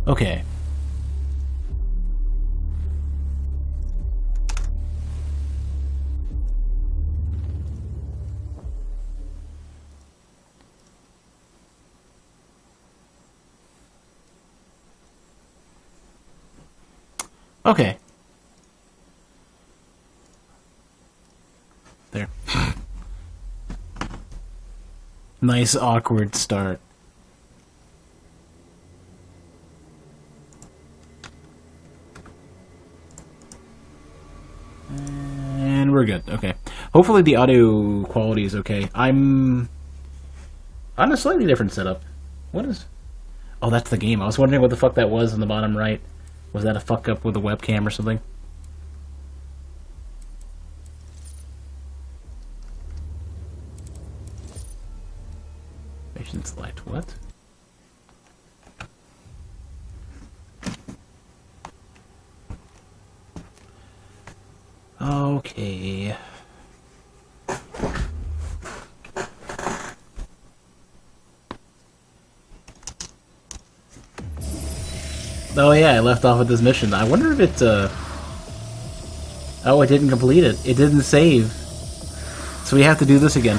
Okay. Okay. There. Nice awkward start. And we're good. Okay. Hopefully the audio quality is okay. I'm on a slightly different setup. What is... Oh, that's the game. I was wondering what the fuck that was in the bottom right. Was that a fuck up with a webcam or something? Patient select. What? Okay. Oh yeah, I left off with this mission. I wonder if it, Oh, it didn't complete it. It didn't save. So we have to do this again.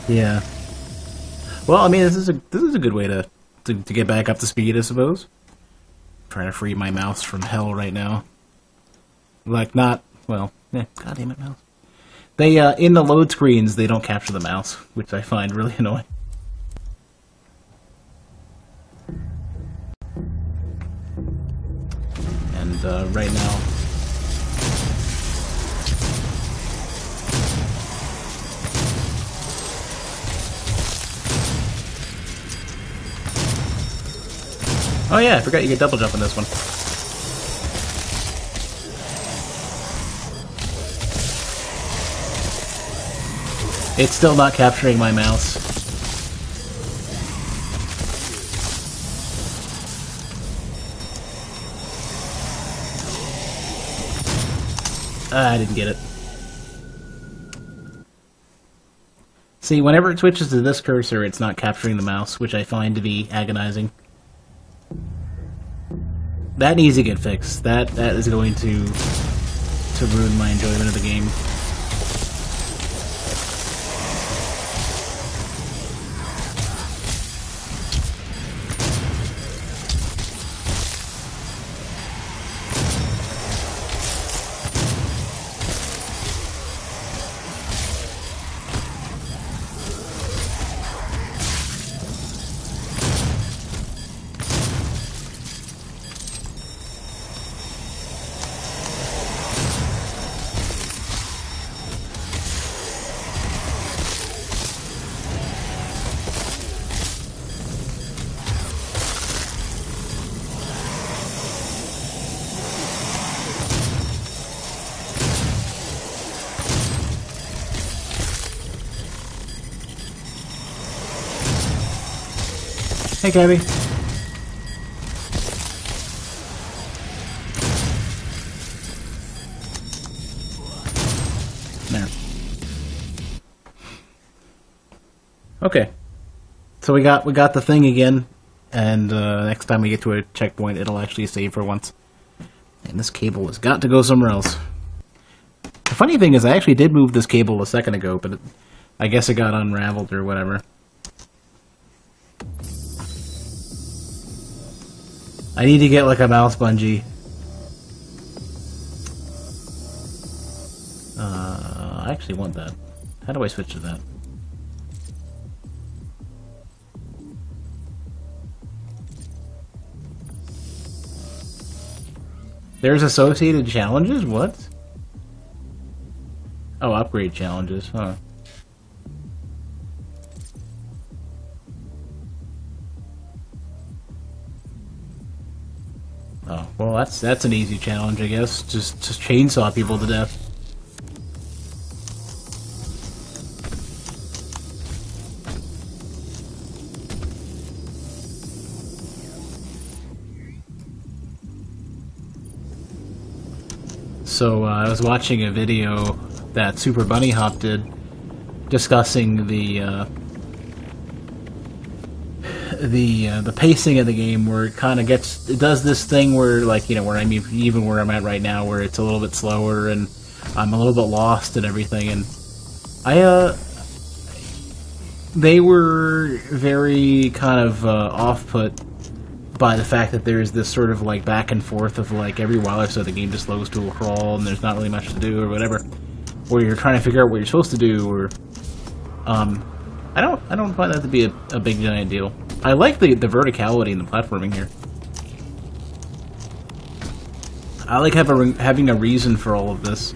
Yeah. Well, I mean, this is a good way to get back up to speed, I suppose. I'm trying to free my mouse from hell right now. Like, not... Well, god damn it, mouse. They, in the load screens, they don't capture the mouse, which I find really annoying. And, right now... Oh yeah, I forgot you get double jump on this one. It's still not capturing my mouse. I didn't get it. See, whenever it switches to this cursor, it's not capturing the mouse, which I find to be agonizing. That needs to get fixed. That is going to ruin my enjoyment of the game. Hey, Gabby. There. Okay. So we got the thing again, and next time we get to a checkpoint, it'll actually save for once. And this cable has got to go somewhere else. The funny thing is, I actually did move this cable a second ago, but I guess it got unraveled or whatever. I need to get like a mouse bungee. I actually want that. How do I switch to that? There's associated challenges? What? Oh, upgrade challenges, huh? Oh, well, that's an easy challenge, I guess. Just chainsaw people to death. So, I was watching a video that Super Bunny Hop did discussing the the pacing of the game, where it kind of it does this thing where, like, you know, where even where I'm at right now, where it's a little bit slower and I'm a little bit lost and everything, and they were very kind of off-put by the fact that there's this sort of like back and forth of like every while or so the game just slows to a crawl and there's not really much to do or whatever, where you're trying to figure out what you're supposed to do, or I don't find that to be a big giant deal. I like the verticality and the platforming here. I like having a reason for all of this.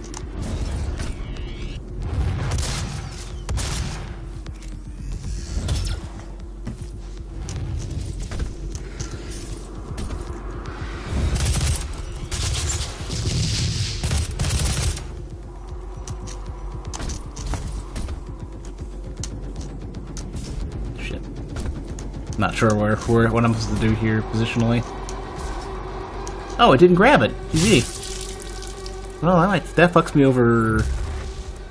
Not sure what I'm supposed to do here positionally. Oh, it didn't grab it. GG. Well, that fucks me over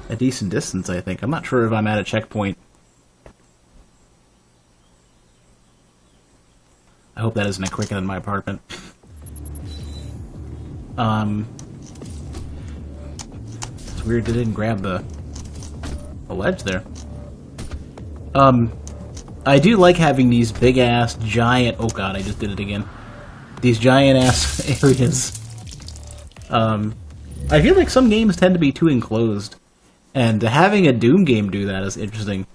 a decent distance, I think. I'm not sure if I'm at a checkpoint. I hope that isn't a cricket in my apartment. It's weird it didn't grab the ledge there. I do like having these big-ass, giant... Oh god, I just did it again. These giant-ass areas. I feel like some games tend to be too enclosed. And having a Doom game do that is interesting.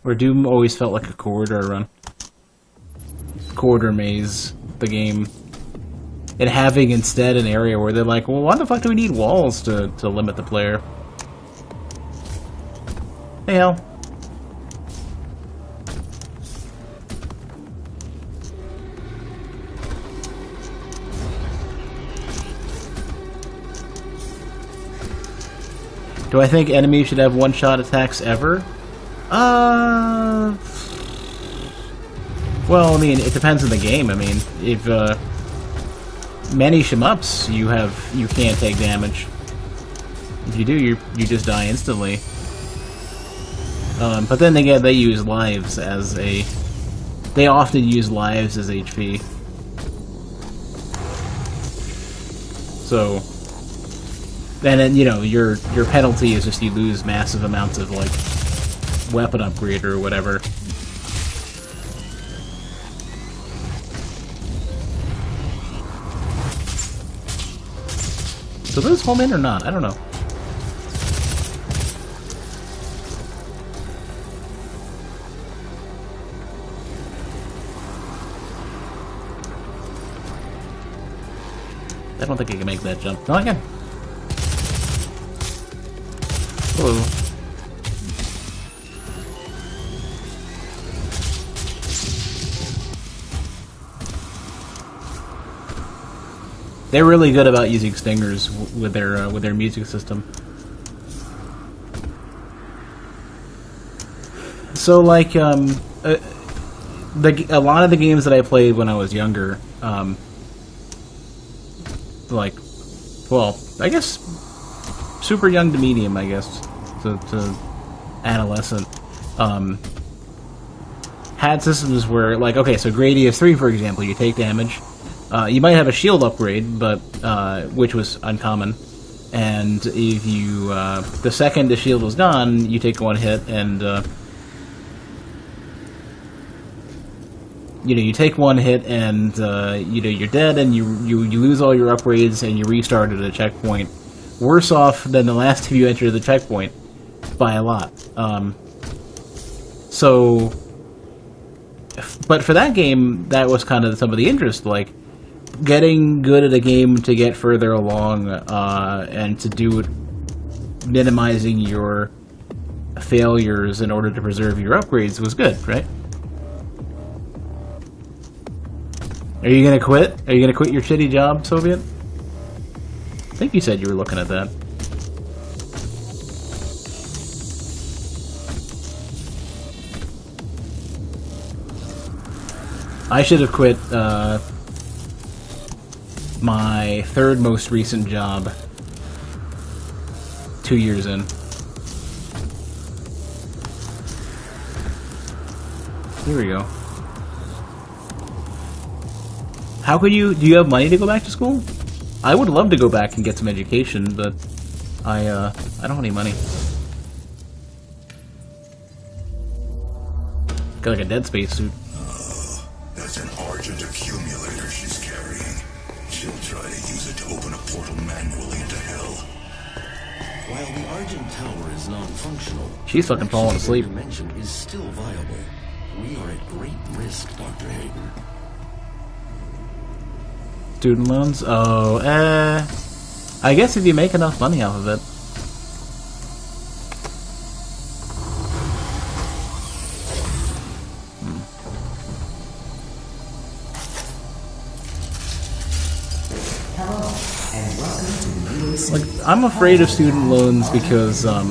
Where Doom always felt like a corridor run. Corridor maze, the game. And having instead an area where they're like, well, why the fuck do we need walls to limit the player? Hey, hell. Do I think enemies should have one-shot attacks ever? Well, I mean, it depends on the game. I mean, if many shmups, you can't take damage. If you do, you just die instantly. But then again, they use lives as a... They often use lives as HP. So... And then, you know, your penalty is just you lose massive amounts of, like, weapon upgrade or whatever. So those home in or not? I don't know. I don't think I can make that jump. No, I can. Whoa. They're really good about using stingers with their music system. So, like, a lot of the games that I played when I was younger, like, well, I guess super young to medium, I guess, to adolescent, had systems where, like, okay, so Gradius 3, for example, you take damage. You might have a shield upgrade, but which was uncommon. And if you the second the shield was gone, you take one hit, and you know, you take one hit, and you know, you're dead, and you lose all your upgrades, and you restart at a checkpoint. Worse off than the last time you entered the checkpoint by a lot. So, but for that game, that was kind of some of the interest, like getting good at a game to get further along, and to do it, minimizing your failures in order to preserve your upgrades was good, right? Are you gonna quit? Are you gonna quit your shitty job, Soviet? I think you said you were looking at that. I should have quit my third most recent job 2 years in. Here we go. How could you... Do you have money to go back to school? I would love to go back and get some education, but I don't have any money. Got like a Dead Space suit. That's an Argent accumulator she's carrying. She'll try to use it to open a portal manually into hell. While the Argent Tower is non-functional, she's fucking falling asleep. Dimension is still viable. We are at great risk, Dr. Hayden. Student loans? Oh, I guess if you make enough money off of it. Like, I'm afraid of student loans because, of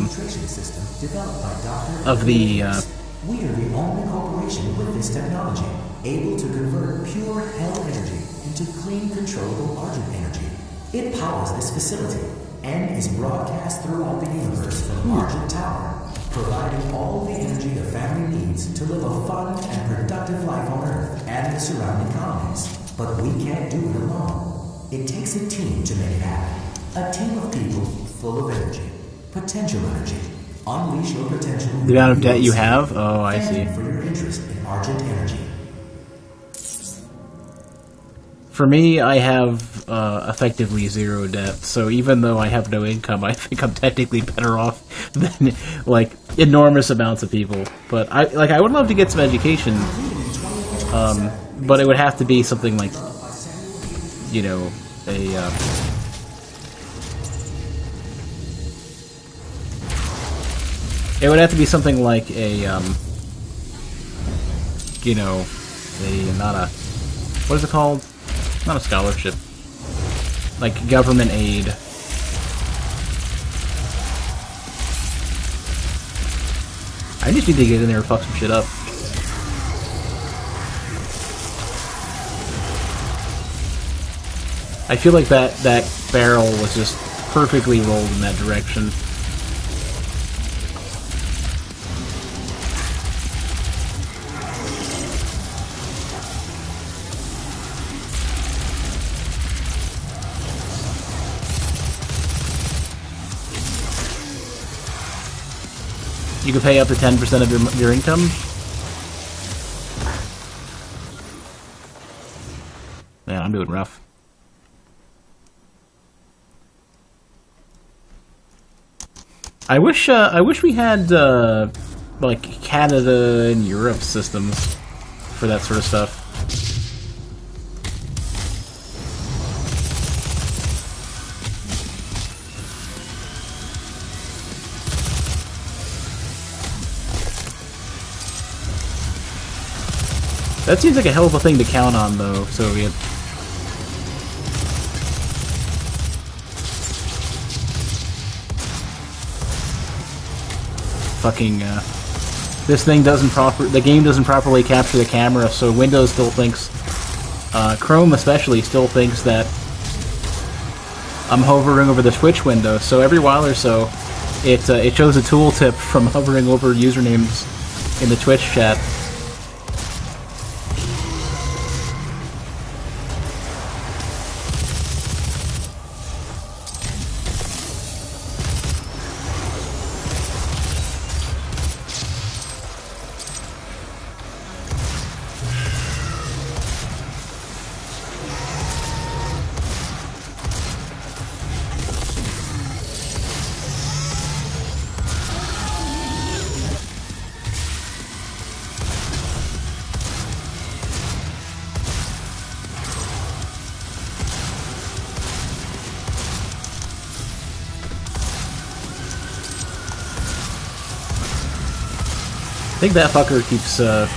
the, We are the only corporation with this technology, able to convert pure hell energy into clean, controllable Argent energy. It powers this facility and is broadcast throughout the universe from Argent Tower, providing all the energy the family needs to live a fun and productive life on Earth and the surrounding colonies. But we can't do it alone. It takes a team to make it happen. A team of people full of energy, potential energy. Unleash your potential. The amount of debt you have? Oh, I see. For your interest in Argent energy. For me, I have effectively zero debt, so even though I have no income, I think I'm technically better off than, like, enormous amounts of people. But, I would love to get some education, but it would have to be something like, you know, it would have to be something like a, you know, not a, what is it called? Not a scholarship. Like government aid. I just need to get in there and fuck some shit up. I feel like that barrel was just perfectly rolled in that direction. You can pay up to 10% of your income. Man, I'm doing rough. I wish we had like Canada and Europe systems for that sort of stuff. That seems like a hell of a thing to count on, though, Soviet. Fucking, this thing doesn't the game doesn't properly capture the camera, so Windows still thinks, Chrome especially still thinks that I'm hovering over the Twitch window, so every while or so, it shows a tooltip from hovering over usernames in the Twitch chat. I think that fucker keeps, oh,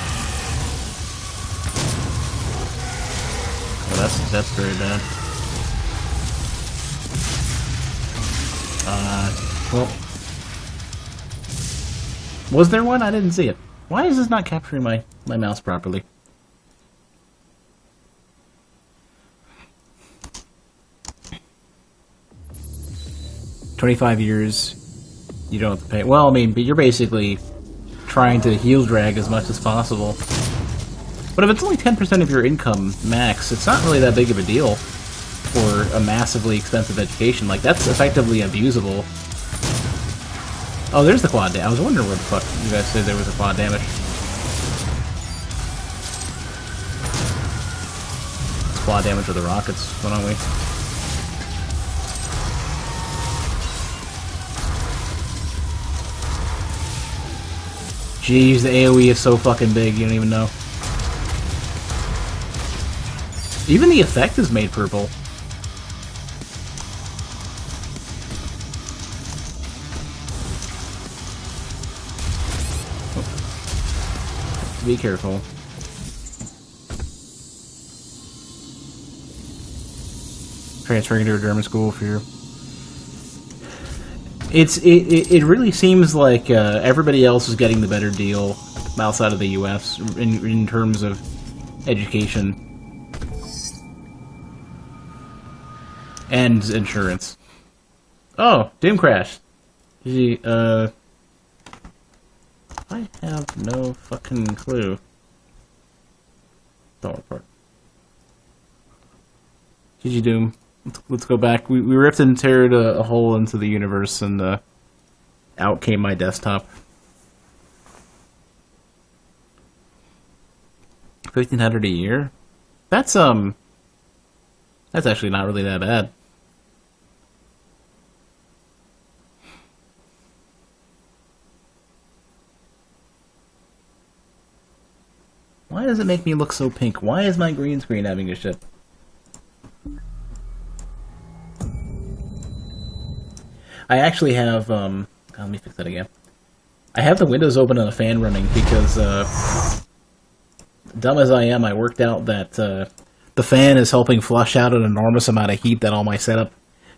that's very bad. Well... Was there one? I didn't see it. Why is this not capturing my mouse properly? $25 years, you don't have to pay. Well, I mean, but you're basically trying to heel drag as much as possible. But if it's only 10% of your income max, it's not really that big of a deal for a massively expensive education. Like, that's effectively abusable. Oh, there's the quad damage. I was wondering where the fuck you guys said there was a quad damage. It's quad damage with the rockets, why don't we? Jeez, the AoE is so fucking big, you don't even know. Even the effect is made purple. Oh. Be careful. Transferring to a German school for your... It really seems like everybody else is getting the better deal outside of the U.S. in terms of education and insurance. Oh, Doom crashed. Gee, I have no fucking clue. Don't report. GG Doom. Let's go back. We ripped and teared a hole into the universe, and out came my desktop. 1,500 a year? That's actually not really that bad. Why does it make me look so pink? Why is my green screen having a shit? I actually have, let me fix that again. I have the windows open and a fan running because, dumb as I am, I worked out that, the fan is helping flush out an enormous amount of heat that all my setup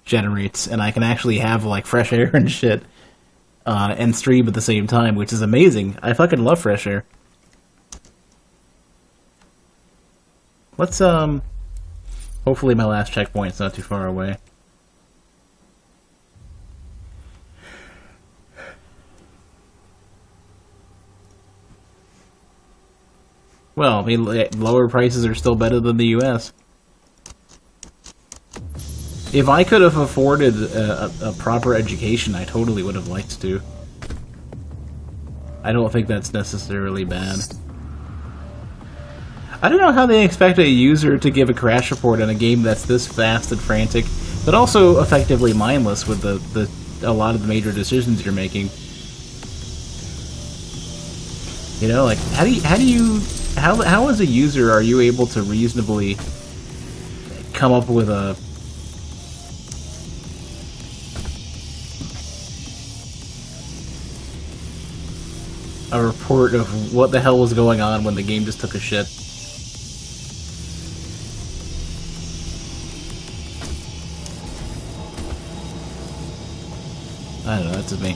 generates, and I can actually have, like, fresh air and shit, and stream at the same time, which is amazing. I fucking love fresh air. Let's, hopefully my last checkpoint's not too far away. Well, I mean, lower prices are still better than the U.S. If I could have afforded a proper education, I totally would have liked to. I don't think that's necessarily bad. I don't know how they expect a user to give a crash report in a game that's this fast and frantic, but also effectively mindless with a lot of the major decisions you're making. You know, like, how as a user are you able to reasonably come up with a report of what the hell was going on when the game just took a shit? I don't know, that's just me.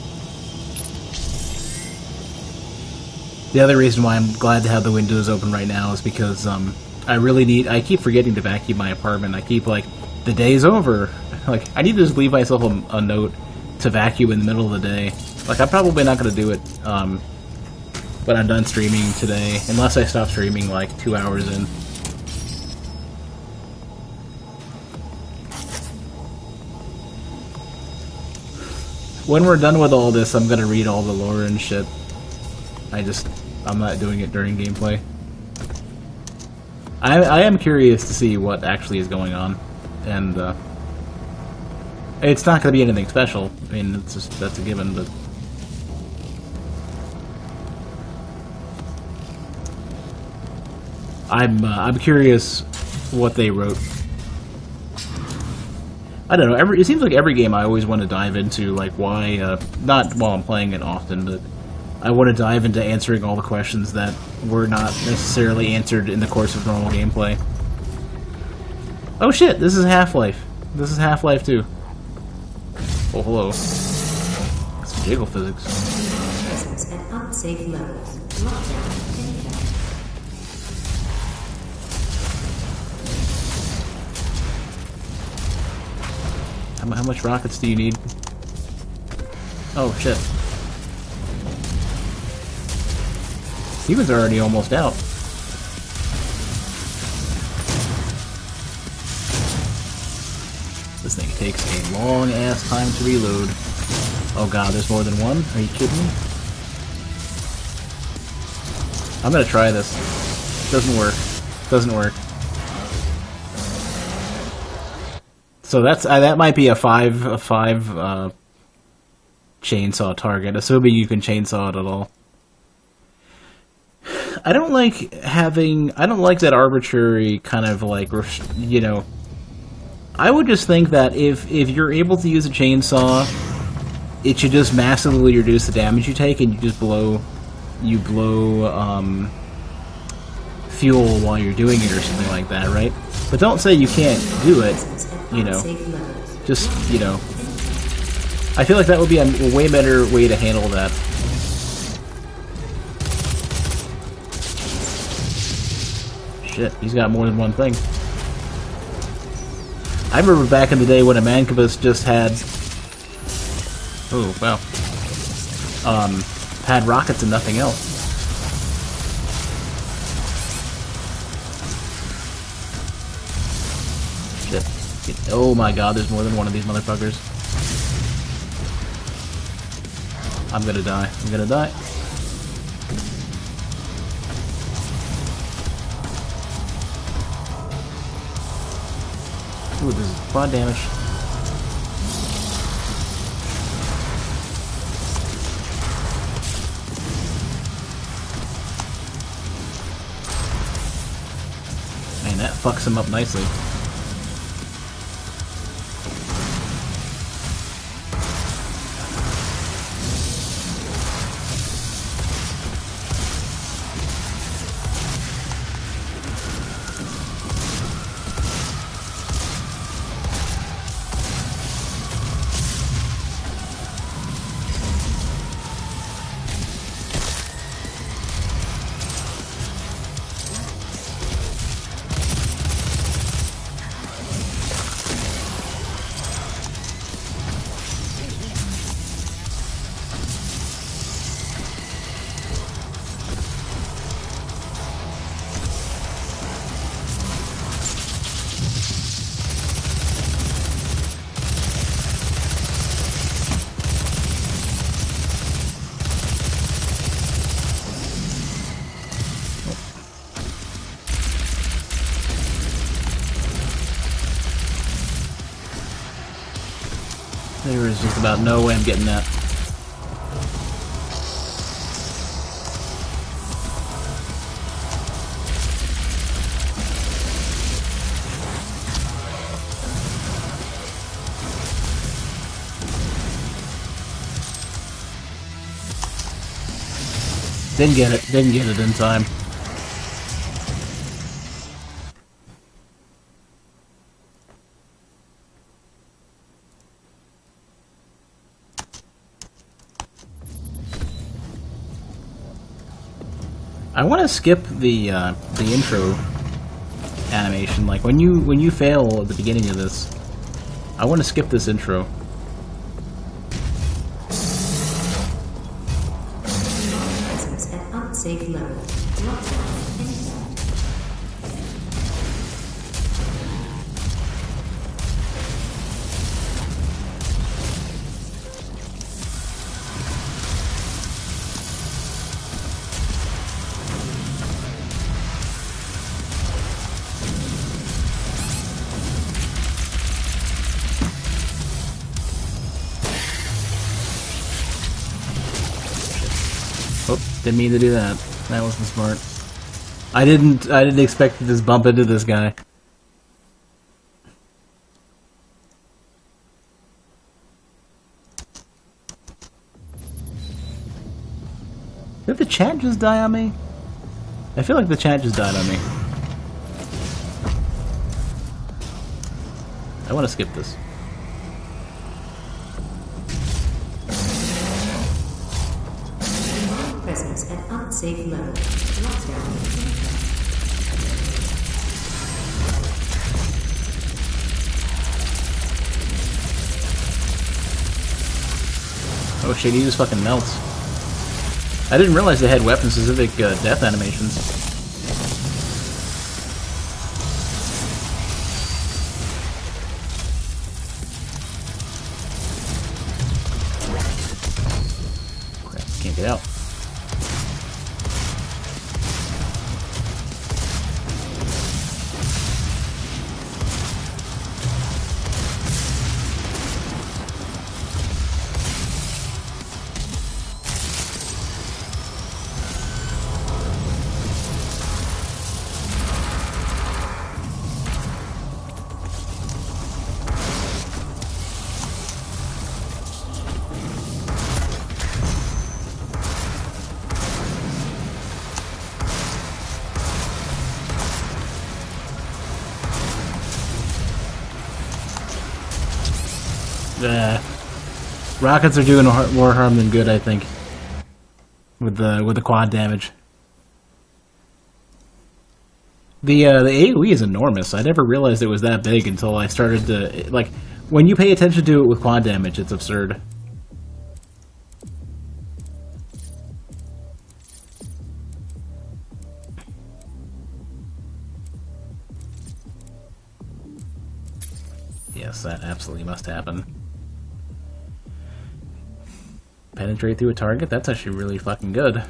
The other reason why I'm glad to have the windows open right now is because I keep forgetting to vacuum my apartment. I keep, like, the day's over. Like, I need to just leave myself a note to vacuum in the middle of the day. Like, I'm probably not going to do it when I'm done streaming today, unless I stop streaming, like, 2 hours in. When we're done with all this, I'm going to read all the lore and shit. I'm not doing it during gameplay. I am curious to see what actually is going on, and it's not going to be anything special. I mean, it's just, that's a given, but I'm curious what they wrote. I don't know. It seems like every game I always want to dive into, like, why not while I'm playing it often, but I want to dive into answering all the questions that were not necessarily answered in the course of normal gameplay. Oh shit, this is Half-Life. This is Half-Life 2. Oh, hello. Some jiggle physics. Presence at unsafe levels. Lockdown in effect. How much rockets do you need? Oh shit. He was already almost out. this thing. It takes a long ass time to reload. Oh god, there's more than one? Are you kidding me? I'm gonna try this. Doesn't work. Doesn't work. So that's that might be a five chainsaw target, assuming you can chainsaw it at all. I don't like that arbitrary kind of like, you know. I would just think that if you're able to use a chainsaw, it should just massively reduce the damage you take, and you just blow fuel while you're doing it or something like that, right? But don't say you can't do it, you know. Just, you know. I feel like that would be a way better way to handle that. Shit, he's got more than one thing. I remember back in the day when a Mancubus just had... Oh, wow. Had rockets and nothing else. Shit. Oh my god, there's more than one of these motherfuckers. I'm gonna die. I'm gonna die. Ooh, this is quad damage. Man, that fucks him up nicely. There is just about no way I'm getting that. Didn't get it. Didn't get it in time. I want to skip the intro animation. Like when you fail at the beginning of this, I want to skip this intro. Presence at unsafe level. Lockdown in effect. Oh, didn't mean to do that. That wasn't smart. I didn't expect to just bump into this guy. Did the chat just die on me? I feel like the chat just died on me. I want to skip this. Presence at unsafe level. Lockdown in effect. Oh shit, he just fucking melts. I didn't realize they had weapon-specific death animations. Rockets are doing more harm than good, I think. With the quad damage. The AoE is enormous. I never realized it was that big until I started to... Like, when you pay attention to it with quad damage, it's absurd. Yes, that absolutely must happen. Penetrate through a target? That's actually really fucking good.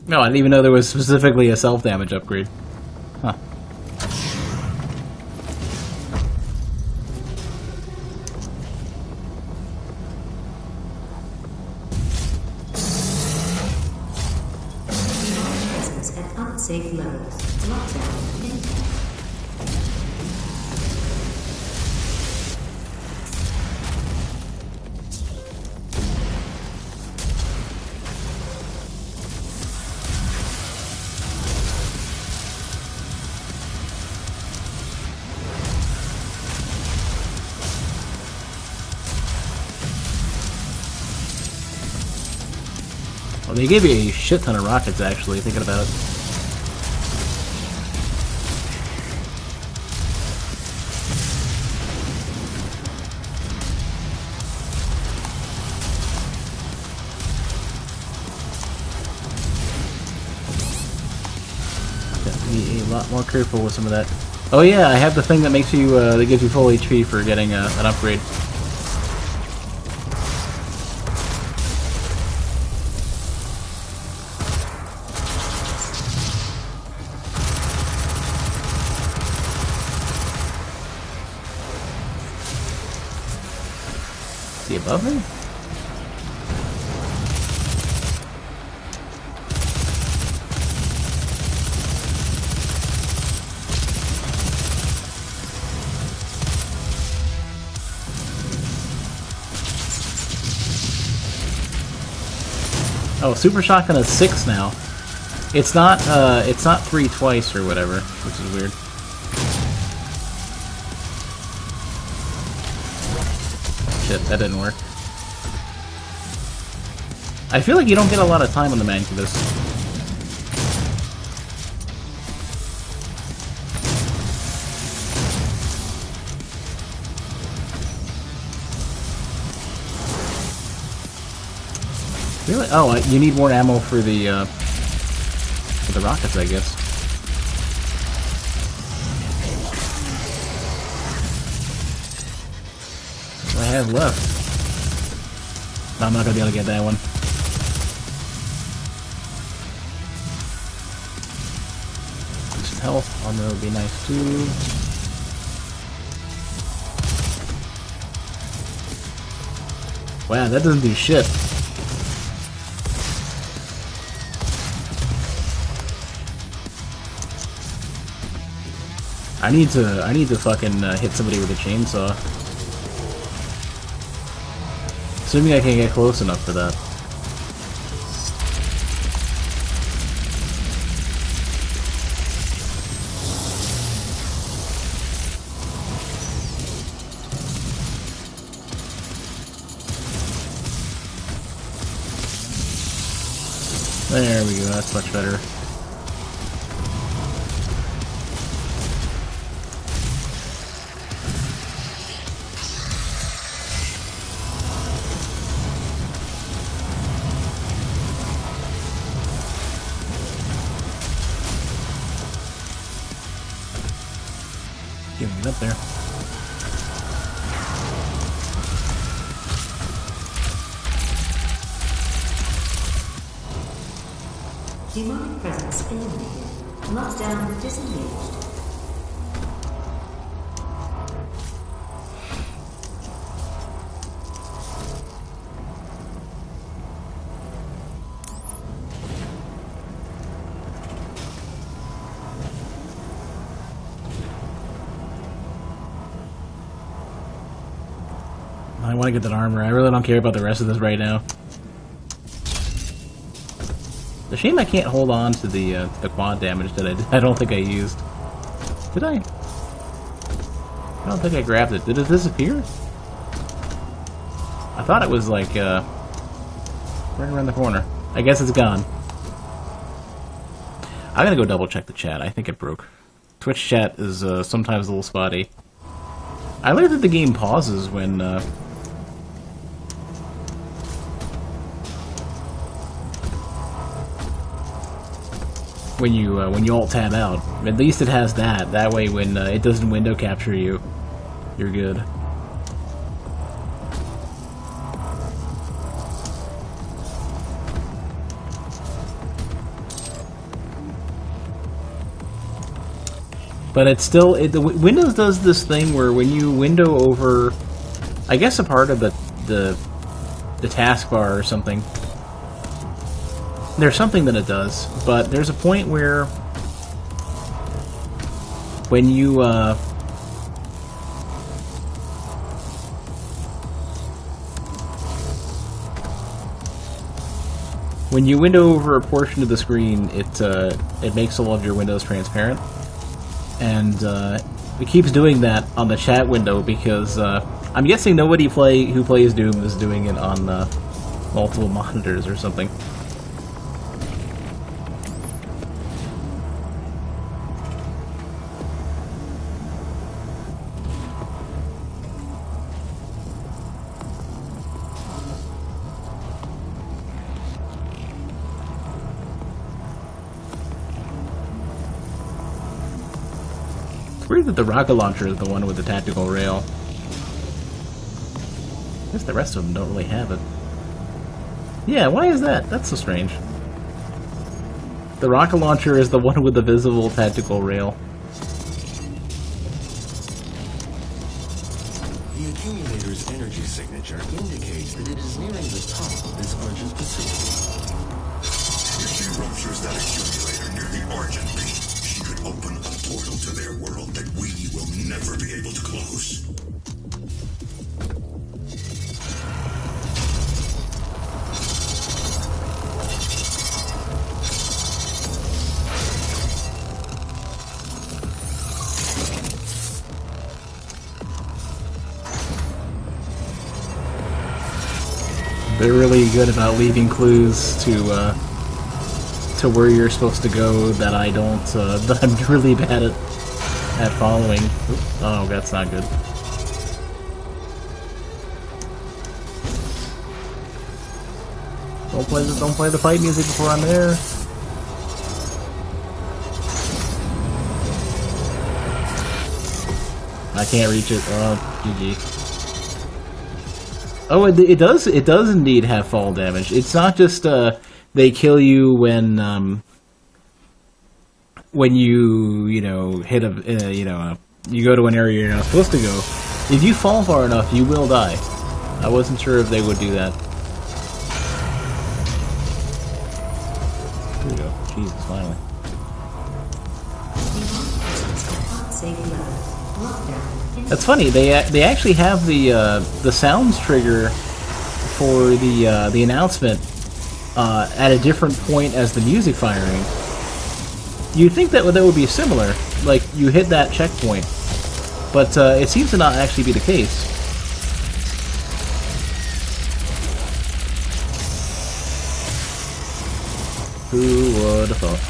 No, I didn't even know there was specifically a self-damage upgrade. Huh. Presence at unsafe levels. Lockdown in effect. Well, they gave you a shit ton of rockets, actually, thinking about it. Got to be a lot more careful with some of that. Oh yeah, I have the thing that makes you, that gives you full HP for getting an upgrade. Is he above me? Oh, Super Shotgun is 6 now. It's not 3 twice or whatever, which is weird. Shit, that didn't work. I feel like you don't get a lot of time on the Mancubus. Really? Oh, you need more ammo for the rockets, I guess. What do I have left? No, I'm not gonna be able to get that one. Some health, armor would be nice too. Wow, that doesn't do shit. I need to fucking hit somebody with a chainsaw. Assuming I can get close enough for that. There we go, that's much better. Get up there. Demonic presence eliminated. Lockdown disengaged. I want to get that armor. I really don't care about the rest of this right now. The shame I can't hold on to the quad damage that I don't think I used. Did I? I don't think I grabbed it. Did it disappear? I thought it was like right around the corner. I guess it's gone. I'm gonna go double check the chat. I think it broke. Twitch chat is sometimes a little spotty. I learned that the game pauses when you alt tab out. At least it has that. That way, when it doesn't window capture you, you're good. But it's still Windows does this thing where when you window over, I guess a part of the taskbar or something. There's something that it does, but there's a point where when you window over a portion of the screen, it makes all of your windows transparent, and it keeps doing that on the chat window because I'm guessing nobody who plays Doom is doing it on multiple monitors or something. Weird that the rocket launcher is the one with the tactical rail. I guess the rest of them don't really have it. Yeah, why is that? That's so strange. The rocket launcher is the one with the visible tactical rail. The accumulator's energy signature indicates that it is nearing the top of this Argent pursuit. If she ruptures that accumulator near the Argent beam, she could open a portal to their world that we will never be able to close. They're really good about leaving clues to where you're supposed to go that I don't, that I'm really bad at following. Oh, that's not good. Don't play the fight music before I'm there. I can't reach it. Oh, GG. Oh, it does indeed have fall damage. It's not just they kill you when you hit a you go to an area you're not supposed to go. If you fall far enough, you will die. I wasn't sure if they would do that. Here we go. Jesus, finally. That's funny. They actually have the sounds trigger for the announcement at a different point as the music firing. You'd think that would be similar, like you hit that checkpoint, but it seems to not actually be the case. Who would have thought?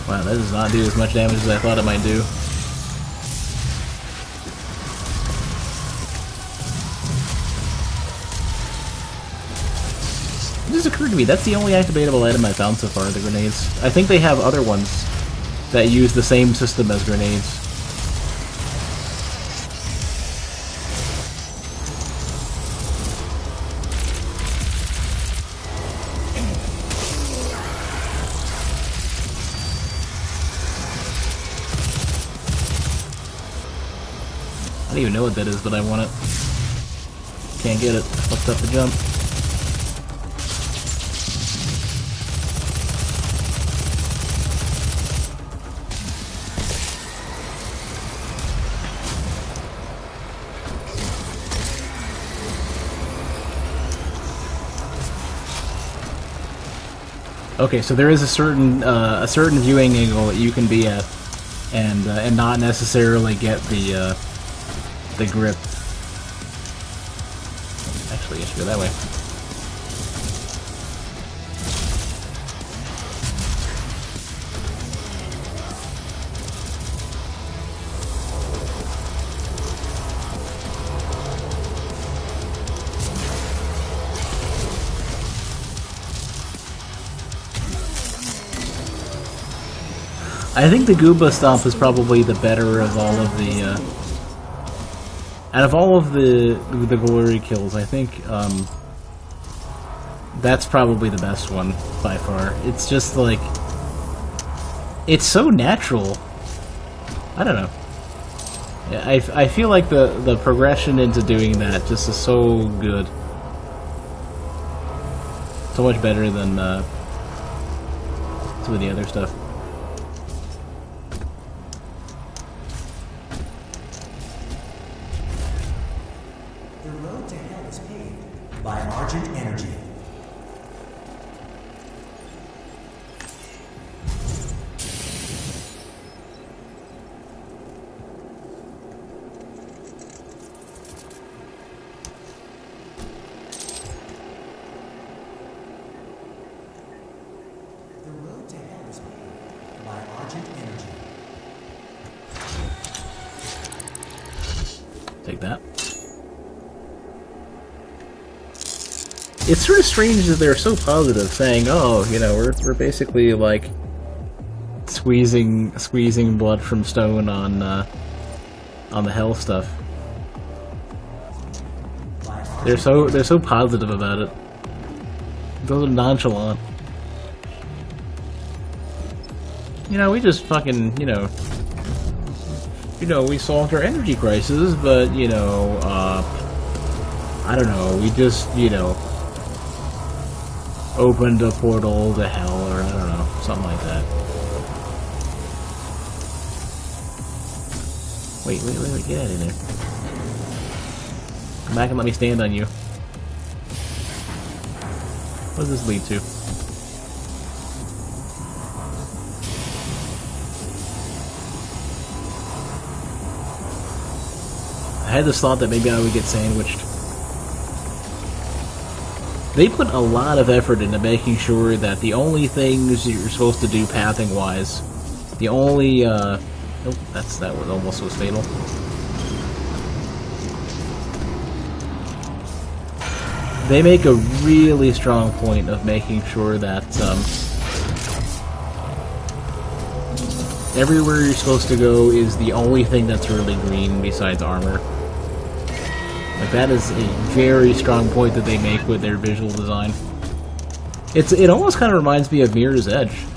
Wow, that does not do as much damage as I thought it might do. It just occurred to me, that's the only activatable item I found so far, the grenades. I think they have other ones that use the same system as grenades. I don't even know what that is, but I want it. Can't get it. Fucked up the jump. Okay, so there is a certain viewing angle that you can be at, and not necessarily get the grip. Actually, I should go that way. I think the Goomba Stomp is probably the better of all of the, out of all of the glory kills, I think, that's probably the best one, by far. It's just, like, it's so natural. I don't know. I feel like the progression into doing that just is so good. So much better than, some of the other stuff. By Argent Energy. The road to hell is paved by Argent Energy. Take that. It's sort of strange that they're so positive, saying, "Oh, you know, we're basically like squeezing blood from stone on the hell stuff." They're so positive about it. Those are nonchalant. You know, we just fucking, you know, we solved our energy crisis, but you know, I don't know, we just, you know, opened a portal to hell, or I don't know, something like that. Wait, get out of there. Come back and let me stand on you. What does this lead to? I had this thought that maybe I would get sandwiched. They put a lot of effort into making sure that the only things you're supposed to do pathing-wise, the only, nope, that was almost was fatal. They make a really strong point of making sure that, everywhere you're supposed to go is the only thing that's really green besides armor. Like, that is a very strong point that they make with their visual design. It almost kind of reminds me of Mirror's Edge.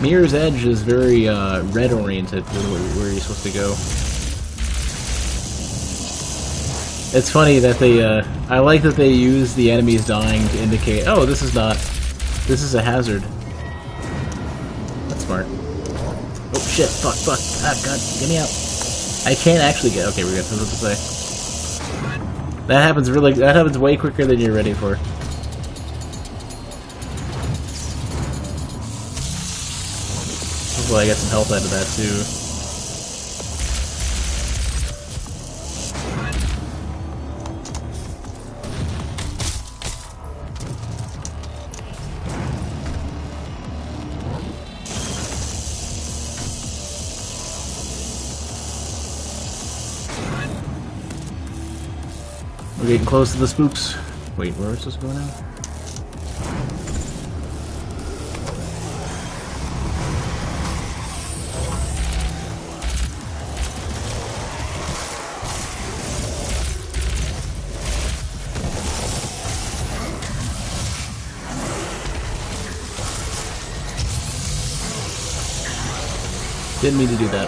Mirror's Edge is very red-oriented where you're supposed to go. It's funny that they, I like that they use the enemies dying to indicate, oh, this is a hazard. That's smart. Oh shit, fuck, ah, god, get me out. I can't actually get, okay, we're good, what was I about to say? That happens way quicker than you're ready for. Hopefully I get some health out of that too. We're getting close to the spooks. Wait, where is this going now? Didn't mean to do that.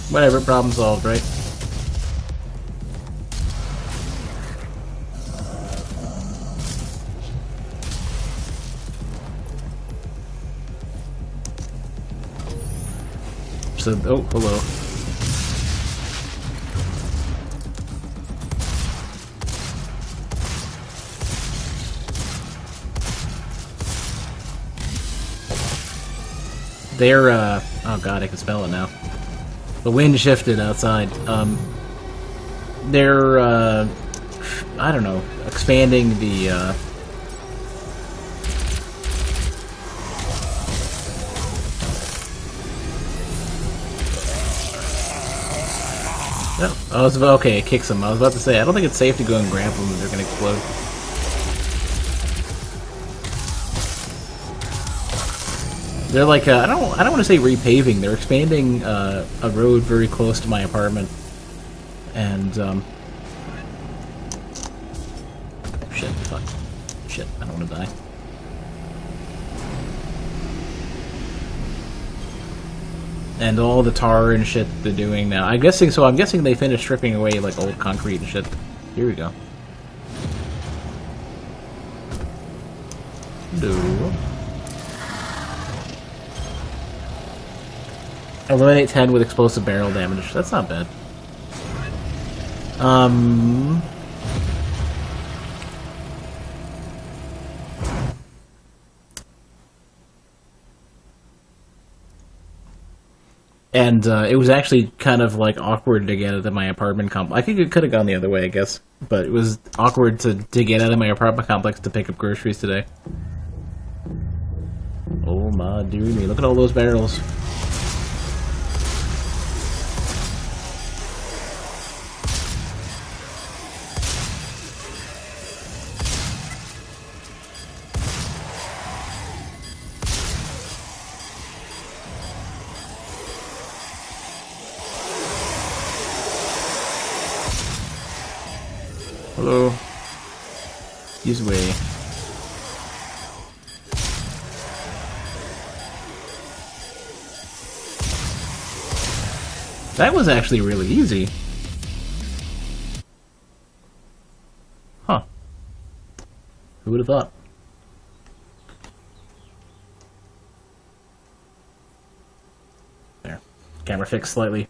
Whatever, problem solved, right? So, oh, hello. They're, oh god, I can spell it now. The wind shifted outside. They're, I don't know, expanding the, oh, I was about, okay, it kicks them. I was about to say, I don't think it's safe to go and grab them, they're gonna explode. They're like, I don't want to say repaving. They're expanding a road very close to my apartment, and shit, fuck, shit, I don't want to die. And all the tar and shit they're doing now. I'm guessing so. I'm guessing they finished stripping away like old concrete and shit. Here we go. No. Eliminate 10 with explosive barrel damage. That's not bad. And it was actually kind of like awkward to get out of my apartment complex. I think it could have gone the other way, I guess. But it was awkward to get out of my apartment complex to pick up groceries today. Oh my dear me, look at all those barrels. Hello. This way. That was actually really easy. Huh. Who would have thought? There. Camera fixed slightly.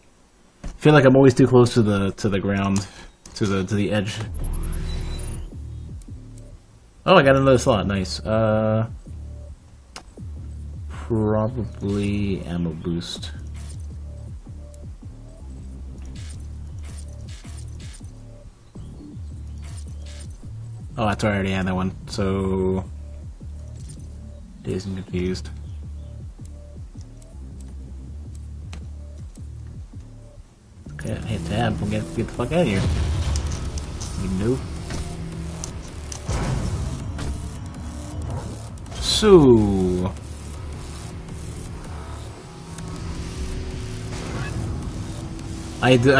I feel like I'm always too close to the ground, to the edge. Oh, I got another slot. Nice. Probably ammo boost. Oh, that's why I already had that one. So, dazed and confused. Okay, hit tab. We'll get the fuck out of here. Nope. So,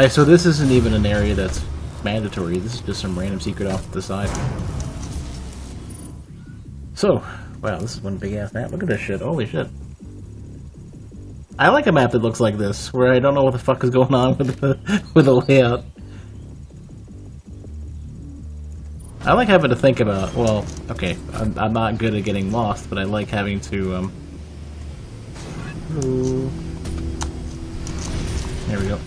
so this isn't even an area that's mandatory. This is just some random secret off to the side. So, wow, this is one big ass map. Look at this shit. Holy shit. I like a map that looks like this, where I don't know what the fuck is going on with the layout. I like having to think about, well, okay, I'm not good at getting lost, but I like having to, there we go.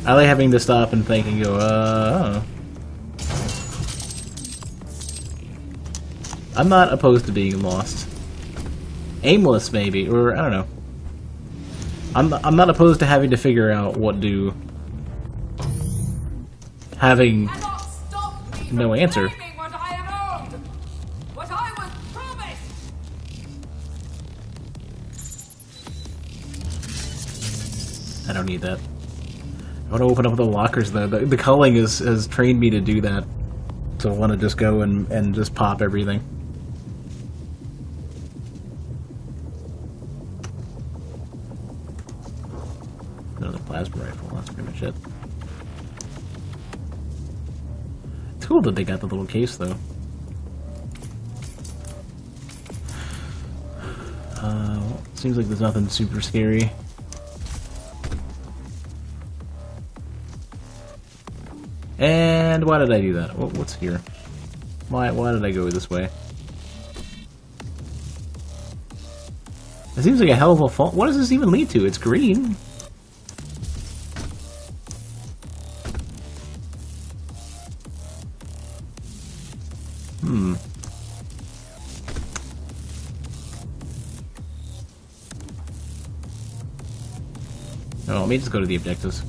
I like having to stop and think and go, oh. I'm not opposed to being lost. Aimless, maybe, or, I don't know. I'm not opposed to having to figure out what do. Having no answer. What I have earned, what I was promised. I don't need that. I want to open up the lockers though. The culling has trained me to do that. So I want to just go and just pop everything. Another plasma rifle, that's pretty much it. It's cool that they got the little case though. Seems like there's nothing super scary. And why did I do that? What's here? Why did I go this way? It seems like a hell of a fall. What does this even lead to? It's green. Oh, let me just go to the objectives.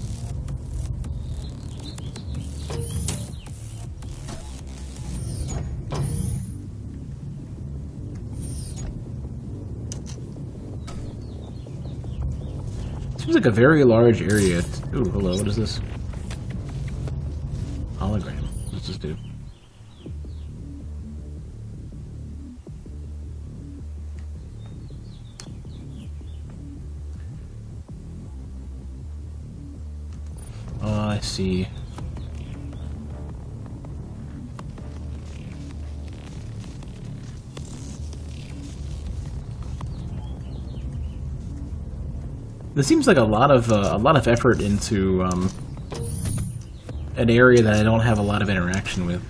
Seems like a very large area. Ooh, hello, what is this? Hologram. What's this do? Oh, I see. This seems like a lot of effort into an area that I don't have a lot of interaction with.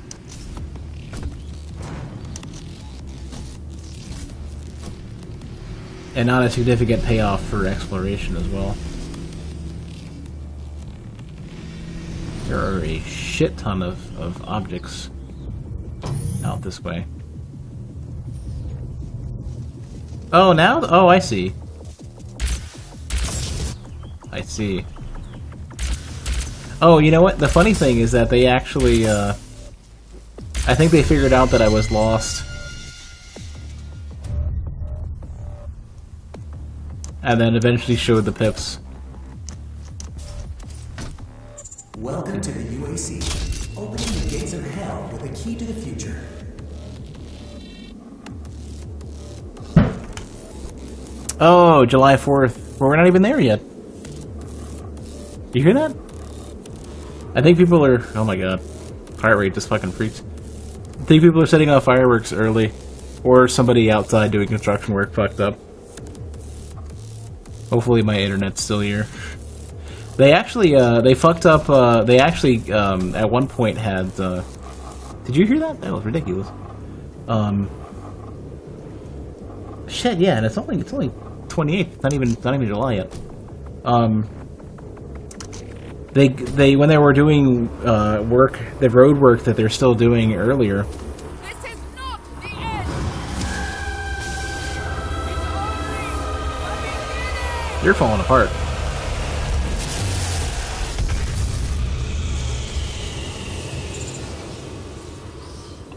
And not a significant payoff for exploration as well. There are a shit ton of objects out this way. Oh, now? Oh, I see. I see. Oh, you know what? The funny thing is that they actually, I think they figured out that I was lost. And then eventually showed the pips. Welcome to the UAC, opening the gates of hell with a key to the future. Oh, July 4th. Well, we're not even there yet. You hear that? I think people are... Oh my god. Heart rate just fucking freaked. I think people are setting off fireworks early. Or somebody outside doing construction work fucked up. Hopefully my internet's still here. They actually, they fucked up, they actually, at one point had, did you hear that? That was ridiculous. Shit, yeah, and it's only 28th, not even July yet. They when they were doing, work, the road work that they're still doing earlier. This is not the end. It's only the beginning. You're falling apart.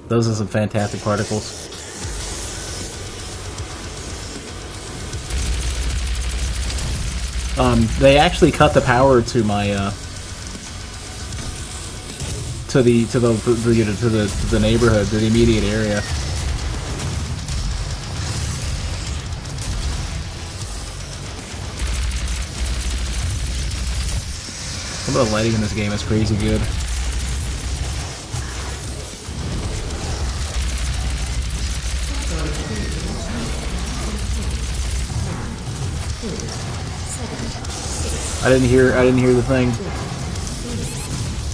Those are some fantastic particles. They actually cut the power to my to the neighborhood, to the immediate area. Some of the lighting in this game is crazy good. I didn't hear the thing.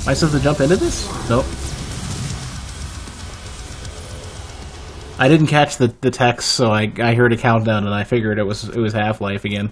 Am I supposed to jump into this? Nope. I didn't catch the text, so I heard a countdown and I figured it was Half-Life again.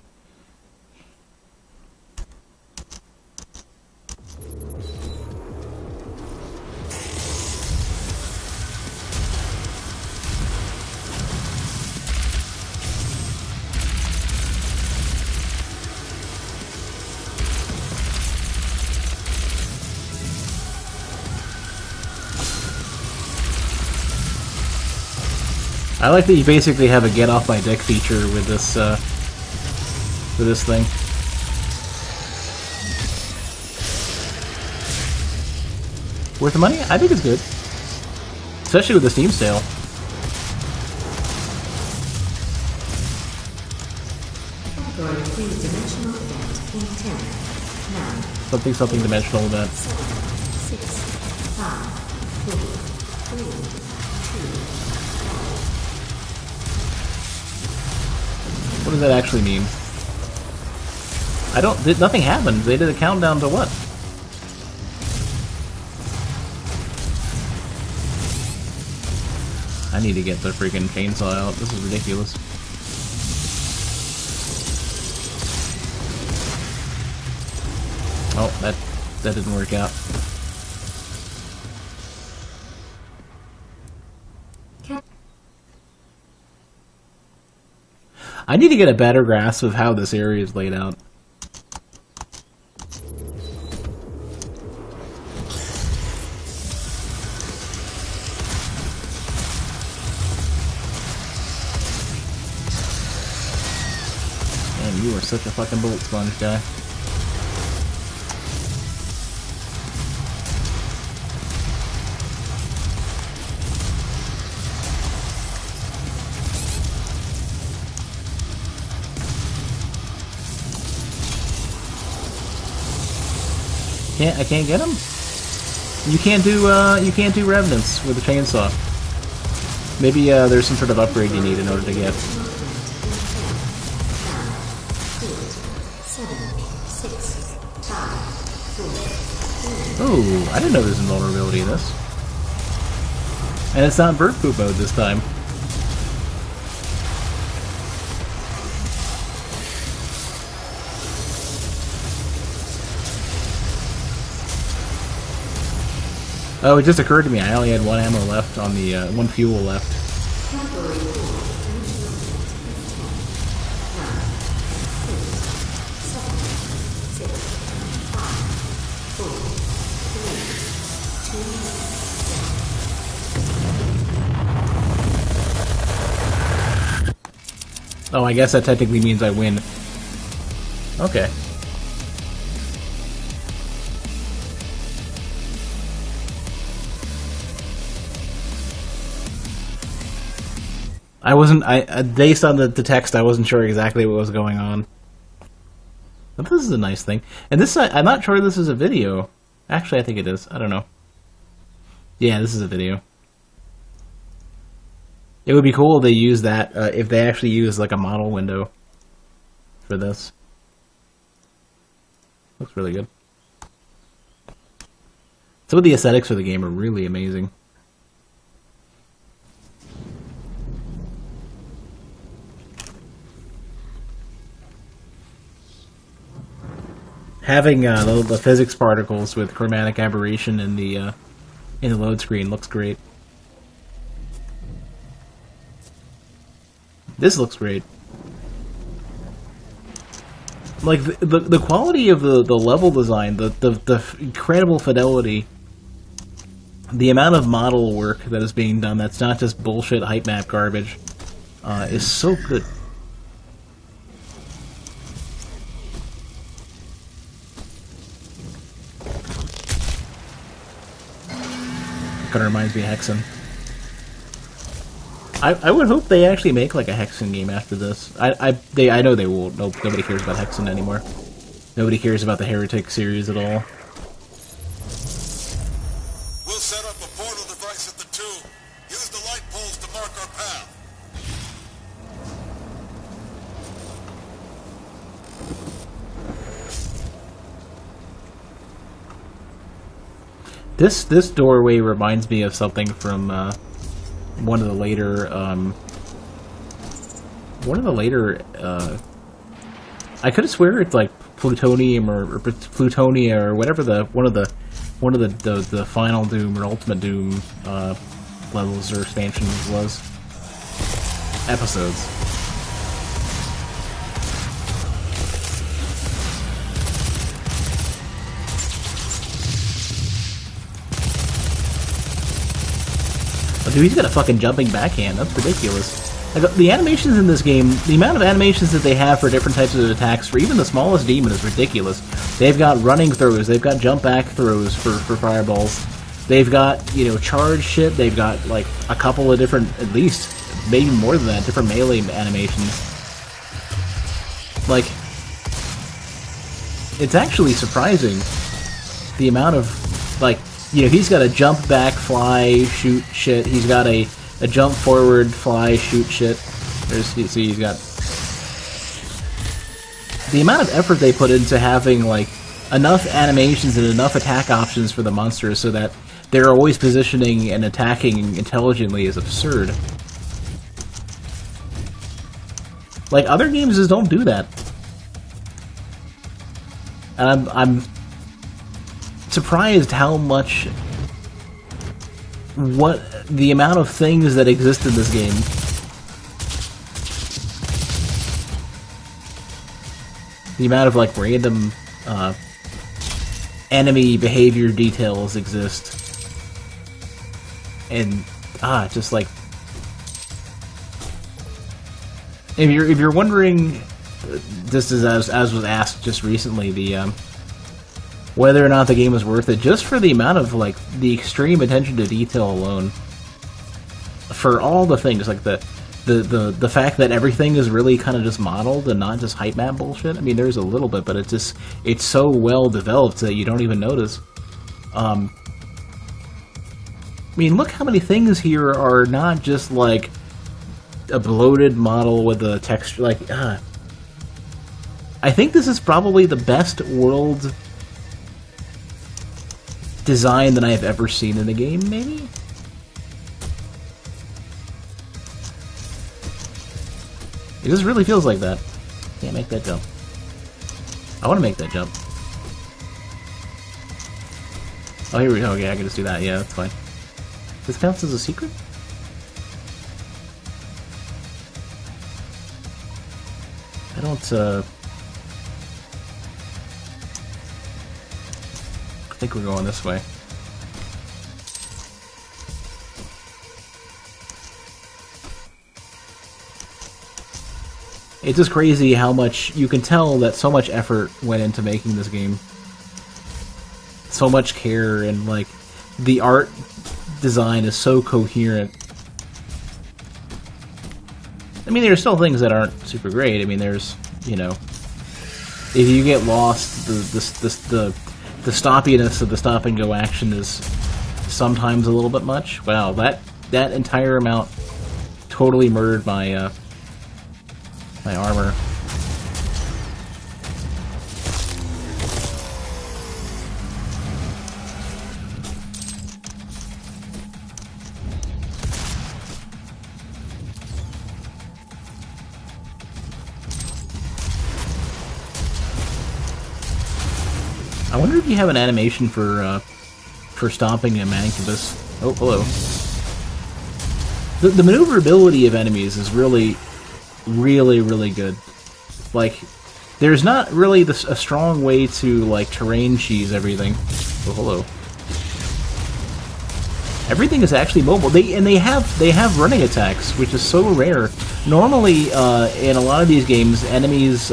I like that you basically have a get off my dick feature with this thing. Worth the money? I think it's good. Especially with the Steam sale. Category 3 dimensional event in 10, 9, Something dimensional event. 7, 6, 5, 4, 3, 2. What does that actually mean? Nothing happened. They did a countdown to what? I need to get the freaking chainsaw out. This is ridiculous. Oh, that didn't work out. I need to get a better grasp of how this area is laid out. You are such a fucking bullet sponge guy. I can't get him? You can't do revenants with a chainsaw. Maybe there's some sort of upgrade you need in order to get. 7, 6, 5, 4, Oh, I didn't know there's invulnerability in this. And it's not bird poop mode this time. Oh, it just occurred to me, I only had one ammo left on the, one fuel left. Oh, I guess that technically means I win. Okay. Based on the text, I wasn't sure exactly what was going on. But this is a nice thing. And this, I'm not sure this is a video. Actually, I think it is. I don't know. Yeah, this is a video. It would be cool if they use that, if they actually use like a model window for this. Looks really good. Some of the aesthetics for the game are really amazing. Having the physics particles with chromatic aberration in the load screen looks great. This looks great. Like the quality of the level design, the incredible fidelity, the amount of model work that is being done that's not just bullshit hype map garbage, is so good. Kind of reminds me of Hexen. I would hope they actually make like a Hexen game after this. I know they will. Nobody cares about Hexen anymore. Nobody cares about the Heretic series at all. We'll set up a portal device at the tube. Use the light poles to mark our path. This doorway reminds me of something from one of the later I could have swear it's like plutonium or plutonia or whatever one of the final Doom or Ultimate Doom levels or expansions was. Episodes. Dude, he's got a fucking jumping backhand. That's ridiculous. Like, the animations in this game, the amount of animations that they have for different types of attacks, for even the smallest demon, is ridiculous. They've got running throws, they've got jump back throws for fireballs. They've got, you know, charge shit, they've got, like, a couple of different, at least, maybe more than that, different melee animations. Like, it's actually surprising the amount of, like, you know, he's got a jump back, fly, shoot shit. He's got a jump forward, fly, shoot shit. There's, you see, he's got... The amount of effort they put into having, like, enough animations and enough attack options for the monsters so that they're always positioning and attacking intelligently is absurd. Like, other games just don't do that. And I'm surprised how much, the amount of things that exist in this game. The amount of, like, random, enemy behavior details exist. And, just like... If you're wondering this is as was asked just recently, the whether or not the game was worth it, just for the amount of like the extreme attention to detail alone. For all the things like the fact that everything is really kind of just modeled and not just hype map bullshit. I mean, there's a little bit, but it's so well developed that you don't even notice. I mean, look how many things here are not just like a bloated model with a texture. Like, I think this is probably the best world design that I have ever seen in a game, maybe? It just really feels like that. Can't make that jump. I want to make that jump. Oh, here we go. Yeah, I can just do that. Yeah, that's fine. This counts as a secret? I don't, I think we're going this way. It's just crazy how much you can tell that so much effort went into making this game. So much care, and like the art design is so coherent. I mean, there's still things that aren't super great. I mean, there's, you know, if you get lost, the stoppiness of the stop and go action is sometimes a little bit much. Wow, that entire amount totally murdered my my armor. I wonder if you have an animation for stomping a mancubus. Oh, hello. The maneuverability of enemies is really good. Like, there's not really a strong way to like terrain cheese everything. Oh, hello. Everything is actually mobile. They have running attacks, which is so rare. Normally, in a lot of these games, enemies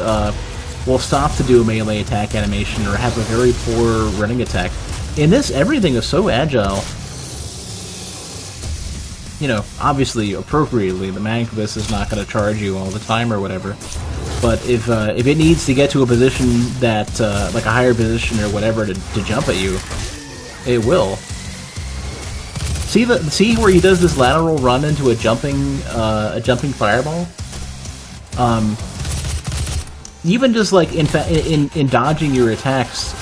will stop to do a melee attack animation or have a very poor running attack. In this, everything is so agile. You know, obviously, appropriately, the mancubus is not going to charge you all the time or whatever. But if it needs to get to a position that, like a higher position or whatever, to jump at you, it will. See where he does this lateral run into a jumping fireball? Even just like in dodging your attacks.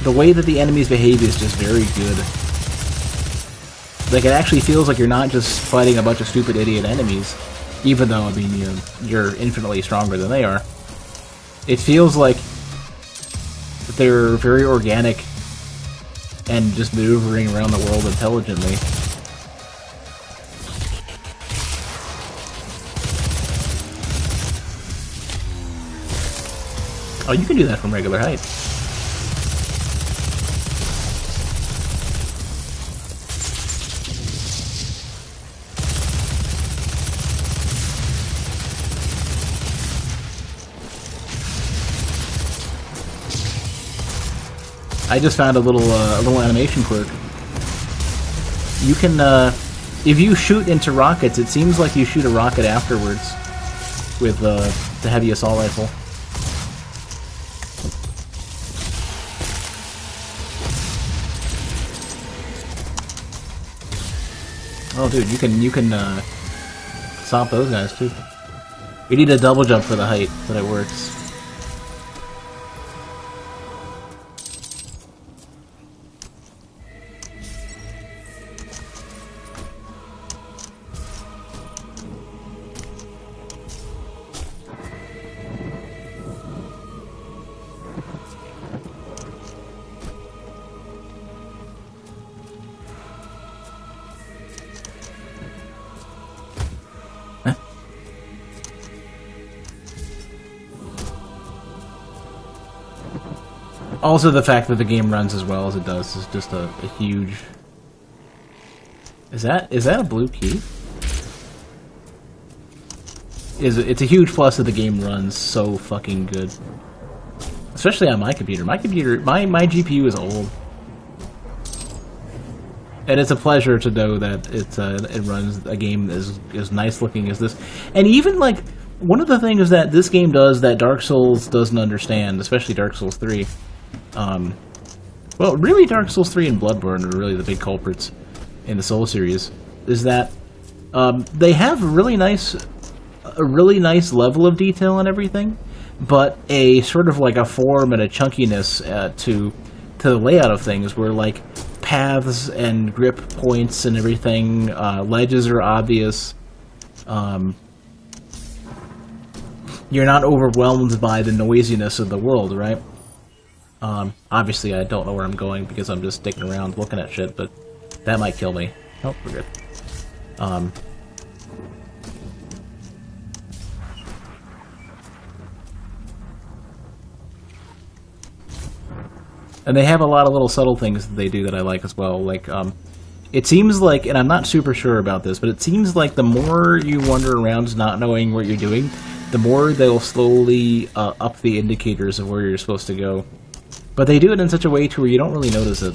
The way that the enemies behave is just very good. Like, it actually feels like you're not just fighting a bunch of stupid idiot enemies, even though, I mean, you're infinitely stronger than they are. It feels like they're very organic and just maneuvering around the world intelligently. Oh, you can do that from regular height. I just found a little animation quirk. You can, if you shoot into rockets, it seems like you shoot a rocket afterwards with the heavy assault rifle. Oh, dude, you can stop those guys too. You need a double jump for the height, but it works. Also, the fact that the game runs as well as it does is just a huge Is that a blue key? It's a huge plus that the game runs so fucking good. Especially on my computer. My GPU is old. And it's a pleasure to know that it runs a game as nice looking as this. And even, like, one of the things that this game does that Dark Souls doesn't understand, especially Dark Souls 3, well, really Dark Souls 3 and Bloodborne are really the big culprits in the Soul series, is that they have a really nice level of detail and everything, but a sort of like a form and a chunkiness to the layout of things, where like paths and grip points and everything, ledges are obvious. You're not overwhelmed by the noisiness of the world, right? Obviously I don't know where I'm going because I'm just sticking around looking at shit, but that might kill me. Oh, we're good. And they have a lot of little subtle things that they do that I like as well. Like, it seems like, and I'm not super sure about this, but it seems like the more you wander around not knowing what you're doing, the more they'll slowly up the indicators of where you're supposed to go. But they do it in such a way to where you don't really notice it.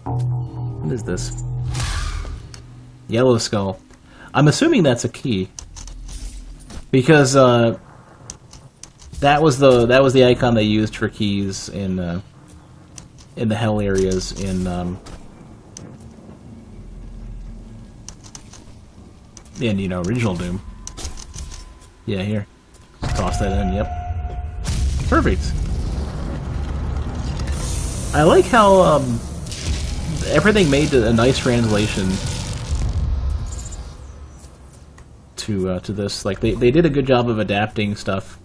What is this? Yellow skull. I'm assuming that's a key. Because, that was the icon they used for keys in the hell areas in original Doom. Yeah, here. Just toss that in. Yep. Perfect. I like how everything made a nice translation to this. Like they did a good job of adapting stuff.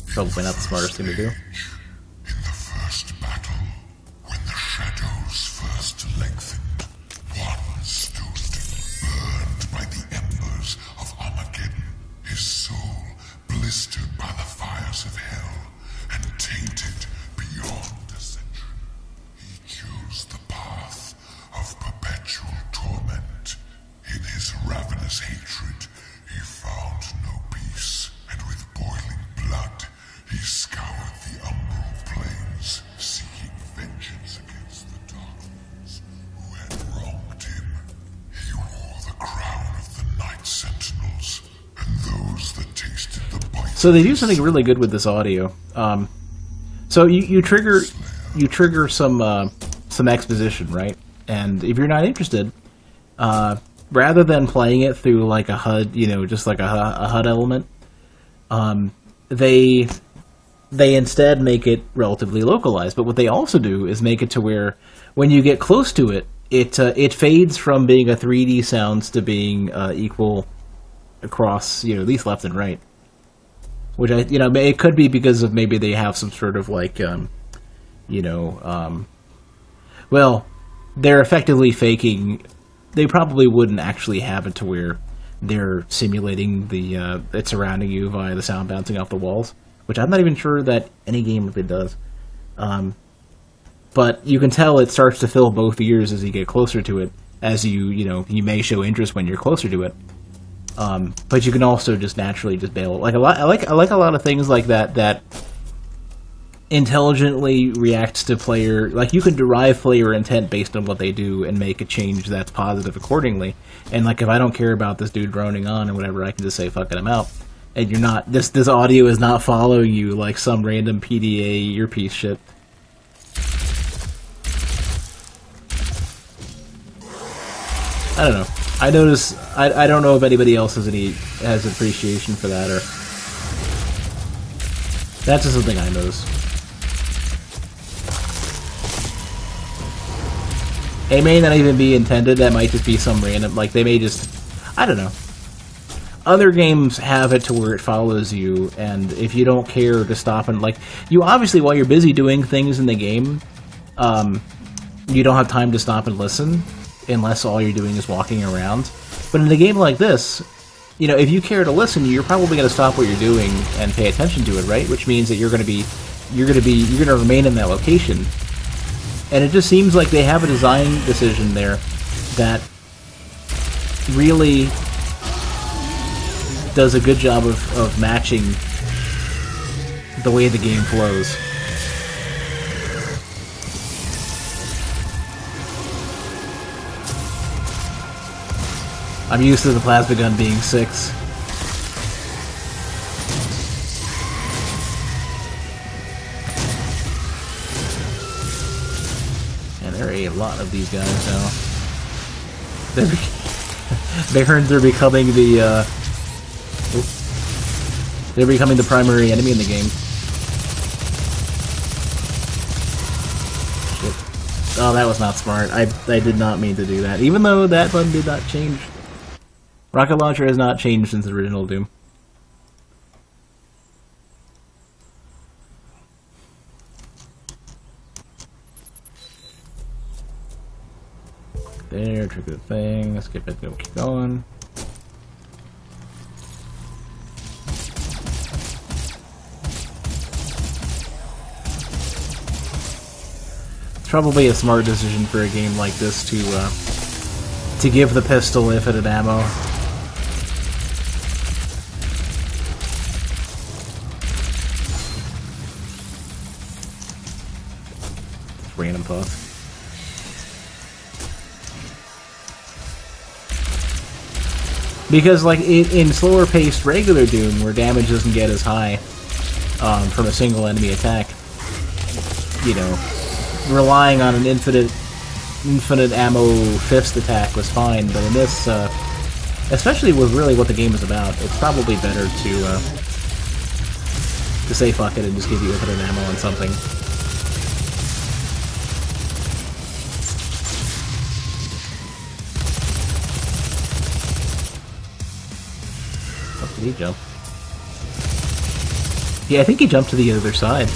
Probably not the smartest thing to do. In the first battle, when the shadows first lengthened, one stood, burned by the embers of Armageddon, his soul blistered by the fires of hell, and tainted beyond ascension. He chose the path of perpetual torment. In his ravenous hatred, he found no peace, and with boiling blood, he scoured the umbral plains, seeking vengeance against the Dark Ones who had wronged him. He wore the crown of the Night Sentinels, and those that tasted the bite. So they do something really good with this audio. So you trigger some exposition, right? And if you're not interested, rather than playing it through like a HUD, just like a HUD element, they instead make it relatively localized. But what they also do is make it to where when you get close to it, it fades from being a 3D sounds to being equal across, at least left and right. Which it could be because of maybe they have some sort of like, well, they're effectively faking. They probably wouldn't actually have it to where they're simulating it surrounding you via the sound bouncing off the walls, which I'm not even sure that any game really does. But you can tell it starts to fill both ears as you get closer to it, as you may show interest when you're closer to it. But you can also just naturally just bail. I like a lot of things like that intelligently reacts to player. Like, you can derive player intent based on what they do and make a change that's positive accordingly. And like, if I don't care about this dude droning on or whatever, I can just say fuck it, I'm out. And you're not, this audio is not following you like some random PDA earpiece shit. I don't know. I notice. I don't know if anybody else has appreciation for that, or that's just something I notice. It may not even be intended. That might just be some random. Like, they may just. I don't know. Other games have it to where it follows you, and if you don't care to stop and like, you obviously, while you're busy doing things in the game, you don't have time to stop and listen. Unless all you're doing is walking around. But in a game like this, if you care to listen, you're probably going to stop what you're doing and pay attention to it, right? Which means that you're going to remain in that location. And it just seems like they have a design decision there that really does a good job of matching the way the game flows. I'm used to the plasma gun being 6. And there are a lot of these guys now. They're becoming the they're becoming the primary enemy in the game. Shit. Oh, that was not smart. I did not mean to do that. Even though that button did not change. Rocket launcher has not changed since the original Doom. There, trigger the thing. Let's get back to keep going. It's probably a smart decision for a game like this to give the pistol infinite ammo. Random thoughts. Because, like, in slower-paced regular Doom, where damage doesn't get as high from a single enemy attack, you know, relying on an infinite ammo fist attack was fine. But in this, especially with really what the game is about, it's probably better to say fuck it and just give you infinite ammo on something. Did he jump? Yeah, I think he jumped to the other side.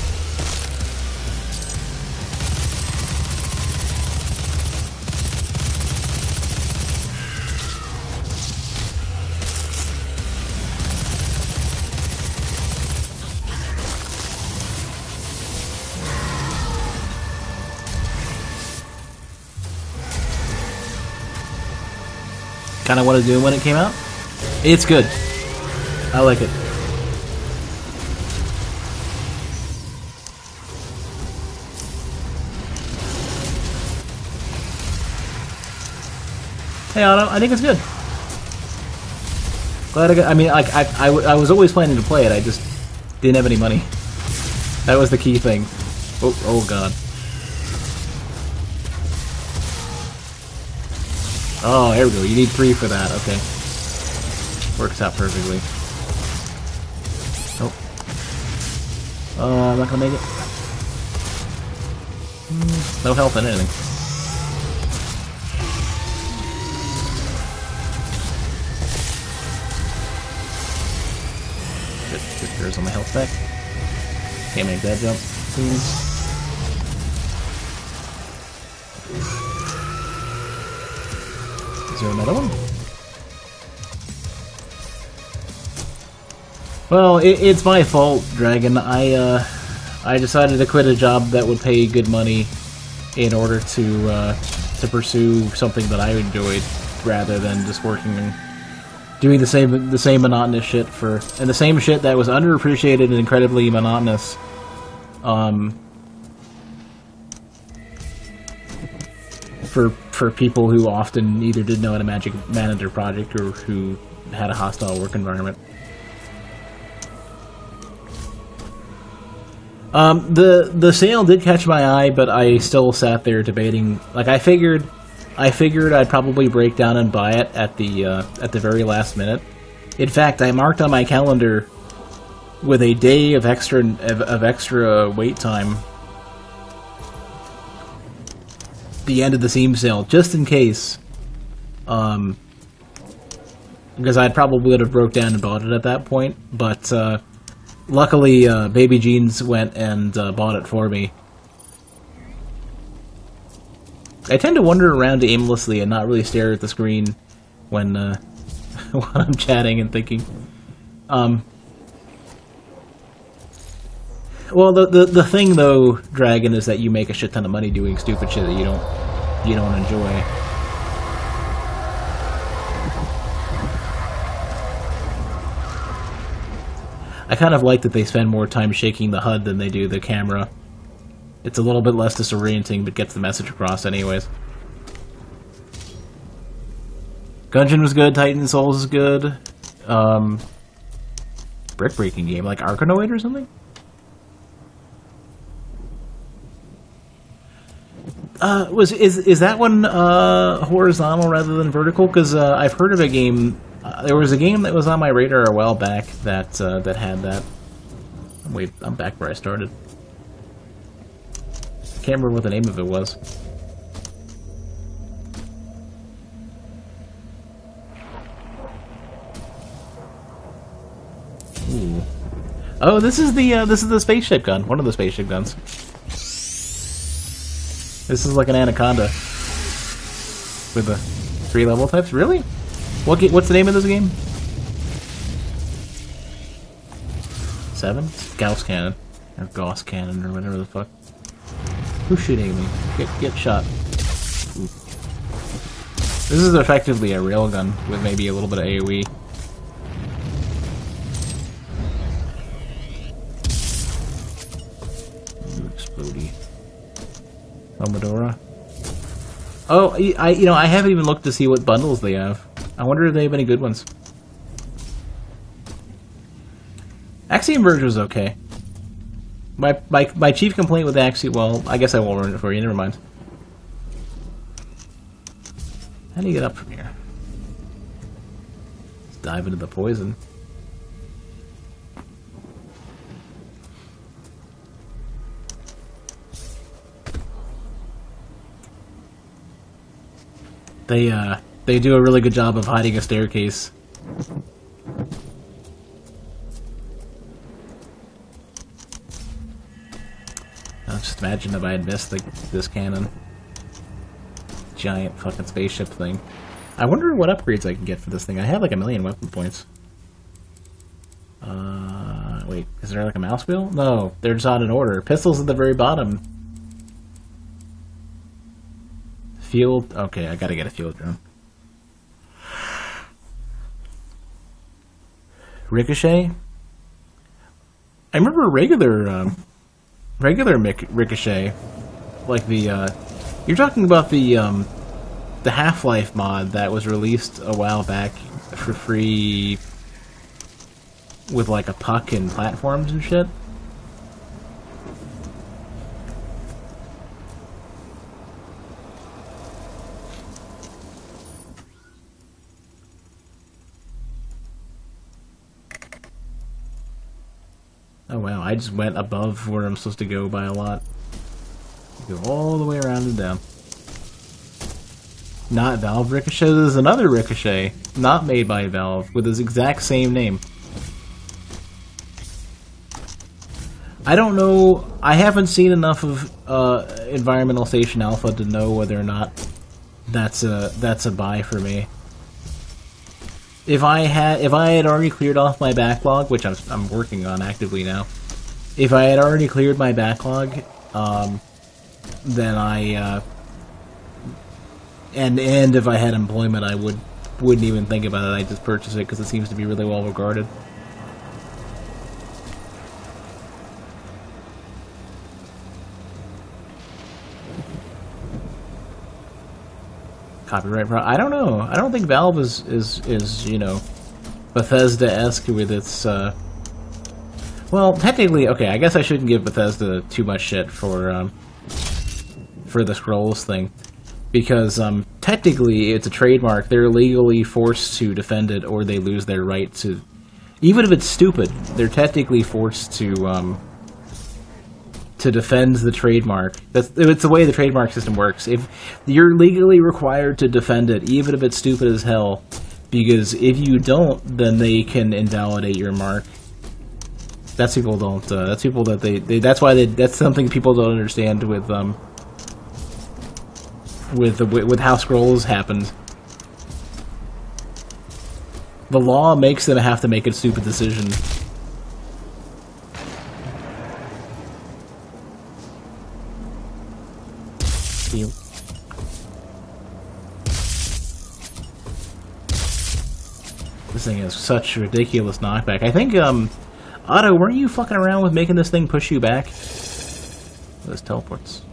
Kinda wanted to do when it came out. It's good. I like it. Hey Otto, I think it's good. Glad I got. I mean, like I was always planning to play it. I just didn't have any money. That was the key thing. Oh god. Oh, here we go. You need 3 for that. Okay. Works out perfectly. Nope. I'm not gonna make it. No health in anything. Good. There's on my health back. Can't make that jump. Please. Is there another one? Well, it's my fault, Dragon. I decided to quit a job that would pay good money in order to pursue something that I enjoyed, rather than just working and doing the same monotonous shit and the same shit that was underappreciated and incredibly monotonous. For people who often either didn't know how to manage their project or who had a hostile work environment. The sale did catch my eye, but I still sat there debating. Like, I figured I'd probably break down and buy it at the very last minute. In fact, I marked on my calendar with a day of extra wait time the end of the Steam sale, just in case. Because I probably would have broke down and bought it at that point, but luckily Baby Jeans went and bought it for me. I tend to wander around aimlessly and not really stare at the screen when when I'm chatting and thinking. Well, the thing though, Dragon, is that you make a shit ton of money doing stupid shit that you don't enjoy. I kind of like that they spend more time shaking the HUD than they do the camera. It's a little bit less disorienting, but gets the message across anyways. Gungeon was good, Titan Souls is good. Brick breaking game, like Arkanoid or something? Is that one horizontal rather than vertical? Because I've heard of a game. There was a game that was on my radar a while back that that had that. Wait, I'm back where I started. I can't remember what the name of it was. Ooh. Oh, this is the spaceship gun. One of the spaceship guns. This is like an anaconda with the 3 level types. Really? What's the name of this game? 7? Gauss cannon or Gauss cannon or whatever the fuck. Who's shooting at me? Get shot. Ooh. This is effectively a railgun with maybe a little bit of AoE. Explodey. Omodora. Oh, I haven't even looked to see what bundles they have. I wonder if they have any good ones. Axiom Verge was okay. My chief complaint with Axiom... Well, I guess I won't ruin it for you. Never mind. How do you get up from here? Let's dive into the poison. They do a really good job of hiding a staircase. Now just imagine if I had missed this cannon. Giant fucking spaceship thing. I wonder what upgrades I can get for this thing. I have like 1,000,000 weapon points. Wait, is there like a mouse wheel? No, they're just not in order. Pistols at the very bottom. Field... Okay, I gotta get a field drone. Ricochet? I remember regular Ricochet. Like the, You're talking about the Half-Life mod that was released a while back for free with like a puck and platforms and shit? Oh wow, I just went above where I'm supposed to go by a lot. Go all the way around and down. Not Valve Ricochet, there's another Ricochet, not made by Valve, with his exact same name. I don't know, I haven't seen enough of Environmental Station Alpha to know whether or not that's a buy for me. If I had already cleared off my backlog, which I'm working on actively now, if I had already cleared my backlog, then and if I had employment, I wouldn't even think about it. I'd just purchase it because it seems to be really well regarded. Copyright I don't know. I don't think Valve is you know, Bethesda-esque with its well, technically, okay, I guess I shouldn't give Bethesda too much shit for the Scrolls thing, because technically it's a trademark. They're legally forced to defend it, or they lose their right to. Even if it's stupid, they're technically forced to defend the trademark. It's the way the trademark system works. If you're legally required to defend it, even if it's stupid as hell, because if you don't, then they can invalidate your mark. That's people don't. That's people that that's why that's something people don't understand with how Scrolls happened. The law makes them have to make a stupid decision. This thing has such ridiculous knockback. I think, Otto, weren't you fucking around with making this thing push you back? Those teleports.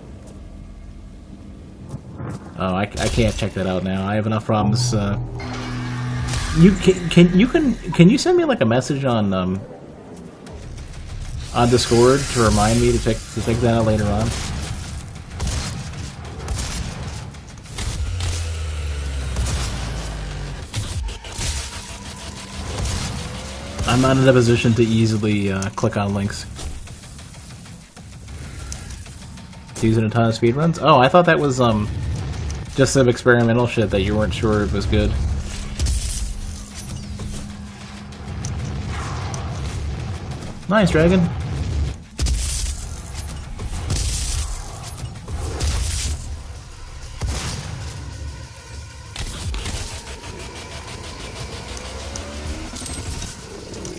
Oh, I can't check that out now. I have enough problems. Can you send me like a message on Discord to remind me to check that out later on? I'm not in a position to easily click on links. Using a ton of speedruns? Oh, I thought that was just some experimental shit that you weren't sure if was good. Nice, dragon.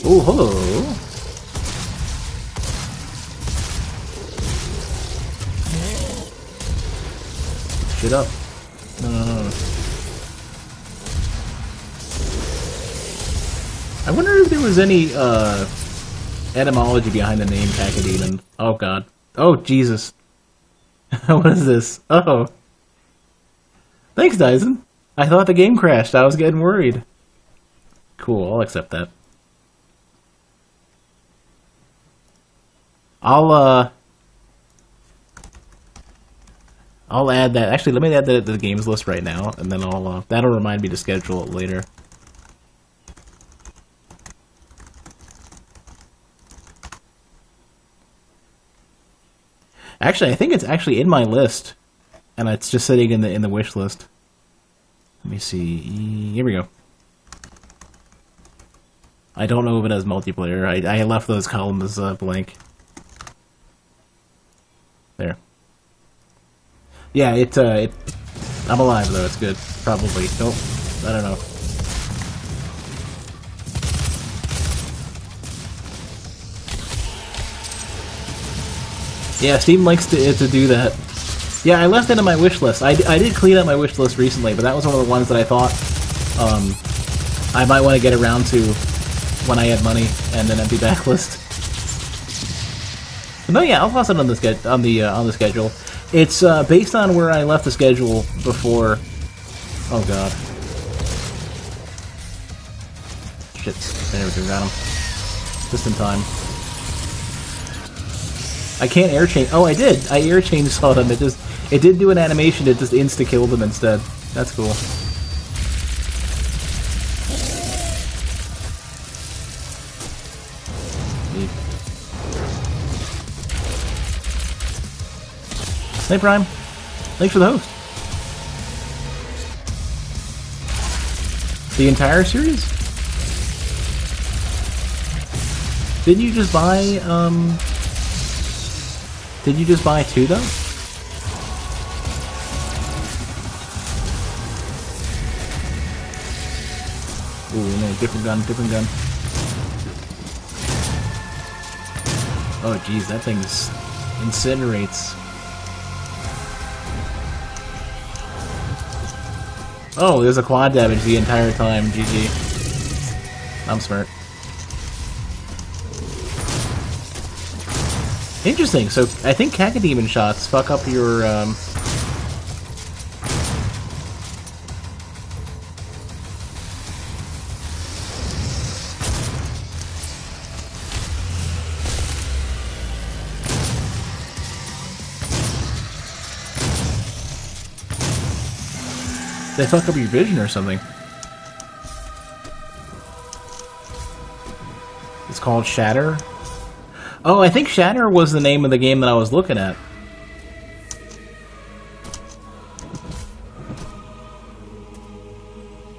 Oh, hello. Shit up. No. I wonder if there was any, etymology behind the name Cacodemon. Oh god. Oh Jesus. What is this? Oh. Thanks, Dyson. I thought the game crashed. I was getting worried. Cool, I'll accept that. I'll add that. Actually, let me add that to the games list right now, and then that'll remind me to schedule it later. Actually, I think it's actually in my list, and it's just sitting in the wish list. Let me see. Here we go. I don't know if it has multiplayer. I left those columns blank. There. Yeah, I'm alive though. It's good. Probably. Nope. I don't know. Yeah, Steam likes to do that. Yeah, I left it in my wish list. I did clean up my wish list recently, but that was one of the ones that I thought I might want to get around to when I had money and an empty backlist. But no, yeah, I'll toss it on the schedule. It's based on where I left the schedule before. Oh god. Shit. There we go. Got him. Just in time. I can't air change. Oh, I did. I air chainsawed him. It did do an animation. It just insta killed him instead. That's cool. Neat. Hey, Prime. Thanks for the host. The entire series? Didn't you just buy, Did you just buy 2, though? Ooh, no, different gun, different gun. Oh, jeez, that thing incinerates. Oh, there's a quad damage the entire time, GG. I'm smart. Interesting, so I think Cacodemon shots fuck up your, they fuck up your vision or something. It's called Shatter? Oh, I think Shatter was the name of the game that I was looking at.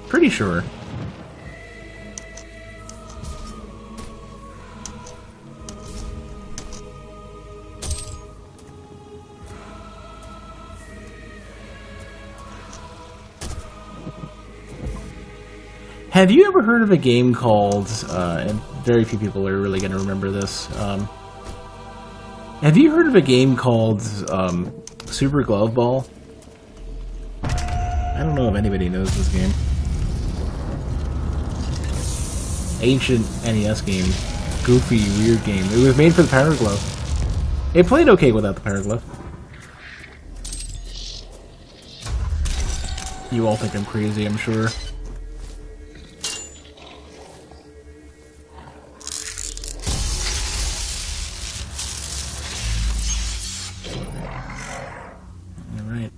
Pretty sure. Have you ever heard of a game called, and very few people are really going to remember this, have you heard of a game called Super Glove Ball? I don't know if anybody knows this game. ancient NES game. Goofy, weird game. It was made for the Power Glove. It played okay without the Power Glove. You all think I'm crazy, I'm sure. Alright.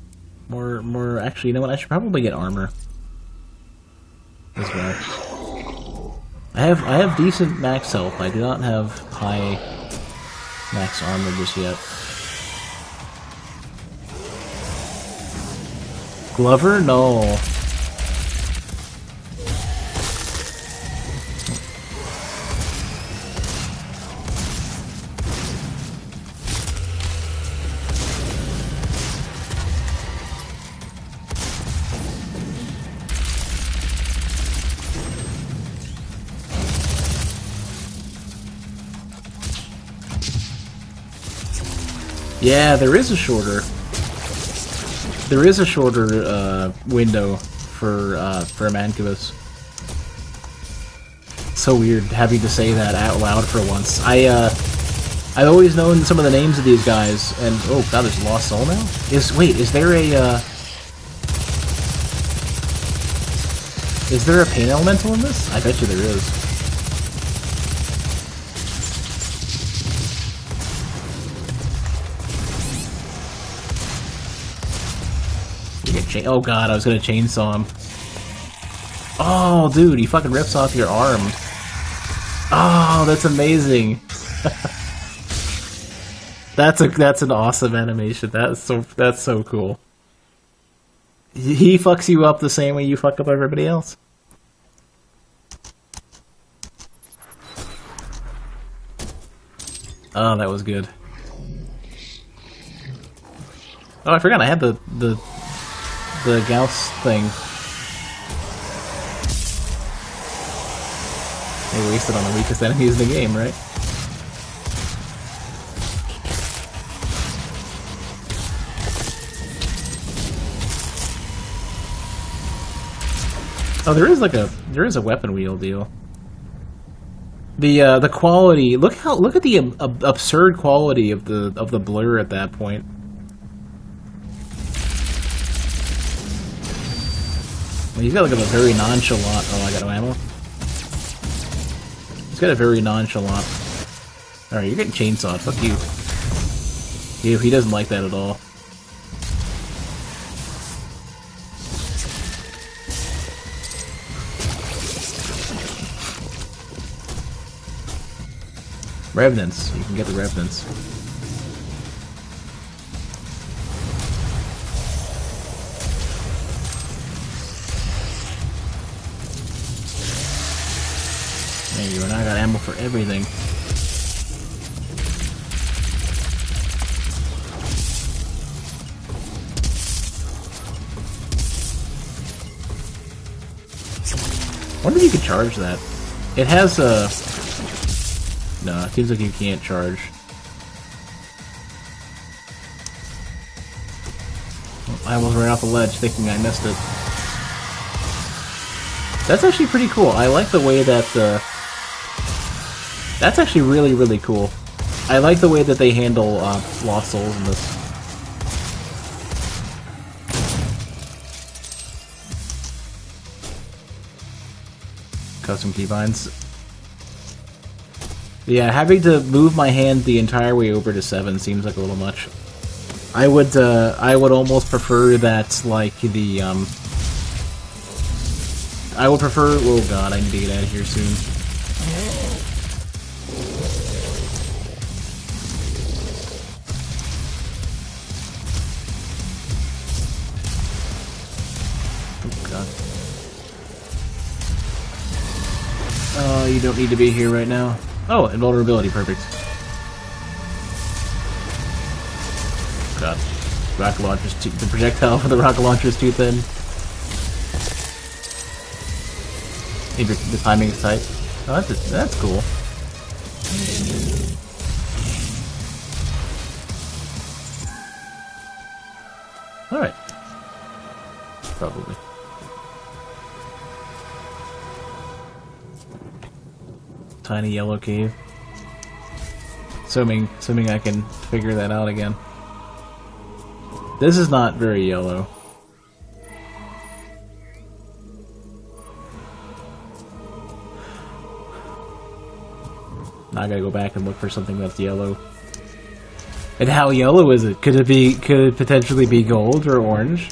More, actually, you know what? I should probably get armor. As well. I have decent max health. I do not have high max armor just yet. Glover? No. Yeah, there is a shorter window for Mancubus. So weird having to say that out loud for once. I've always known some of the names of these guys, and oh god, there's Lost Soul now? Is there a pain elemental in this? I bet you there is. Oh god, I was gonna chainsaw him. Oh, dude, he fucking rips off your arm. Oh, that's amazing. That's an awesome animation. That's so cool. He fucks you up the same way you fuck up everybody else. Oh, that was good. Oh, I forgot I had the Gauss thing. They wasted on the weakest enemies in the game, right? Oh, there is a weapon wheel deal. The quality. Look at the absurd quality of the blur at that point. He's got like a very nonchalant. Oh, I got no ammo. He's got a very nonchalant. Alright, you're getting chainsawed. Fuck you. He doesn't like that at all. Revenants. You can get the Revenants. There you are. Now I got ammo for everything. I wonder if you could charge that. It has a... No, it seems like you can't charge. I almost ran off the ledge thinking I missed it. That's actually pretty cool. I like the way that that's actually really, really cool. I like the way that they handle Lost Souls in this. Custom keybinds. Yeah, having to move my hand the entire way over to 7 seems like a little much. I would almost prefer that, like, the, I would prefer... Oh god, I need to get out of here soon. Oh god. Oh, you don't need to be here right now. Oh, invulnerability, perfect. God. Rocket launcher's the projectile for the rocket launcher's too thin. Maybe the timing is tight. Oh, that's cool. Alright. Probably. Tiny yellow cave. Assuming I can figure that out again. This is not very yellow. Now I gotta go back and look for something that's yellow. And how yellow is it? Could it potentially be gold or orange?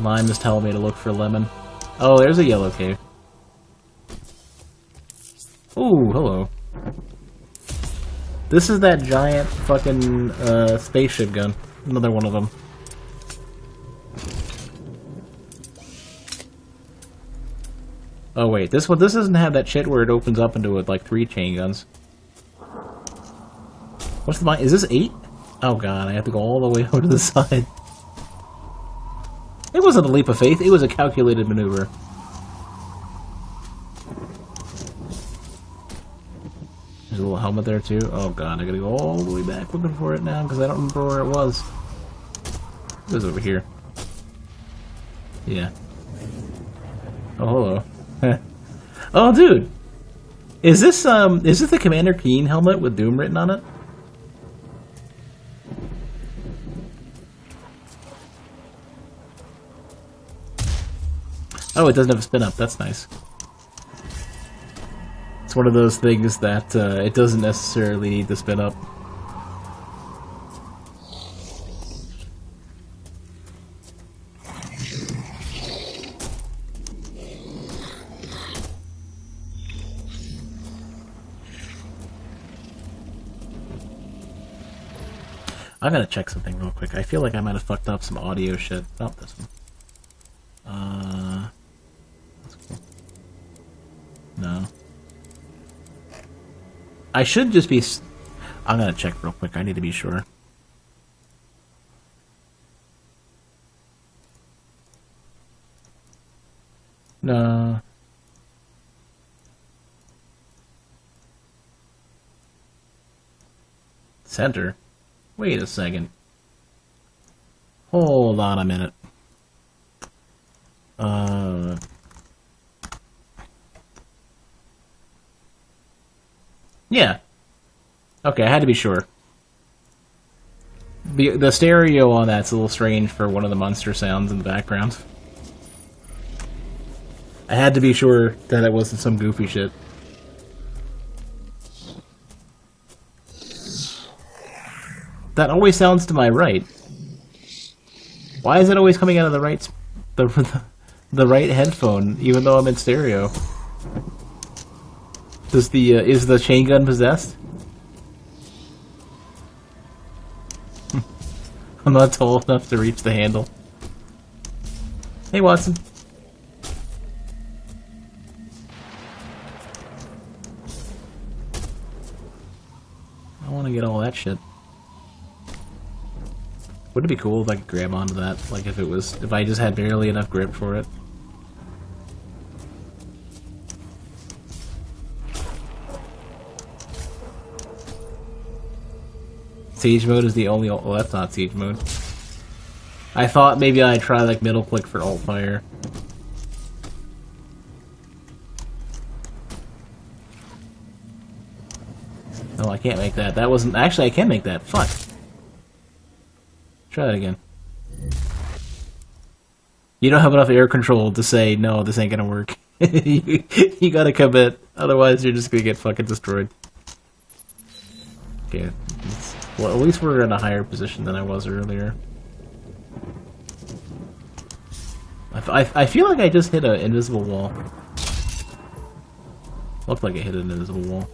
Lime is telling me to look for lemon. Oh, there's a yellow cave. Ooh, hello. This is that giant fucking spaceship gun. Another one of them. Oh wait, this doesn't have that shit where it opens up into like 3 chain guns. What's the is this 8? Oh god, I have to go all the way over to the side. It wasn't a leap of faith, it was a calculated maneuver. There's a little helmet there too. Oh god, I gotta go all the way back looking for it now because I don't remember where it was. It was over here. Yeah. Oh hello. Oh dude! Is this the Commander Keen helmet with Doom written on it? Oh, it doesn't have a spin up, that's nice. It's one of those things that it doesn't necessarily need to spin up. I'm gonna check something real quick. I feel like I might have fucked up some audio shit. Oh, this one. That's cool. No. I should just be... I'm gonna check real quick. I need to be sure. No. Center? Wait a second. Hold on a minute. Yeah. Okay, I had to be sure. The stereo on that's a little strange for one of the monster sounds in the background. I had to be sure that it wasn't some goofy shit. That always sounds to my right. Why is it always coming out of the right the right headphone, even though I'm in stereo? Does the is the chain gun possessed? I'm not tall enough to reach the handle. Hey, Watson. I want to get all that shit. Would it be cool if I could grab onto that? Like if I just had barely enough grip for it? Siege mode is the only well, that's not siege mode. I thought maybe I'd try like middle click for alt fire. No, I can't make that. That wasn't actually I can make that. Fuck. Try that again. You don't have enough air control to say, no, this ain't gonna work. you gotta commit, otherwise you're just gonna get fucking destroyed. Okay, well, at least we're in a higher position than I was earlier. I feel like I just hit an invisible wall. Looked like I hit an invisible wall.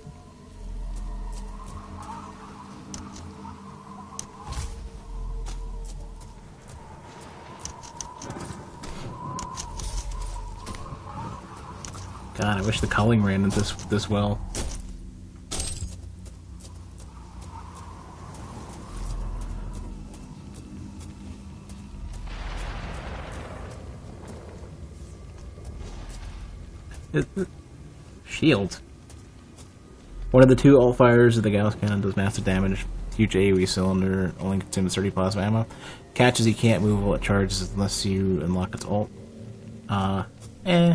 God, I wish the culling ran this well. Shield. One of the 2 alt fires of the Gauss cannon does massive damage. Huge AoE cylinder, only consumes 30 plasma ammo. Catches you can't move while it charges unless you unlock its ult. Eh.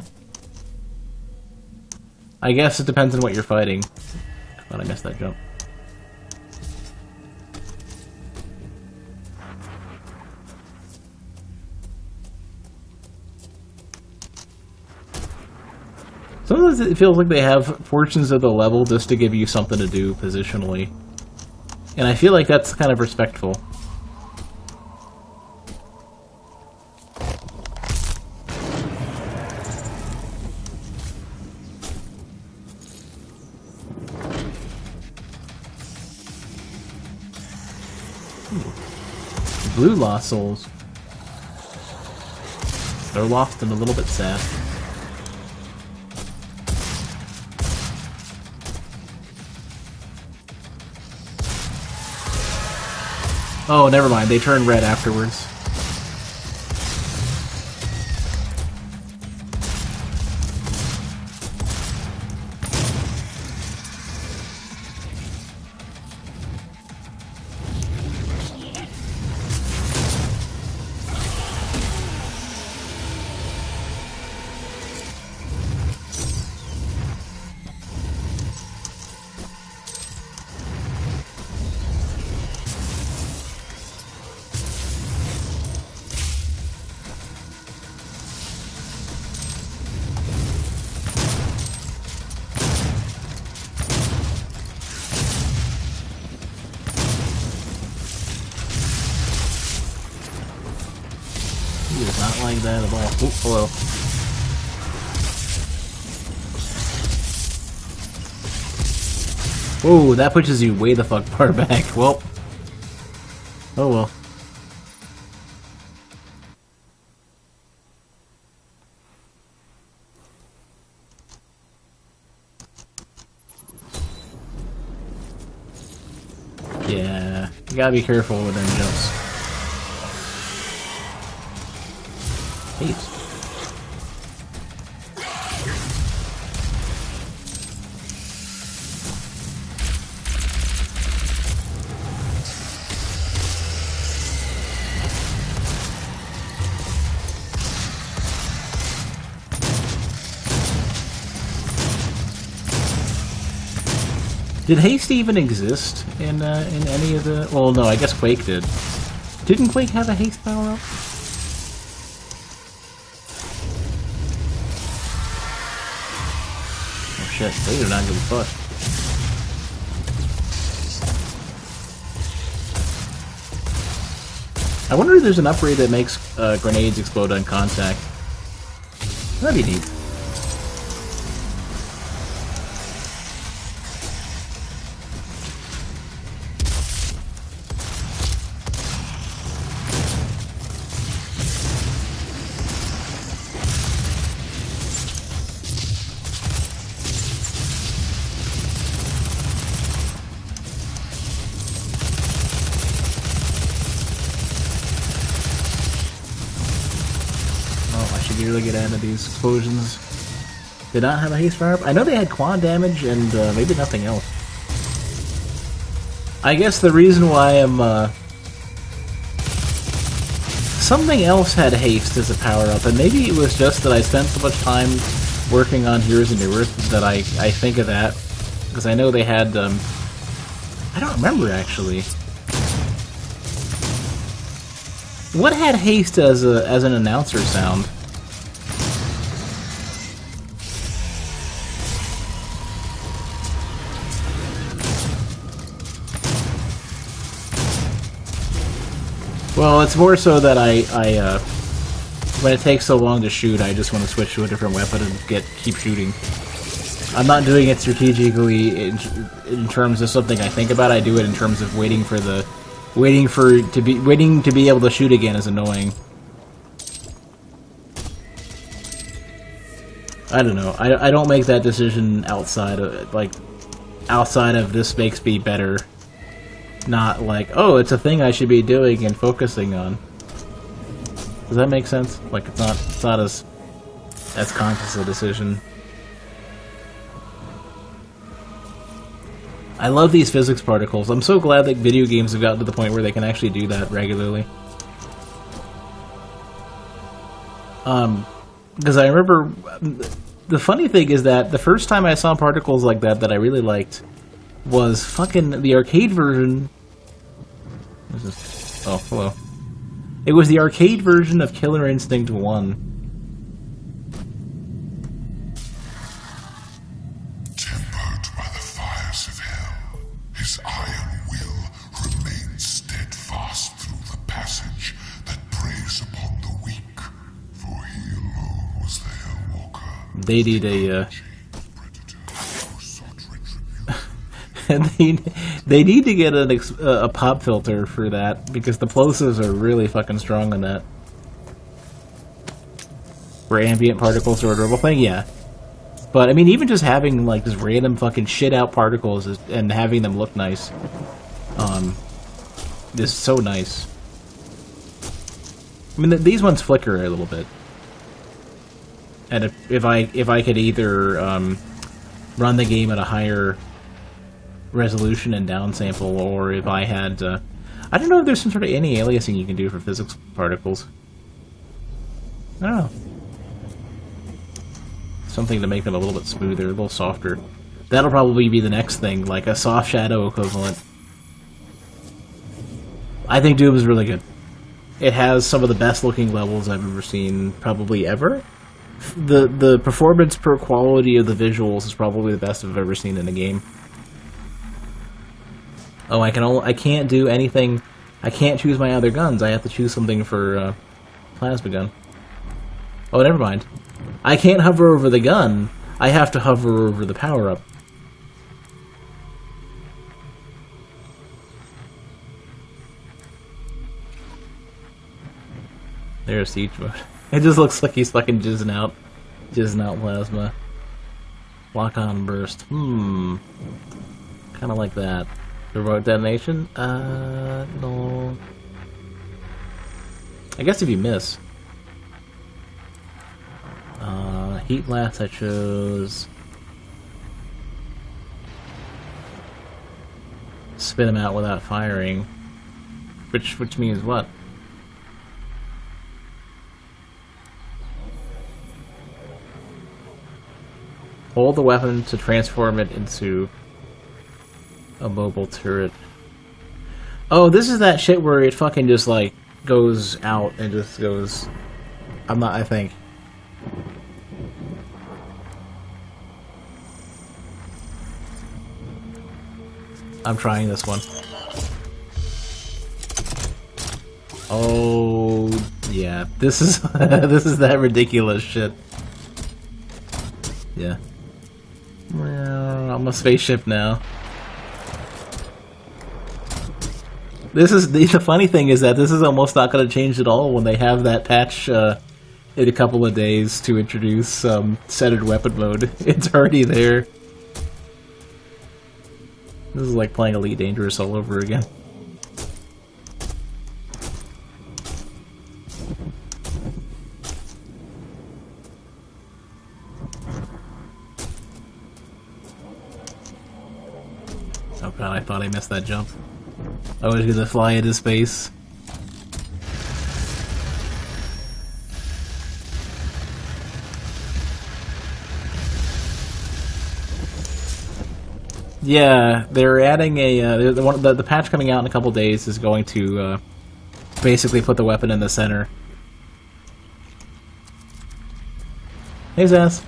I guess it depends on what you're fighting. Thought I missed that jump. Sometimes it feels like they have portions of the level just to give you something to do positionally. And I feel like that's kind of respectful. Blue lost souls. They're lost and a little bit sad. Oh, never mind. They turn red afterwards. He does not like that at all. Oh, hello. Whoa, that pushes you way the fuck far back. Well. Oh well. Yeah, you gotta be careful with them jumps. Haste. Did haste even exist in any of the? Well, no, I guess Quake did. Didn't Quake have a haste power up? Oh shit, they do not give a fuck. I wonder if there's an upgrade that makes grenades explode on contact. That'd be neat. Really get out of these explosions. Did not have a haste power up. I know they had quad damage and maybe nothing else. I guess the reason why I'm something else had haste as a power up, and maybe it was just that I spent so much time working on Heroes of New Earth that I think of that, because I know they had I don't remember actually. What had haste as an announcer sound? Well, it's more so that I when it takes so long to shoot, I just want to switch to a different weapon and keep shooting. I'm not doing it strategically in terms of something I think about. I do it in terms of waiting to be able to shoot again is annoying. I don't know. I don't make that decision outside of this makes me better. Not like, oh, it's a thing I should be doing and focusing on. Does that make sense? Like, it's not as conscious a decision. I love these physics particles. I'm so glad that video games have gotten to the point where they can actually do that regularly. Because I remember, the funny thing is that the first time I saw particles like that I really liked was fucking the arcade version. What is this? Oh, hello. It was the arcade version of Killer Instinct 1. Tempered by the fires of hell, his iron will remains steadfast through the passage that preys upon the weak, for he alone was the Hellwalker. They need a, Predator who sought retribution. and they need to get a pop filter for that, because the plosives are really fucking strong on that. Where ambient particles are a durable thing, yeah. But, I mean, even just having, like, just random fucking shit-out particles and having them look nice, is so nice. I mean, these ones flicker a little bit. And if I could either, run the game at a higher resolution and downsample, or if I had, I don't know if there's some sort of anti-aliasing you can do for physics particles. I don't know. Something to make them a little bit smoother, a little softer. That'll probably be the next thing, like a soft shadow equivalent. I think Doom is really good. It has some of the best looking levels I've ever seen, probably ever. The performance per quality of the visuals is probably the best I've ever seen in a game. Oh, I can't do anything. I can't choose my other guns. I have to choose something for plasma gun. Oh, never mind. I can't hover over the gun. I have to hover over the power-up. There's siege mode. It just looks like he's fucking jizzing out plasma. Lock on burst. Kind of like that. Remote detonation? No. I guess if you miss. Heat blast, I chose. Spin him out without firing. Which means what? Hold the weapon to transform it into a mobile turret. Oh, this is that shit where it fucking just, like, goes out and just goes... I think. I'm trying this one. Oh, yeah. This is this is that ridiculous shit. Yeah. Well, I'm a spaceship now. This is the funny thing is that this is almost not going to change at all when they have that patch in a couple of days to introduce centered weapon mode. It's already there. This is like playing Elite Dangerous all over again. Oh god, I thought I missed that jump. I was gonna fly into space. Yeah, they're adding a the patch coming out in a couple days is going to basically put the weapon in the center. Hey, Zaz.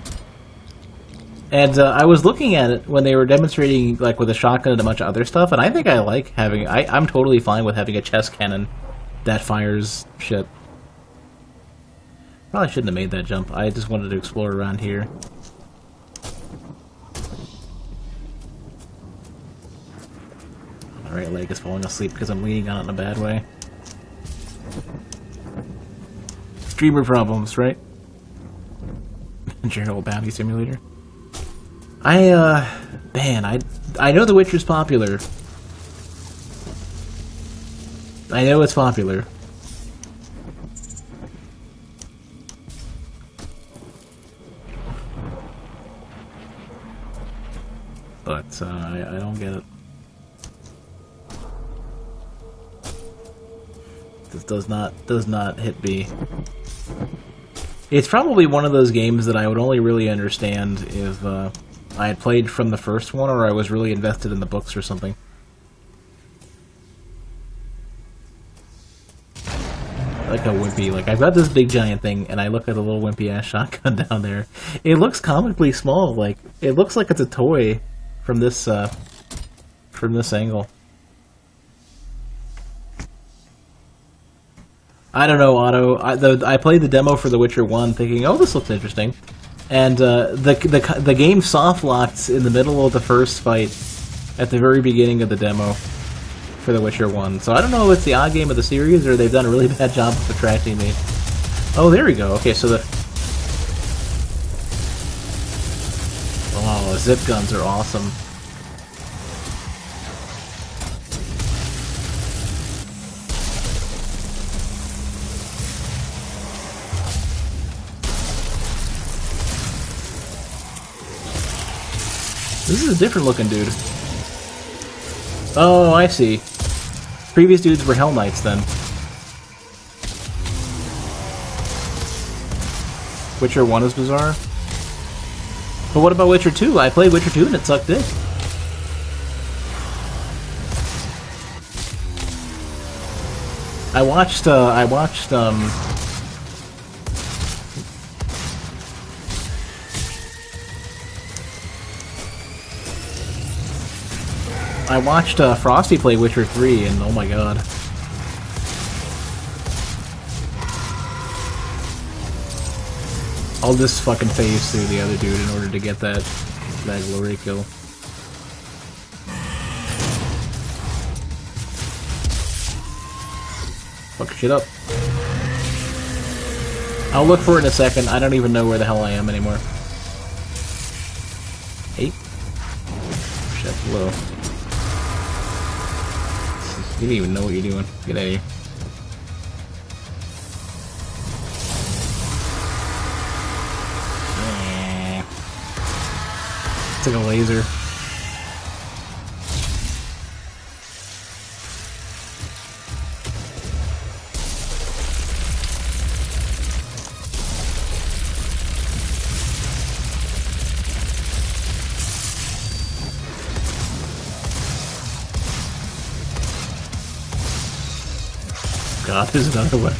And I was looking at it when they were demonstrating, like, with a shotgun and a bunch of other stuff, and I think I like having... I'm totally fine with having a chest cannon that fires shit. Probably shouldn't have made that jump. I just wanted to explore around here. My right leg is falling asleep because I'm leaning on it in a bad way. Streamer problems, right? General Bounty Simulator. Man, I know The Witcher's popular. I know it's popular. But, I don't get it. This does not hit B. It's probably one of those games that I would only really understand if I had played from the first one, or I was really invested in the books or something. I like how wimpy, like, I've got this big giant thing, and I look at a little wimpy-ass shotgun down there. It looks comically small, like, it looks like it's a toy from this angle. I don't know, Otto. I played the demo for The Witcher 1 thinking, oh, this looks interesting. And the game soft-locked in the middle of the first fight at the very beginning of the demo for The Witcher 1. So I don't know if it's the odd game of the series or they've done a really bad job of attracting me. Oh, there we go. Okay, so the... Oh, zip guns are awesome. This is a different looking dude. Oh, I see. Previous dudes were Hell Knights then. Witcher 1 is bizarre. But what about Witcher 2? I played Witcher 2 and it sucked dick. I watched Frosty play Witcher 3, and oh my god. I'll just fucking phase through the other dude in order to get that glory kill. Fuck shit up. I'll look for it in a second. I don't even know where the hell I am anymore. Hey. Shit, hello. You don't even know what you're doing. Get out of here. It's like a laser. God, there's another one.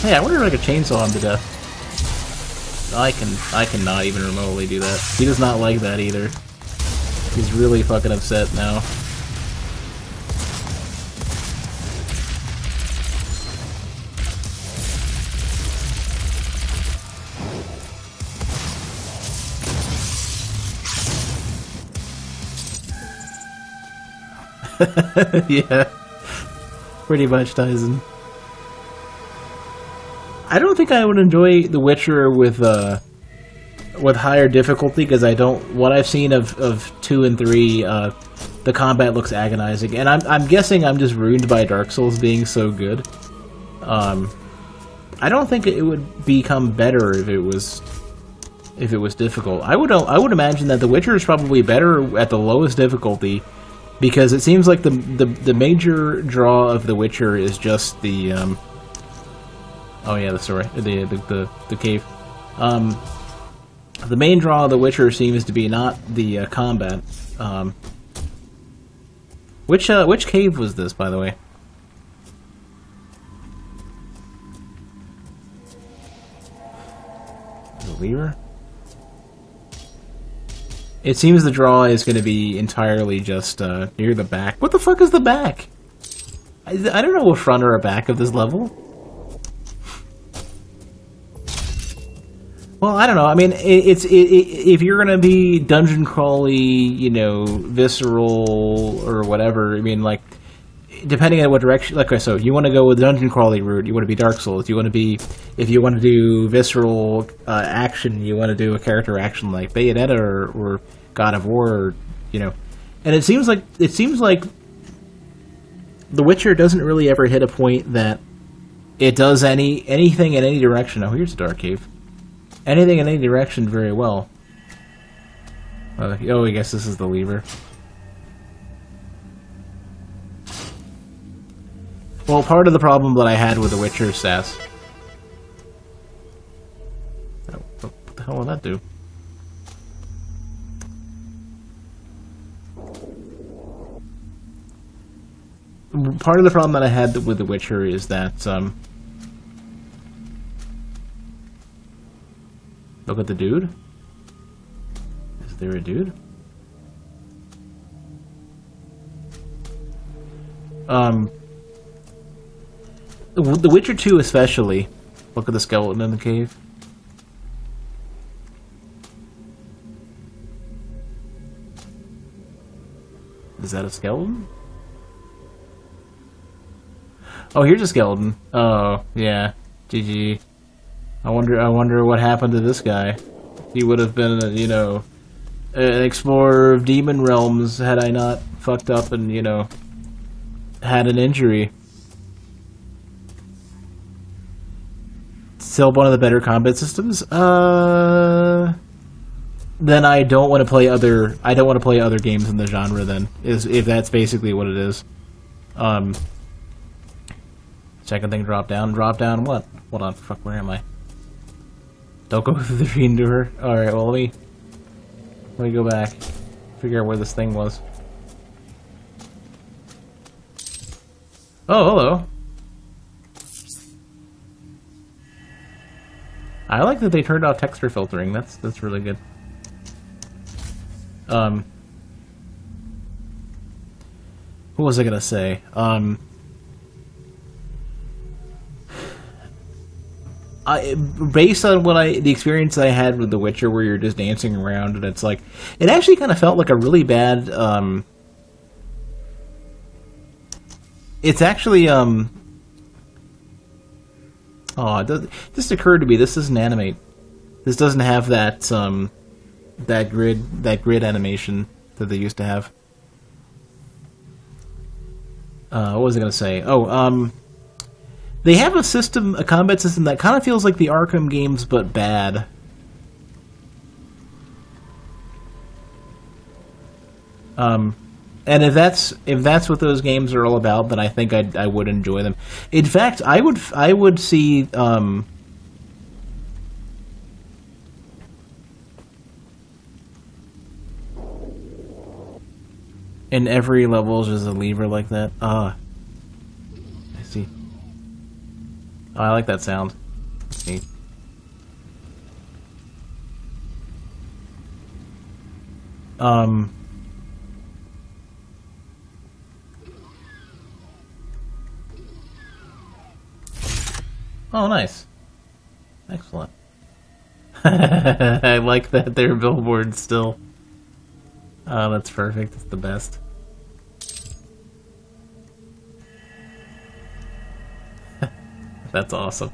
Hey, I wonder if I could chainsaw him to death. I cannot even remotely do that. He does not like that either. He's really fucking upset now. Yeah. Pretty much, Tyson. I don't think I would enjoy The Witcher with higher difficulty, because I don't. What I've seen of 2 and 3, the combat looks agonizing, and I'm guessing I'm just ruined by Dark Souls being so good. I don't think it would become better if it was difficult. I would imagine that The Witcher is probably better at the lowest difficulty. Because it seems like the major draw of The Witcher is just the oh yeah, the cave. The main draw of The Witcher seems to be not the combat. Which cave was this, by the way? The lever? It seems the draw is going to be entirely just near the back. What the fuck is the back? I don't know a front or a back of this level. Well, I don't know. I mean, if you're going to be dungeon crawly, you know, visceral or whatever, I mean, like, depending on what direction, like, so you want to go with the dungeon crawly route, you want to be Dark Souls, you want to be, if you want to do visceral action, you want to do a character action like Bayonetta or God of War, or, you know, and it seems like The Witcher doesn't really ever hit a point that it does anything in any direction. Oh, here's a dark cave. Anything in any direction very well. Oh, I guess this is the lever. Well, part of the problem that I had with The Witcher, Sass, that do? Part of the problem that I had with The Witcher is that, look at the dude. Is there a dude? The Witcher 2 especially. Look at the skeleton in the cave. Is that a skeleton? Oh, here's a skeleton. Oh, yeah. GG. I wonder what happened to this guy. He would have been, you know, an explorer of demon realms had I not fucked up and, you know, had an injury. Still one of the better combat systems. Then I don't want to play other. I don't want to play other games in the genre. Then if that's basically what it is. Second thing, drop down. Drop down. What? Hold on. Fuck. Where am I? Don't go through the green door. All right. Well, let me go back. Figure out where this thing was. Oh, hello. I like that they turned off texture filtering. That's really good. What was I gonna say? Based on the experience I had with The Witcher, where you're just dancing around, and it's like, it actually kind of felt like a really bad. It's actually oh, it just occurred to me, this doesn't animate. This doesn't have that that grid animation that they used to have. What was I gonna say? Oh, they have a combat system that kind of feels like the Arkham games, but bad. And if that's what those games are all about, then I think I would enjoy them. In fact, I would see in every level there's a lever like that. I see. Oh, I like that sound. That's neat. Oh, nice. Excellent. I like that they're billboards still. Oh, that's perfect. It's the best. That's awesome.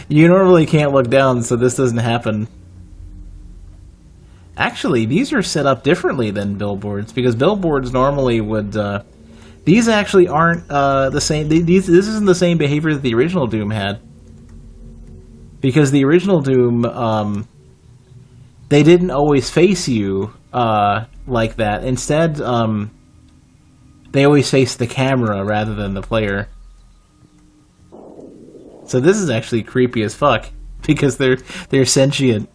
You normally can't look down, so this doesn't happen. Actually, these are set up differently than billboards, because billboards normally would... these actually aren't the same... This isn't the same behavior that the original Doom had. Because the original Doom, they didn't always face you like that. Instead, they always face the camera rather than the player. So this is actually creepy as fuck, because they're sentient.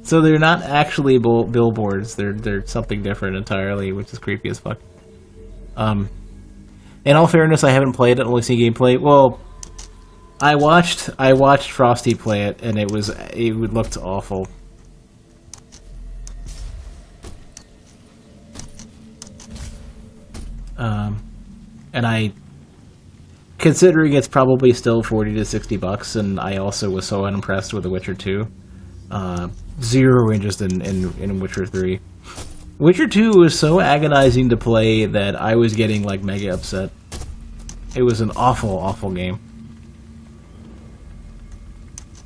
So they're not actually billboards. They're something different entirely, which is creepy as fuck. In all fairness, I haven't played it. Only seen gameplay. Well, I watched Frosty play it, and it looked awful. And considering it's probably still $40 to $60, and I also was so unimpressed with The Witcher 2. Zero interest in Witcher 3. Witcher 2 was so agonizing to play that I was getting like mega upset. It was an awful, awful game.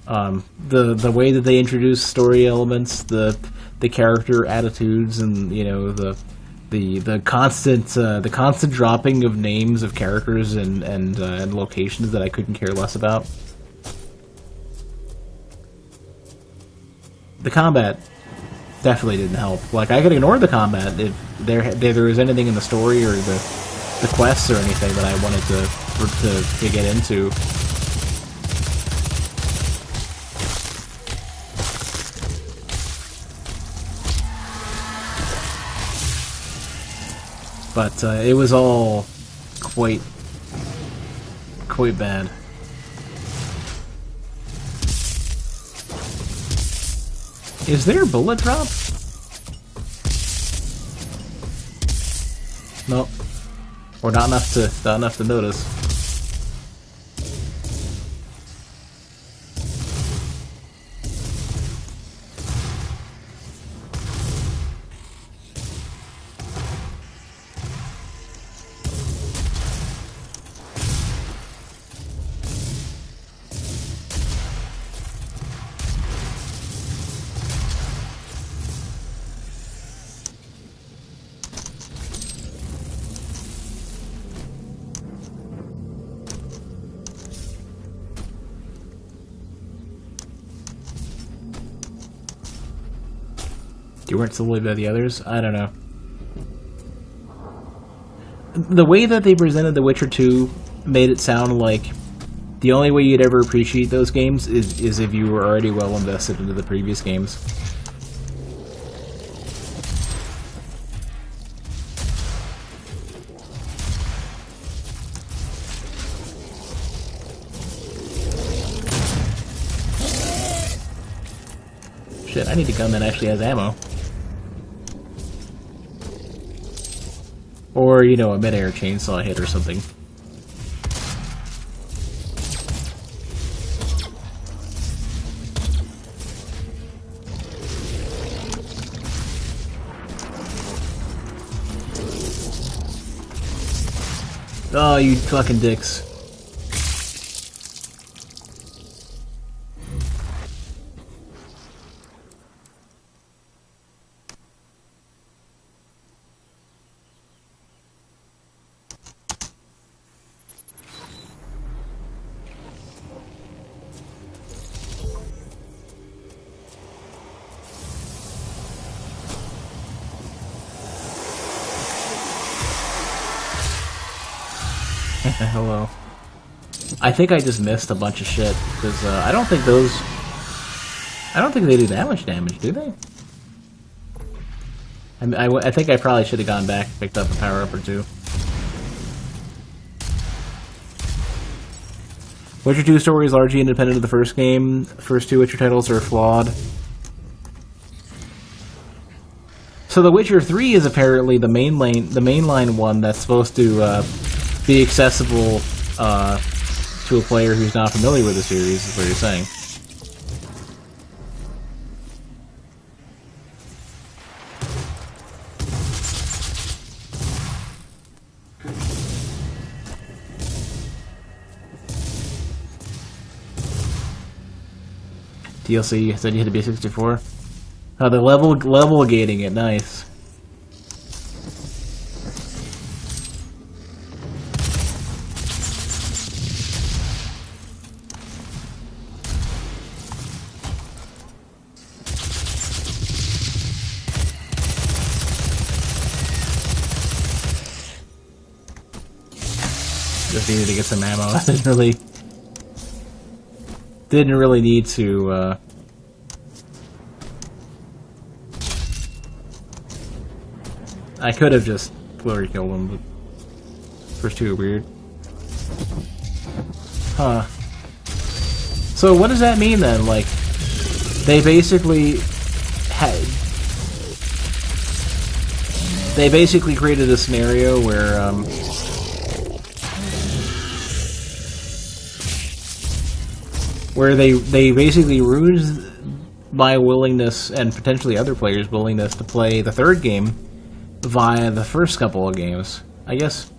The way that they introduced story elements, the character attitudes, and you know the constant dropping of names of characters and locations that I couldn't care less about. The combat definitely didn't help. Like, I could ignore the combat if there was anything in the story or the quests or anything that I wanted to get into. But it was all quite bad. Is there a bullet drop? Nope. Or not enough to notice. You weren't solely by the others? I don't know. The way that they presented The Witcher 2 made it sound like the only way you'd ever appreciate those games is if you were already well invested into the previous games. Shit, I need a gun that actually has ammo. Or, you know, a mid-air chainsaw hit or something. Oh, you fucking dicks. Hello. I think I just missed a bunch of shit, because I don't think they do that much damage, do they? I think I probably should have gone back and picked up a power-up or two. Witcher 2 story is largely independent of the first game. The first two Witcher titles are flawed. So The Witcher 3 is apparently the mainline one that's supposed to be accessible to a player who's not familiar with the series, is what you're saying. DLC said you had to be 64. Oh, they're level gating it. Nice. Just needed to get some ammo. I didn't really need to. I could have just flurry killed him, but first two are weird. Huh. So what does that mean then? Like, they basically created a scenario where they basically ruined my willingness and potentially other players' willingness to play the third game via the first couple of games. I guess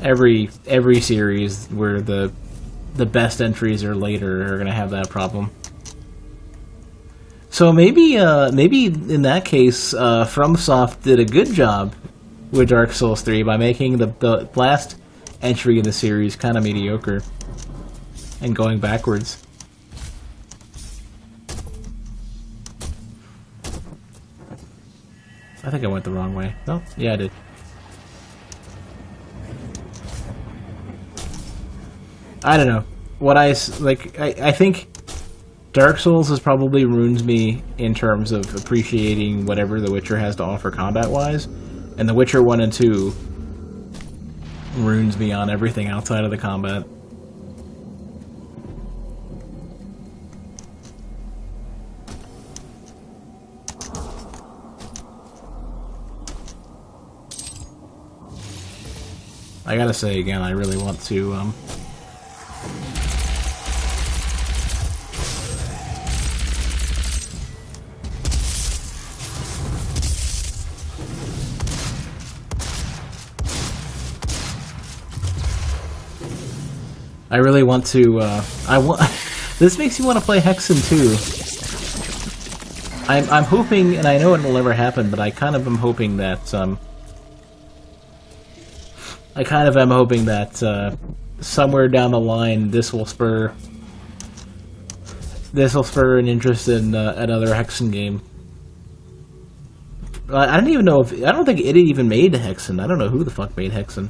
every series where the best entries are later are gonna have that problem. So maybe in that case, FromSoft did a good job with Dark Souls 3 by making the last entry in the series kind of mediocre and going backwards. I think I went the wrong way. Oh, yeah, I did. I don't know. I think Dark Souls has probably ruined me in terms of appreciating whatever The Witcher has to offer combat-wise, And The Witcher 1 and 2 runes me on everything outside of the combat. I gotta say again, I really want to, I really want to, this makes me want to play Hexen too. I'm hoping, and I know it will never happen, but I kind of am hoping that, somewhere down the line this will spur an interest in another Hexen game. I don't even know if I don't think it even made Hexen. I don't know who the fuck made Hexen,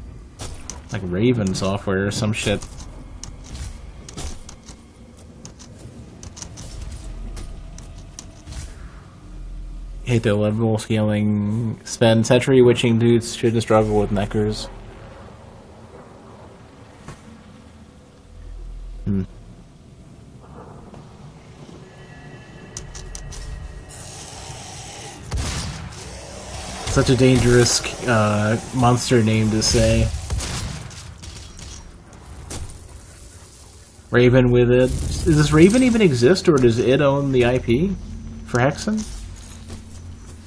like Raven Software or some shit. Hate the level scaling. Spend Century Witching dudes shouldn't struggle with Neckers. Such a dangerous monster name to say. Raven with it. Does this Raven even exist, or does it own the IP for Hexen?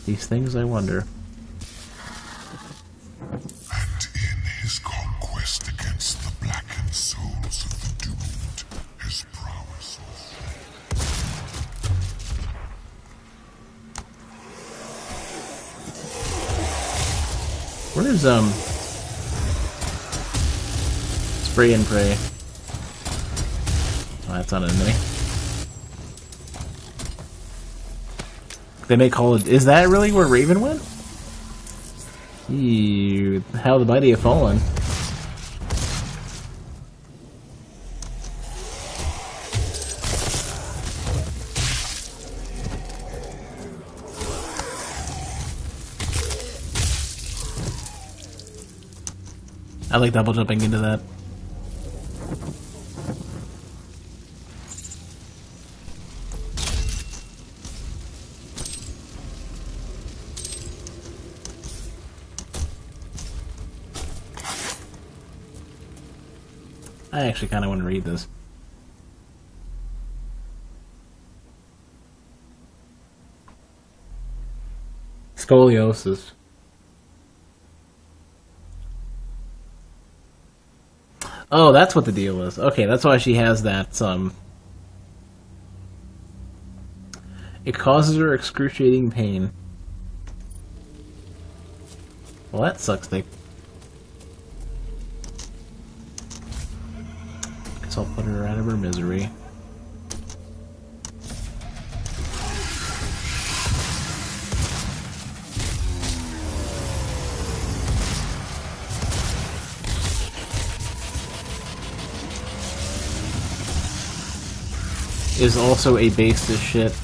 These things I wonder. And in his conquest against the blackened souls of the doomed, his prowess was Where's Spray and Pray? Oh, that's not an enemy. They may call it. Is that really where Raven went? Ew, how the mighty have fallen. I like double jumping into that. I actually kind of want to read this. Scoliosis. Oh, that's what the deal is. Okay, that's why she has that, it causes her excruciating pain. Well, that sucks, Nick. Guess I'll put her out of her misery. Is also a base as shit.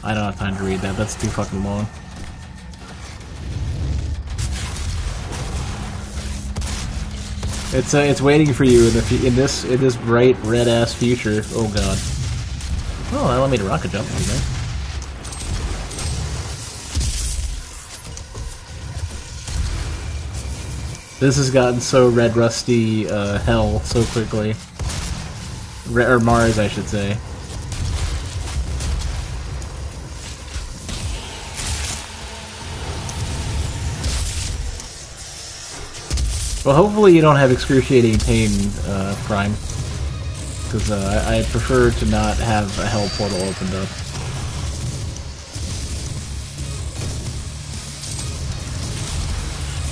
I don't have time to read that. That's too fucking long. It's waiting for you in this bright red ass future. Oh god. Oh, that allowed me to rocket jump. Okay. This has gotten so red rusty hell so quickly. Or Mars, I should say. Well, hopefully you don't have excruciating pain, Prime. Because I prefer to not have a hell portal opened up.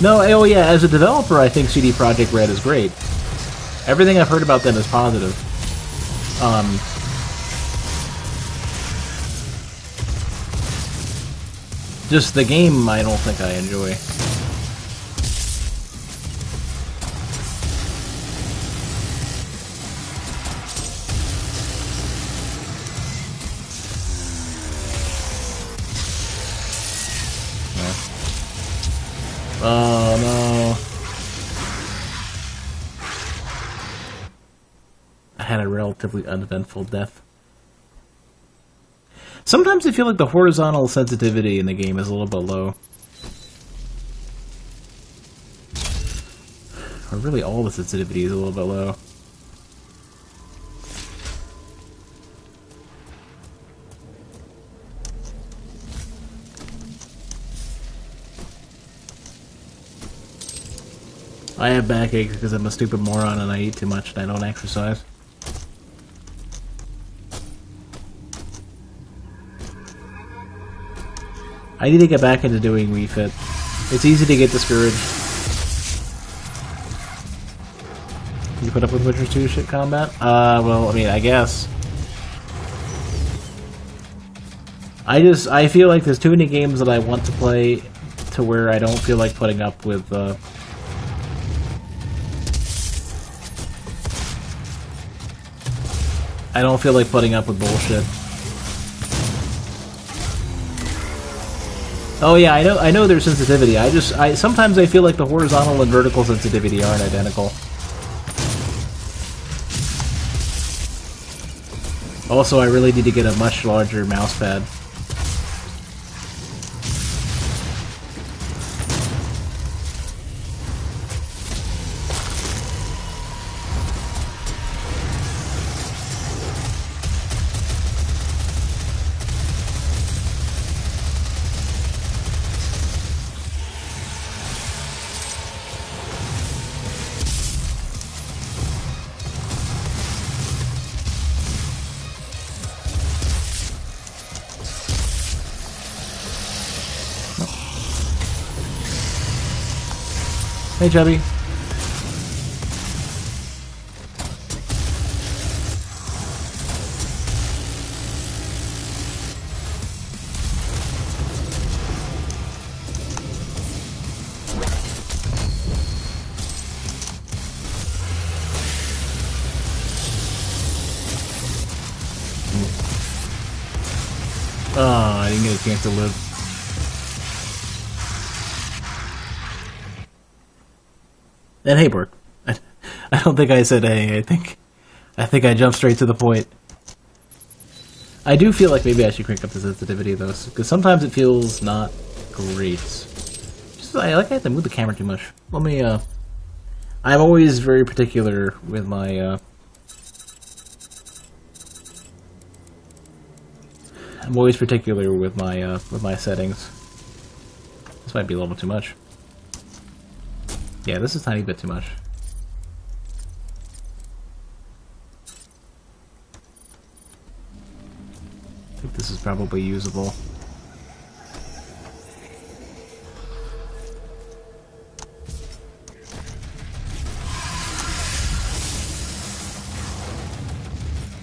No, oh yeah, as a developer, I think CD Projekt Red is great. Everything I've heard about them is positive. Just the game, I don't think I enjoy. Oh no. I had a relatively uneventful death. Sometimes I feel like the horizontal sensitivity in the game is a little bit low. Or really all the sensitivity is a little bit low. I have backaches because I'm a stupid moron and I eat too much and I don't exercise. I need to get back into doing Wii Fit. It's easy to get discouraged. Can you put up with Witcher 2 shit combat? Well, I mean, I guess. I feel like there's too many games that I want to play to where I don't feel like putting up with, I don't feel like putting up with bullshit. Oh yeah, I know there's sensitivity. Sometimes I feel like the horizontal and vertical sensitivity aren't identical. Also, I really need to get a much larger mouse pad. Hey, Chubby. Oh, I didn't get a chance to live. And hey, Bork. I don't think I said hey. I think I jumped straight to the point. I do feel like maybe I should crank up the sensitivity though, because sometimes it feels not great. I have to move the camera too much. Let me. I'm always very particular with my. I'm always particular with my settings. This might be a little too much. Yeah, this is a tiny bit too much. I think this is probably usable.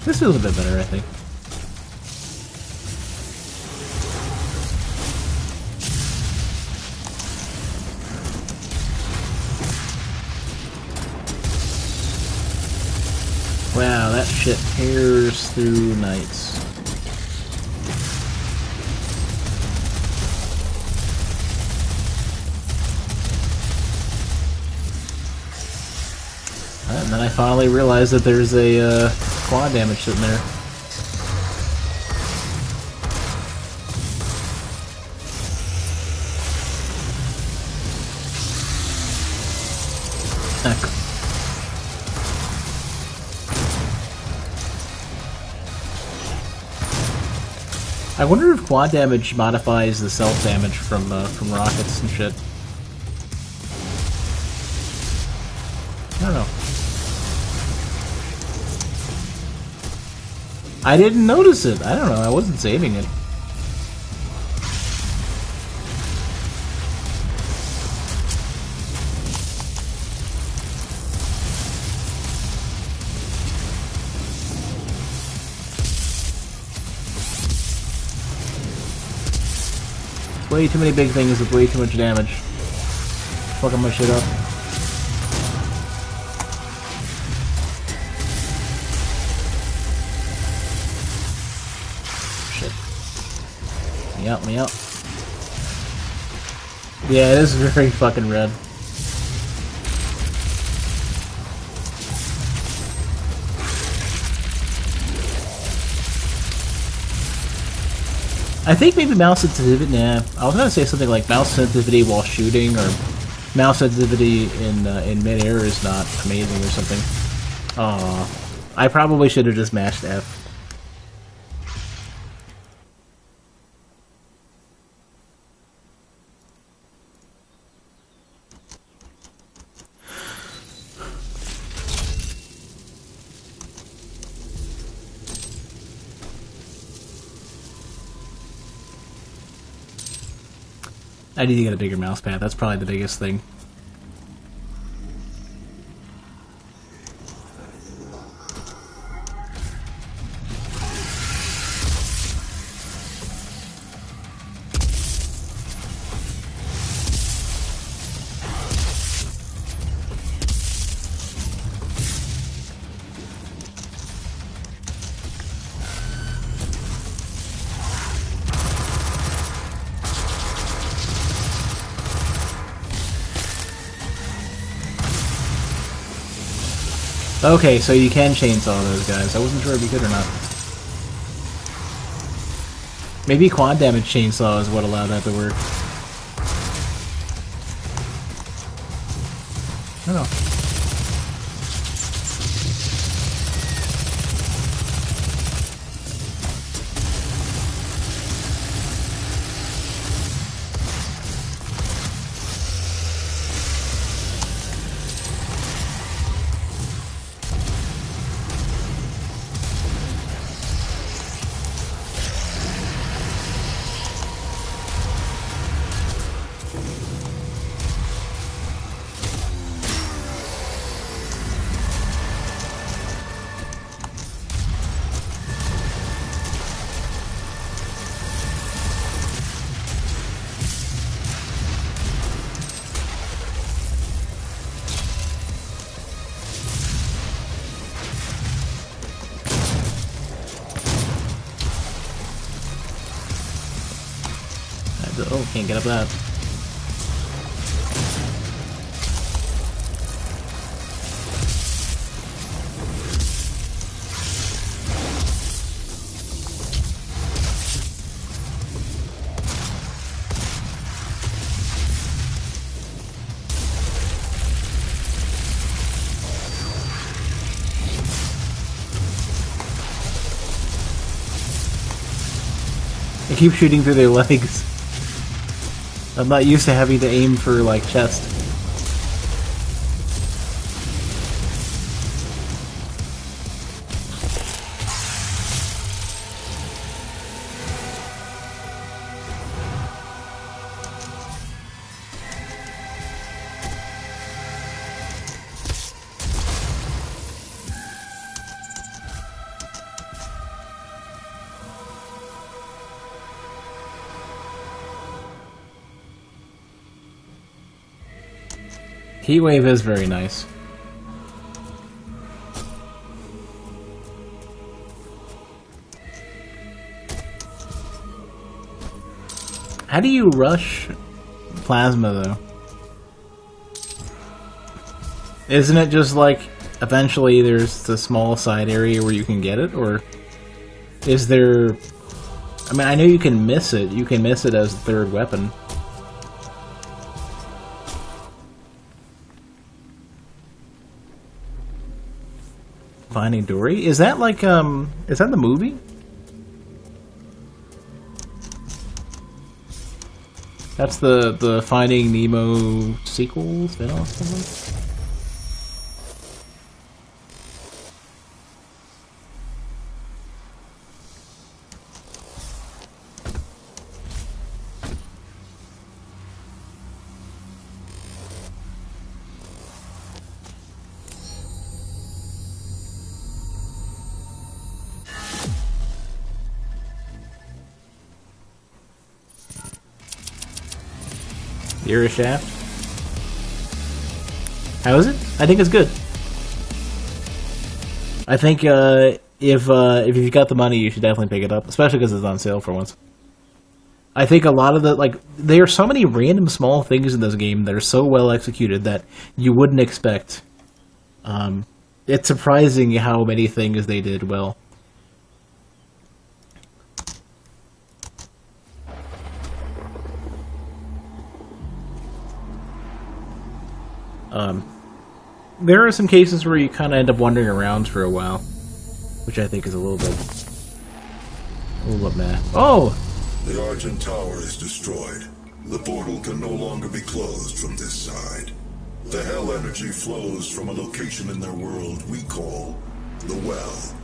This feels a bit better, I think. Wow, that shit tears through nights. And then I finally realized that there's a quad damage sitting there. Heck. I wonder if quad damage modifies the self damage from rockets and shit. I don't know. I didn't notice it. I don't know. I wasn't saving it. Way too many big things with way too much damage. Fucking my shit up. Shit. Me out, me out. Yeah, it is very fucking red. I think maybe mouse sensitivity. Nah, I was gonna say something like mouse sensitivity while shooting, or mouse sensitivity in midair is not amazing or something. Aw, I probably should have just mashed F. I need to get a bigger mouse pad. That's probably the biggest thing. Okay, so you can chainsaw those guys. I wasn't sure if you could or not. Maybe quad damage chainsaw is what allowed that to work. I don't know. Oh, can't get up that. I keep shooting through their legs. I'm not used to having to aim for, like, chest. Heatwave is very nice. How do you rush plasma, though? Isn't it just like, eventually there's the small side area where you can get it, or is there... I mean, I know you can miss it. You can miss it as the third weapon. Finding Dory? Is that like, is that the movie? That's the Finding Nemo sequel spin-off something? You're a shaft. How is it? I think it's good. I think if you've got the money, you should definitely pick it up, especially because it's on sale for once. I think a lot of the, like, there are so many random small things in this game that are so well executed that you wouldn't expect. It's surprising how many things they did well. There are some cases where you kind of end up wandering around for a while, which I think is a little bit meh. Oh! The Argent Tower is destroyed. The portal can no longer be closed from this side. The hell energy flows from a location in their world we call the Well.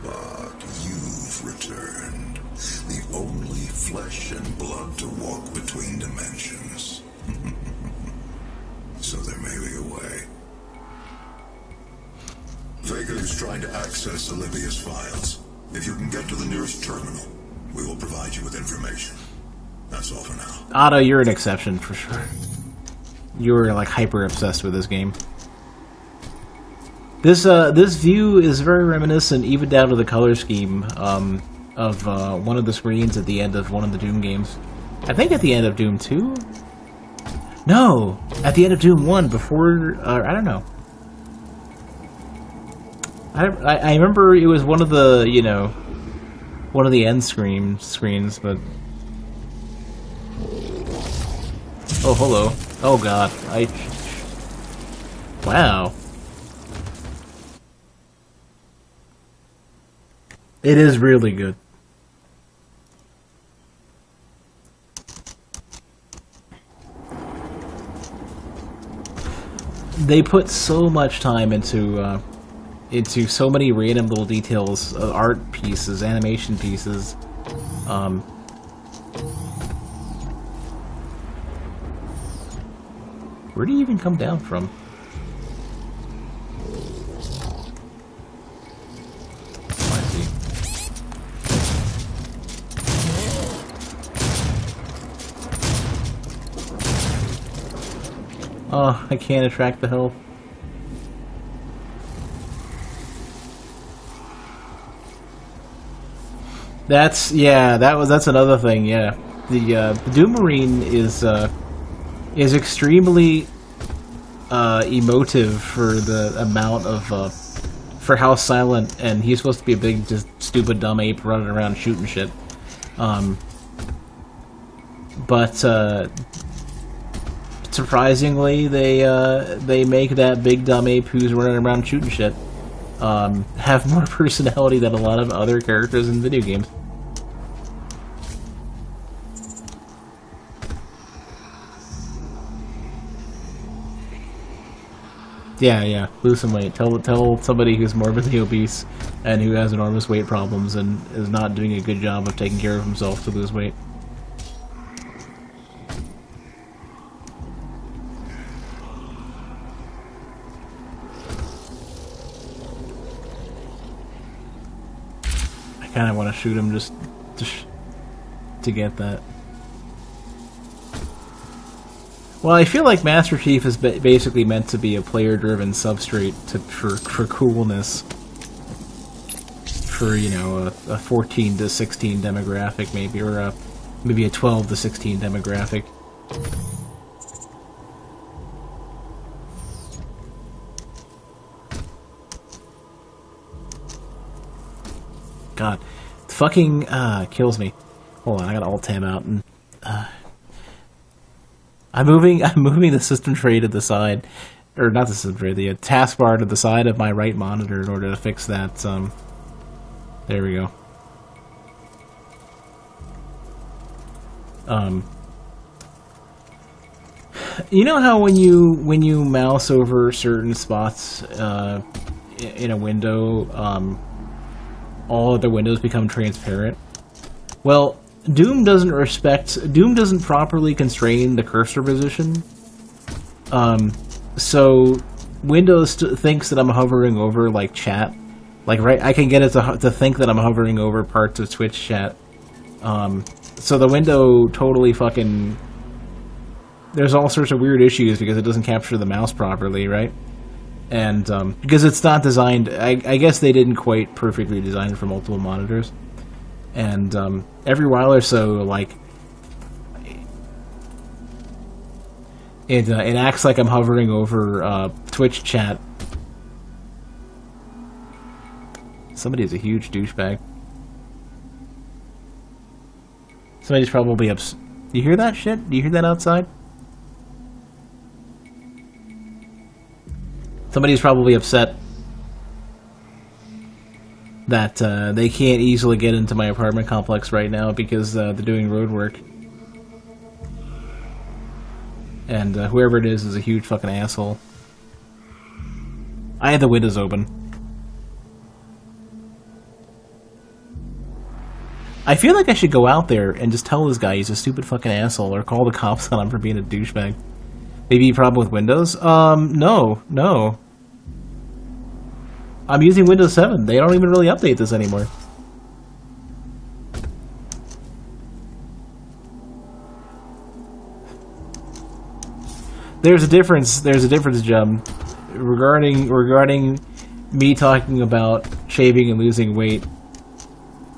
But you've returned. The only flesh and blood to walk between dimensions. So there may be a way. Vega is trying to access Olivia's files. If you can get to the nearest terminal, we will provide you with information. That's all for now. Otto, you're an exception for sure. You're like hyper obsessed with this game. This view is very reminiscent, even down to the color scheme, of one of the screens at the end of one of the Doom games. I think at the end of Doom 2? No! At the end of Doom 1, before... I don't know. I remember it was one of the, you know... one of the end screens, but... Oh, hello. Oh, God. Wow. It is really good. They put so much time into so many random little details, art pieces, animation pieces. Where do you even come down from? Oh, I see. Oh, I can't attract the health. That's another thing. Yeah, the Doom Marine is extremely emotive for the amount of for how silent, and he's supposed to be a big, just stupid, dumb ape running around shooting shit. But surprisingly, they make that big dumb ape who's running around shooting shit have more personality than a lot of other characters in video games. Yeah, lose some weight. Tell somebody who's morbidly obese and who has enormous weight problems and is not doing a good job of taking care of himself to lose weight. I kind of want to shoot him just to get that. Well, I feel like Master Chief is basically meant to be a player-driven substrate for coolness. For, you know, a 14 to 16 demographic, maybe, or maybe a 12 to 16 demographic. God, fucking kills me. Hold on, I gotta alt-tab out and. I'm moving the system tray to the side, or not the system tray, the taskbar to the side of my right monitor in order to fix that. There we go. You know how when you mouse over certain spots in a window, all other windows become transparent? Well, Doom doesn't properly constrain the cursor position. So Windows thinks that I'm hovering over like chat. Like, right, I can get it to think that I'm hovering over parts of Twitch chat. So the window totally fucking... There's all sorts of weird issues because it doesn't capture the mouse properly, right? And because it's not designed... I guess they didn't quite perfectly design it for multiple monitors. And every while or so, like, it acts like I'm hovering over Twitch chat. Somebody's a huge douchebag. Somebody's probably upset. You hear that shit? Do you hear that outside? Somebody's probably upset that they can't easily get into my apartment complex right now because they're doing road work. And whoever it is a huge fucking asshole. I had the windows open. I feel like I should go out there and just tell this guy he's a stupid fucking asshole, or call the cops on him for being a douchebag. Maybe a problem with Windows? No. I'm using Windows 7. They don't even really update this anymore. There's a difference, Jum, regarding me talking about shaving and losing weight.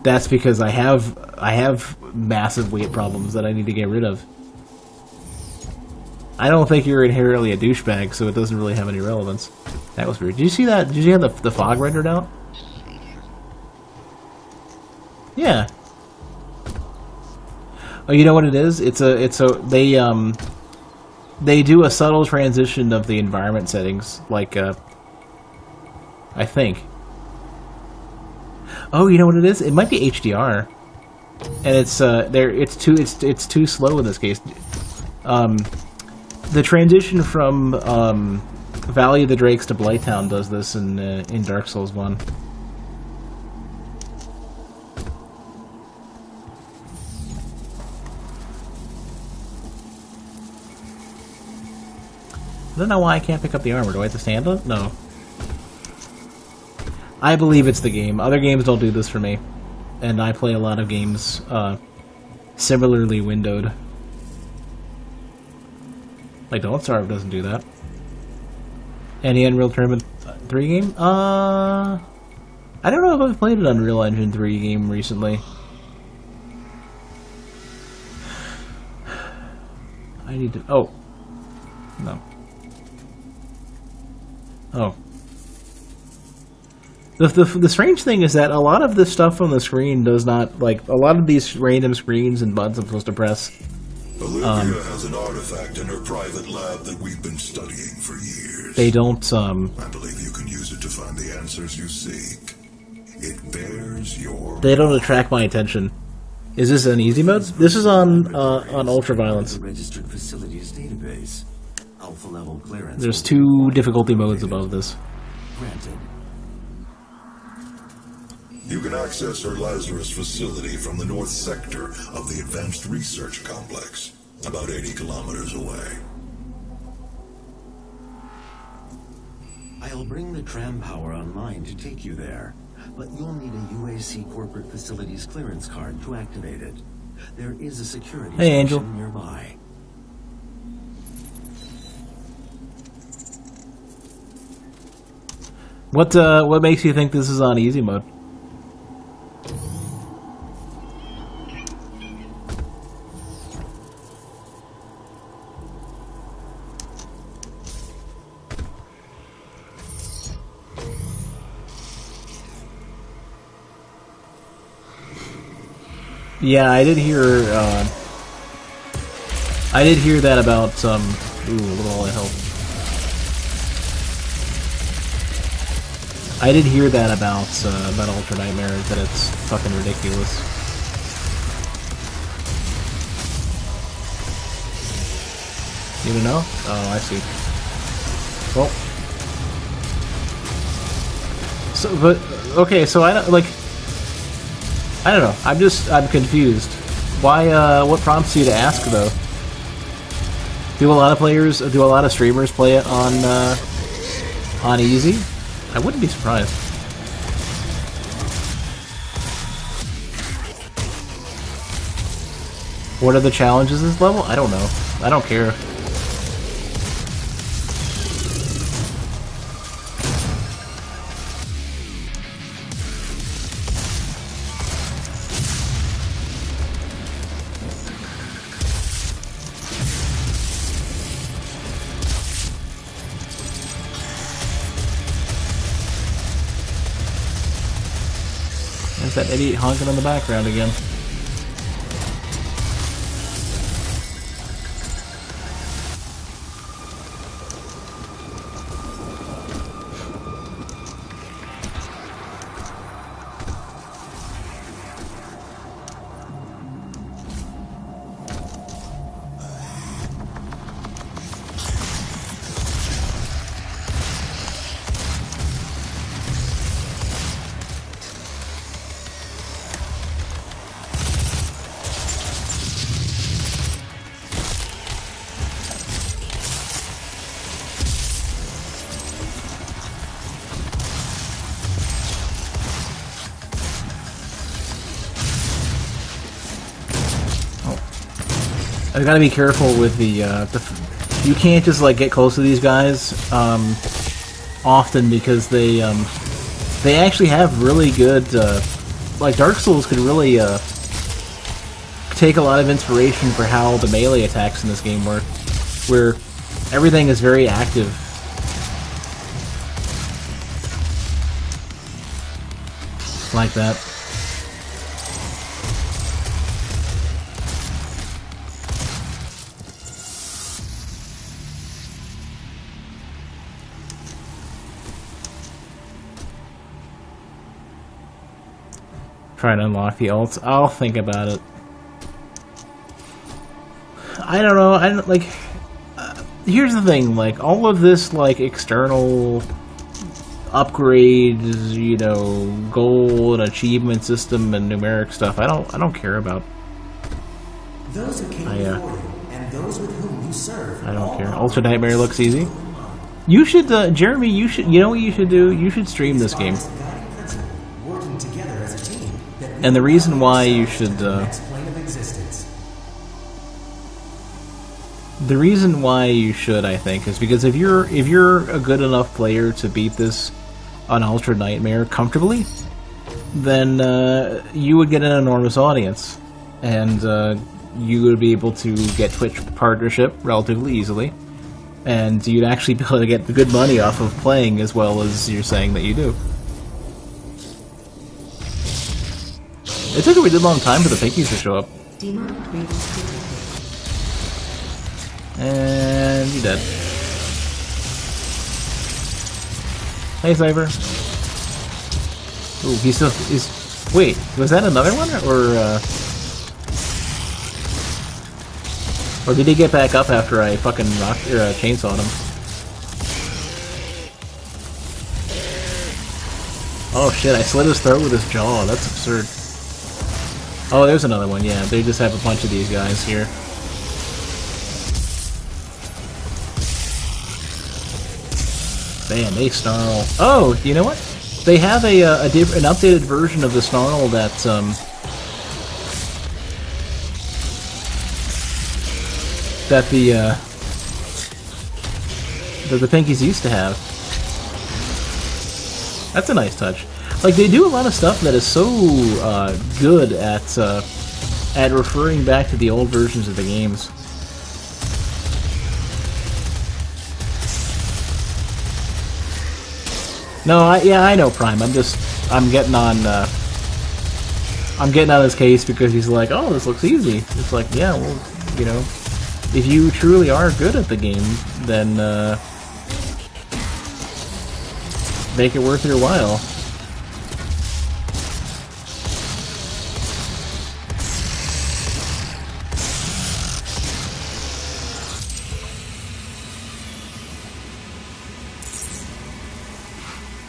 That's because I have massive weight problems that I need to get rid of. I don't think you're inherently a douchebag, so it doesn't really have any relevance. That was weird. Did you see that? Did you have the fog rendered out? Yeah. Oh, you know what it is? They do a subtle transition of the environment settings, like I think. Oh, you know what it is? It might be HDR, and it's too slow in this case. The transition from Valley of the Drakes to Blighttown does this in Dark Souls 1. I don't know why I can't pick up the armor. Do I have to stand on it? No. I believe it's the game. Other games don't do this for me. And I play a lot of games similarly windowed. Like Don't Starve doesn't do that. Any Unreal Tournament 3 game? I don't know if I've played an Unreal Engine 3 game recently. I need to... Oh. No. Oh. The strange thing is that a lot of this stuff on the screen does not, like, a lot of these random screens and buttons I'm supposed to press. Olivia has an artifact in her private lab that we've been studying for years. They don't, I believe you can use it to find the answers you seek. It bears your... They don't attract my attention. Is this an easy mode? This is on ultraviolence. Registered facilities database. Alpha level clearance. There's 2 difficulty modes above this. Granted. You can access her Lazarus facility from the north sector of the Advanced Research Complex, about 80 kilometers away. I'll bring the tram power online to take you there, but you'll need a UAC corporate facilities clearance card to activate it. There is a security Hey, Angel. station nearby. What makes you think this is on easy mode? Yeah, I did hear that about ooh, look at all that help. I did hear that about Ultra Nightmares, that it's fucking ridiculous. You don't know? Oh, I see. Well, so, but okay, so I don't like. I don't know. I'm confused. Why? What prompts you to ask though? Do a lot of streamers play it on easy? I wouldn't be surprised. What are the challenges this level? I don't know. I don't care. there's that idiot honking in the background again. I gotta be careful with the you can't just like get close to these guys often because they actually have really good like Dark Souls could really take a lot of inspiration for how the melee attacks in this game work, where everything is very active. Like that. Trying to unlock the ults. I'll think about it. I don't know. I don't, like. Here's the thing. Like all of this, like external upgrades, you know, goal and achievement system and numeric stuff. I don't care about. Those who came before you and those with whom you serve. I don't care. Ultra Nightmare looks easy. You should, Jeremy. You should. You know what you should do? You should stream this game. And the reason why you should, the reason why you should, I think, is because if you're a good enough player to beat this on Ultra Nightmare comfortably, then you would get an enormous audience, and you would be able to get Twitch partnership relatively easily, and you'd actually be able to get the good money off of playing as well as you're saying that you do. It took a really long time for the pinkies to show up. And you're dead. Hey, Cyber. Ooh, he's still... Wait, was that another one? Or did he get back up after I fucking chainsawed him? Oh shit, I slit his throat with his jaw. That's absurd. Oh, there's another one, yeah. They just have a bunch of these guys here. Man, they snarl. Oh, you know what? They have an updated version of the snarl that, that the pinkies used to have. That's a nice touch. Like, they do a lot of stuff that is so good at referring back to the old versions of the games. No, yeah, I know Prime. I'm getting on his case because he's like, oh, this looks easy. It's like, yeah, well, you know, if you truly are good at the game, then make it worth your while.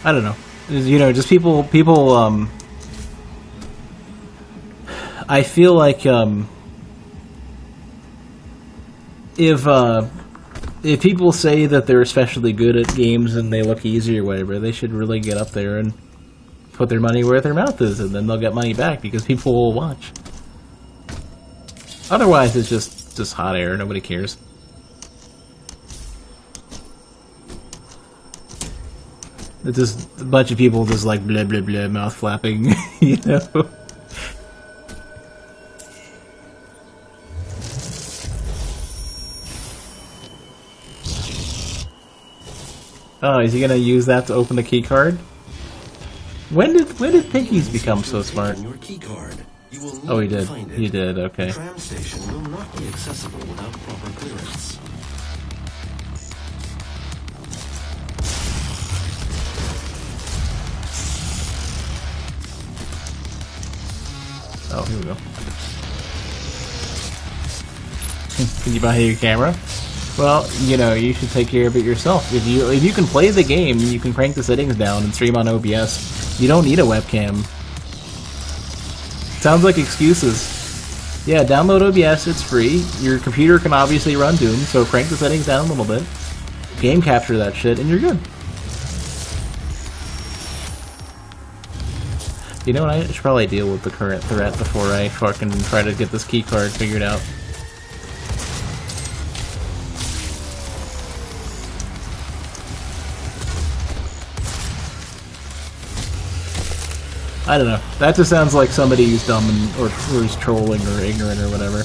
I don't know. You know, just people, I feel like, if people say that they're especially good at games and they look easy or whatever, they should really get up there and put their money where their mouth is, and then they'll get money back because people will watch. Otherwise, it's just hot air. Nobody cares. It's just a bunch of people just like blah blah blah, mouth flapping, you know. Oh, is he gonna use that to open the key card? When did piggies become so smart? Your key card. You will need Oh, he to did. find it. He did. Okay. The tram station will not be accessible without proper clearance. Oh, here we go. Can you buy your camera? Well, you know, you should take care of it yourself. If you can play the game, you can crank the settings down and stream on OBS. You don't need a webcam. Sounds like excuses. Yeah, download OBS, it's free. Your computer can obviously run Doom, so crank the settings down a little bit. Game capture that shit, and you're good. You know what, I should probably deal with the current threat before I fucking try to get this keycard figured out. I don't know. That just sounds like somebody who's dumb and, or who's trolling or ignorant or whatever.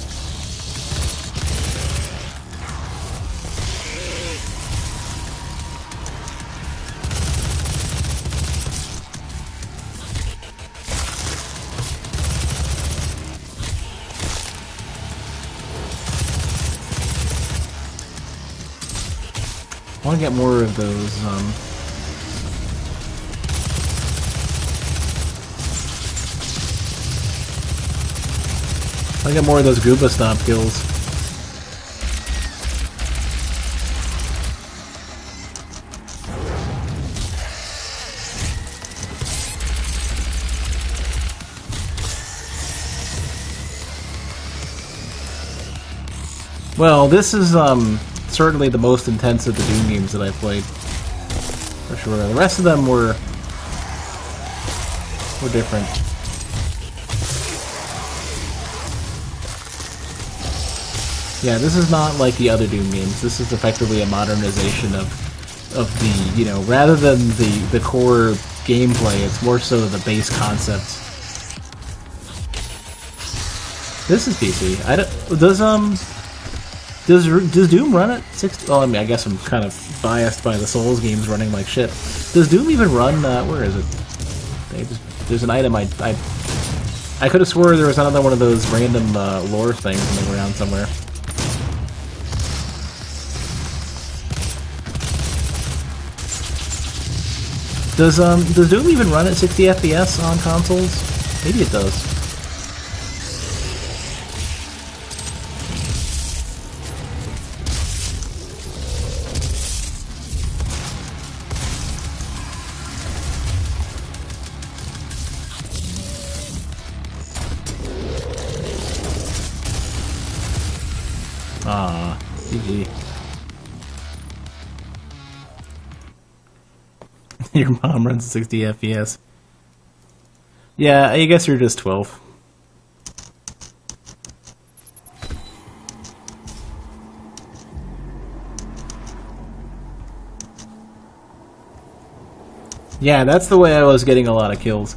I want to get more of those, I get more of those Gooba Stomp kills. Well, this is certainly the most intense of the Doom games that I played, for sure. The rest of them were different. Yeah, this is not like the other Doom games. This is effectively a modernization of the, you know, rather than the core gameplay, it's more so the base concepts. This is PC. I don't, does Doom run at 60? Well, I mean, I guess I'm kind of biased by the Souls games running like shit. Does Doom even run? Where is it? There's an item I could have swore there was another one of those random lore things running around somewhere. Does Doom even run at 60 FPS on consoles? Maybe it does. Ah, GG. Your mom runs 60 FPS. Yeah, I guess you're just 12. Yeah, that's the way I was getting a lot of kills.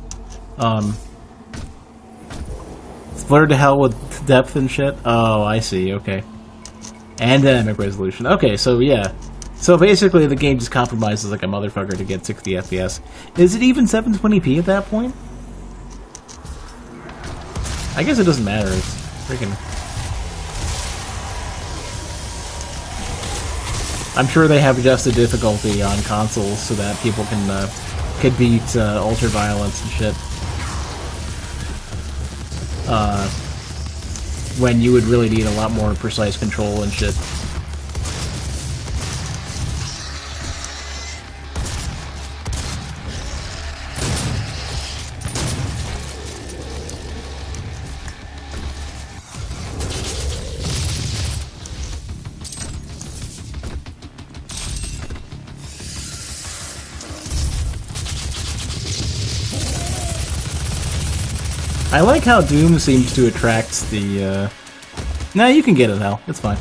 Flirted to hell with depth and shit? Oh, I see, okay. And dynamic resolution. Okay, so yeah. So basically the game just compromises like a motherfucker to get 60 FPS. Is it even 720p at that point? I guess it doesn't matter, it's freaking... I'm sure they have adjusted difficulty on consoles so that people can beat ultraviolence and shit. When you would really need a lot more precise control and shit. I like how Doom seems to attract the, Nah, you can get it, Hal. It's fine.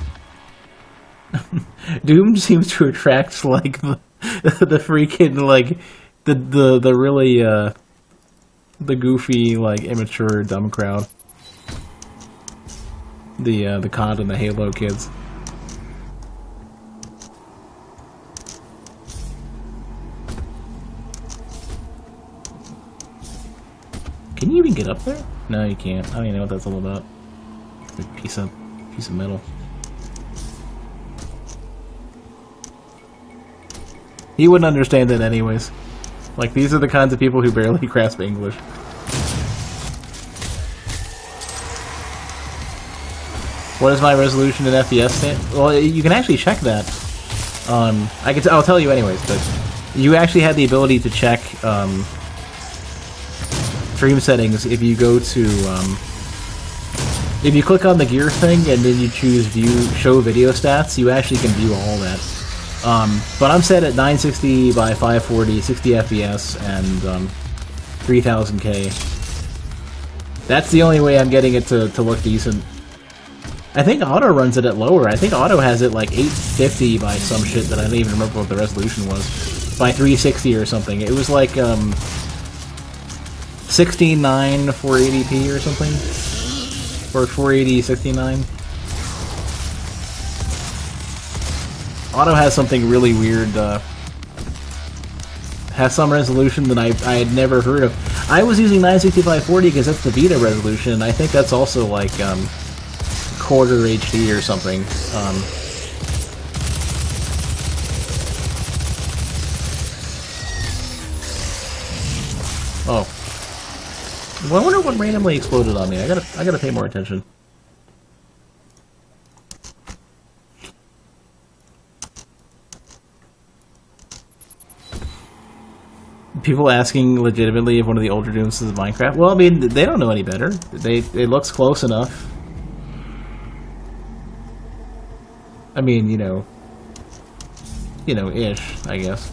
Doom seems to attract, like, the freaking, like, the really, the goofy, like, immature, dumb crowd. The COD and the Halo kids. Can you even get up there? No, you can't. I don't even know what that's all about. A piece of metal. He wouldn't understand it anyways. Like, these are the kinds of people who barely grasp English. What is my resolution in FPS stand? Well, you can actually check that. I'll tell you anyways, but you actually had the ability to check stream settings if you go to if you click on the gear thing and then you choose show video stats, you actually can view all that. But I'm set at 960 by 540, 60 FPS, and 3000K. That's the only way I'm getting it to look decent. I think Auto runs it at lower. I think Auto has it like 850 by some shit that I don't even remember what the resolution was. By 360 or something. It was like 16:9 480p or something. Or 480 69. Auto has something really weird. Has some resolution that I had never heard of. I was using 960 by 40 because that's the Vita resolution. I think that's also like quarter HD or something. Oh. Well, I wonder what randomly exploded on me. I gotta pay more attention. People asking legitimately if one of the older Dooms is Minecraft. Well, I mean, they don't know any better. It looks close enough. I mean, you know, ish, I guess.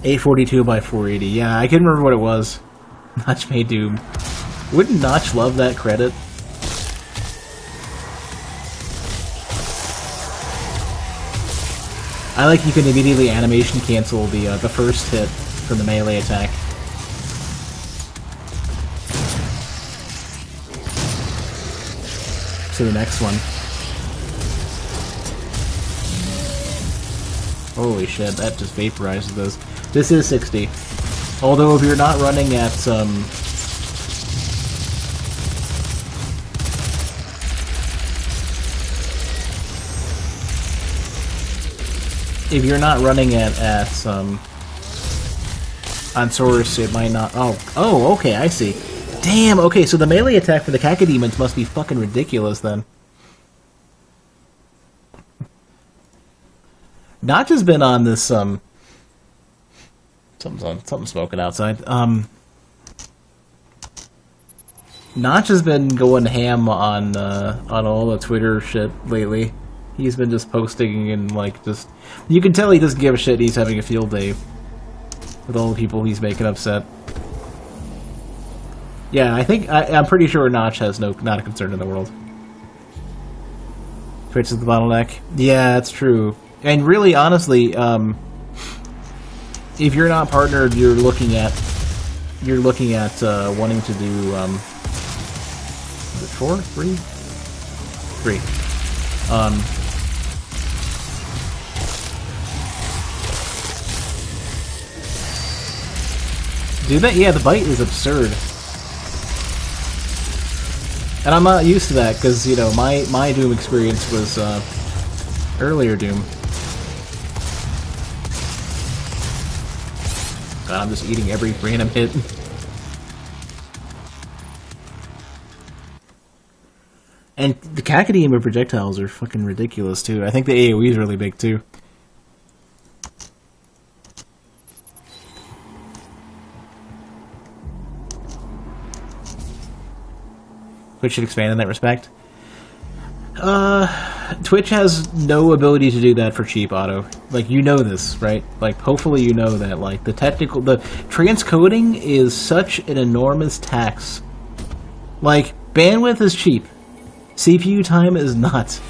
$842 by 480. Yeah, I couldn't remember what it was. Notch made Doom. Wouldn't Notch love that credit? I like you can immediately animation cancel the first hit from the melee attack. To the next one. Holy shit, that just vaporizes those. This is 60. Although if you're not running at if you're not running at on source, it might not. Oh, okay, I see. Damn. Okay, so the melee attack for the Cacodemons must be fucking ridiculous then. Notch has been on this something's smoking outside. Notch has been going ham on all the Twitter shit lately. He's been just posting and like just you can tell he doesn't give a shit. He's having a field day with all the people he's making upset. Yeah, I'm pretty sure Notch has not a concern in the world. Twitch is the bottleneck. Yeah, that's true. And really, honestly, if you're not partnered, you're looking at wanting to do is it 4? 3? 3. Do that? Yeah, the bite is absurd. And I'm not used to that, because, you know, my Doom experience was, earlier Doom. God, I'm just eating every random hit. And the Cacodemon projectiles are fucking ridiculous, too. I think the AoE is really big, too. Twitch should expand in that respect. Twitch has no ability to do that for cheap, Auto. Like, you know this, right? Like, hopefully you know that. Like, the transcoding is such an enormous tax. Like, bandwidth is cheap. CPU time is not.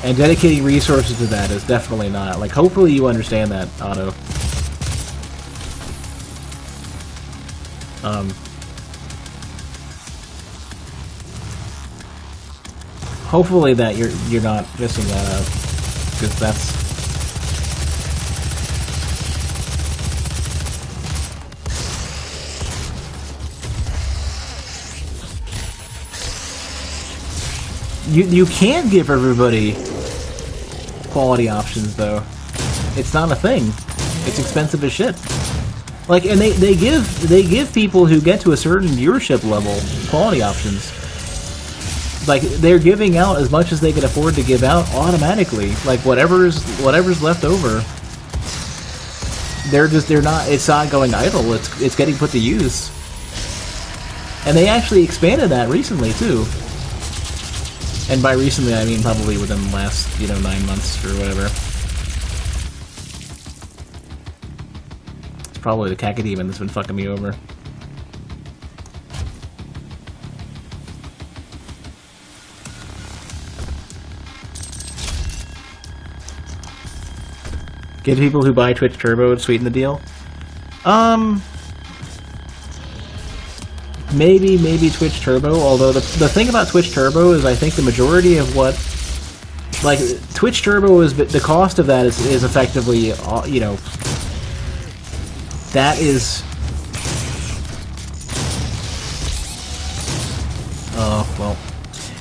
And dedicating resources to that is definitely not. Like, hopefully you understand that, Auto. hopefully that you're not missing that out, because that's. You can't give everybody quality options, though. It's not a thing. It's expensive as shit. Like, and they give people who get to a certain viewership level quality options. Like, they're giving out as much as they can afford to give out automatically. Like, whatever's left over, they're not. It's not going idle. It's getting put to use. And they actually expanded that recently too. And by recently, I mean probably within the last, 9 months or whatever. It's probably the Cacodemon that's been fucking me over. Get people who buy Twitch Turbo to sweeten the deal? Maybe Twitch Turbo, although the thing about Twitch Turbo is I think the majority of what... Like, Twitch Turbo is... The cost of that is effectively, that is... Oh, well...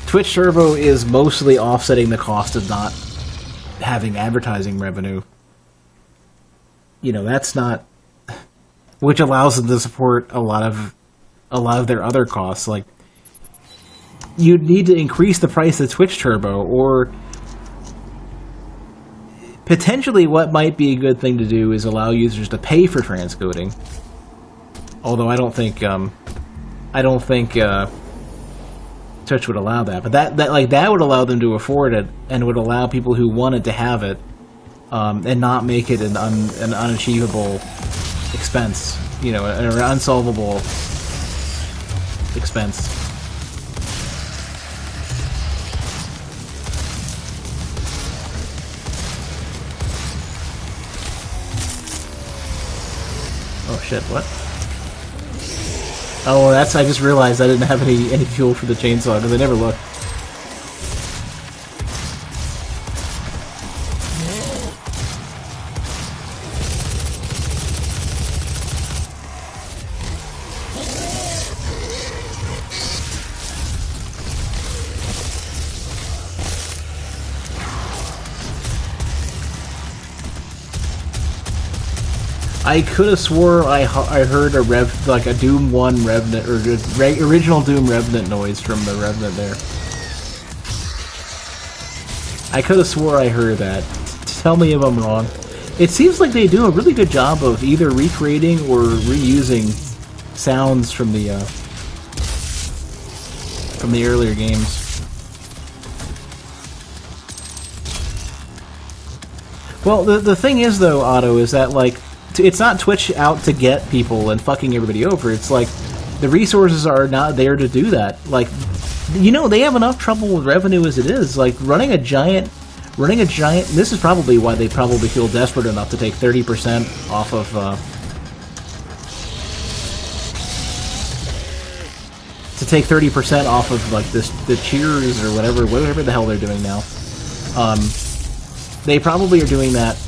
Twitch Turbo is mostly offsetting the cost of not having advertising revenue. That's not... Which allows them to support a lot of their other costs. Like, you'd need to increase the price of Twitch Turbo, or potentially what might be a good thing to do is allow users to pay for transcoding. Although I don't think Twitch would allow that. But that would allow them to afford it, and would allow people who wanted to have it, and not make it an unachievable expense, an unsolvable expense. Oh shit, what? Oh, I just realized I didn't have any fuel for the chainsaw, because I never looked. I could have swore I heard a Doom 1 Revenant, or original Doom Revenant noise from the Revenant there. I could have swore I heard that. Tell me if I'm wrong. It seems like they do a really good job of either recreating or reusing sounds from the earlier games. Well, the thing is, though, Otto, is that, like, it's not Twitch out to get people and fucking everybody over. It's like, the resources are not there to do that. Like, they have enough trouble with revenue as it is. Like, running a giant... This is probably why they probably feel desperate enough to take 30% off of... to take 30% off of, like, the cheers or whatever the hell they're doing now. They probably are doing that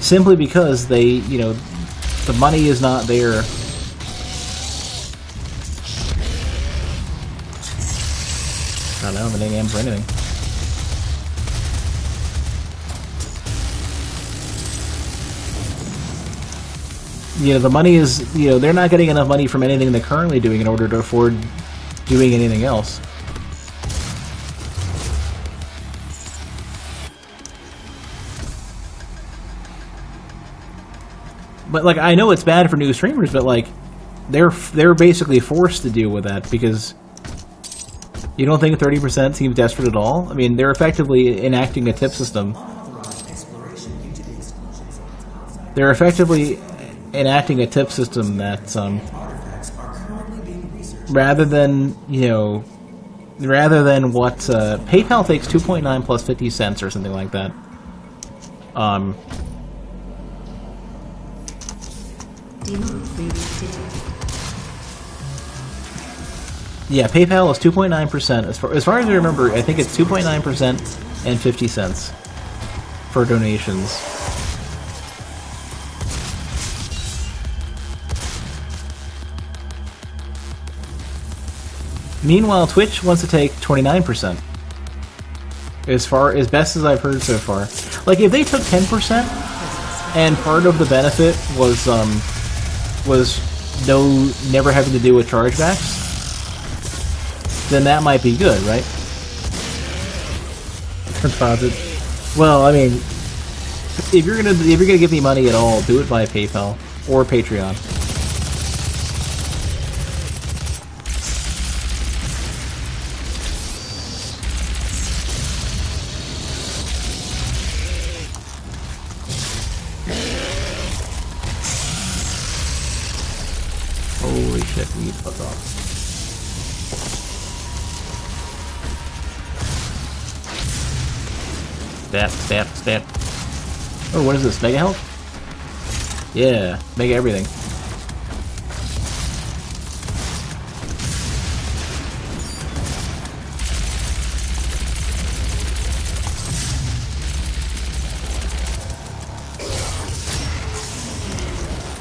simply because they, the money is not there. I don't know, the name for anything. The money is, they're not getting enough money from anything they're currently doing in order to afford doing anything else. But, like, I know it's bad for new streamers, but, like, they're basically forced to deal with that, because you don't think 30% seems desperate at all? I mean, they're effectively enacting a tip system. They're effectively enacting a tip system that's, rather than what, PayPal takes 2.9 plus 50 cents or something like that. Yeah, PayPal is 2.9%. As far as I remember, I think it's 2.9% and 50 cents for donations. Meanwhile, Twitch wants to take 29%. As best as I've heard so far. Like, if they took 10%, and part of the benefit was never having to do with chargebacks, then that might be good, right? Deposit. Well, I mean, if you're gonna give me money at all, do it via PayPal or Patreon. Holy shit, we need to fuck off. Stat, stat, stat. Oh, what is this? Mega health? Yeah, mega everything.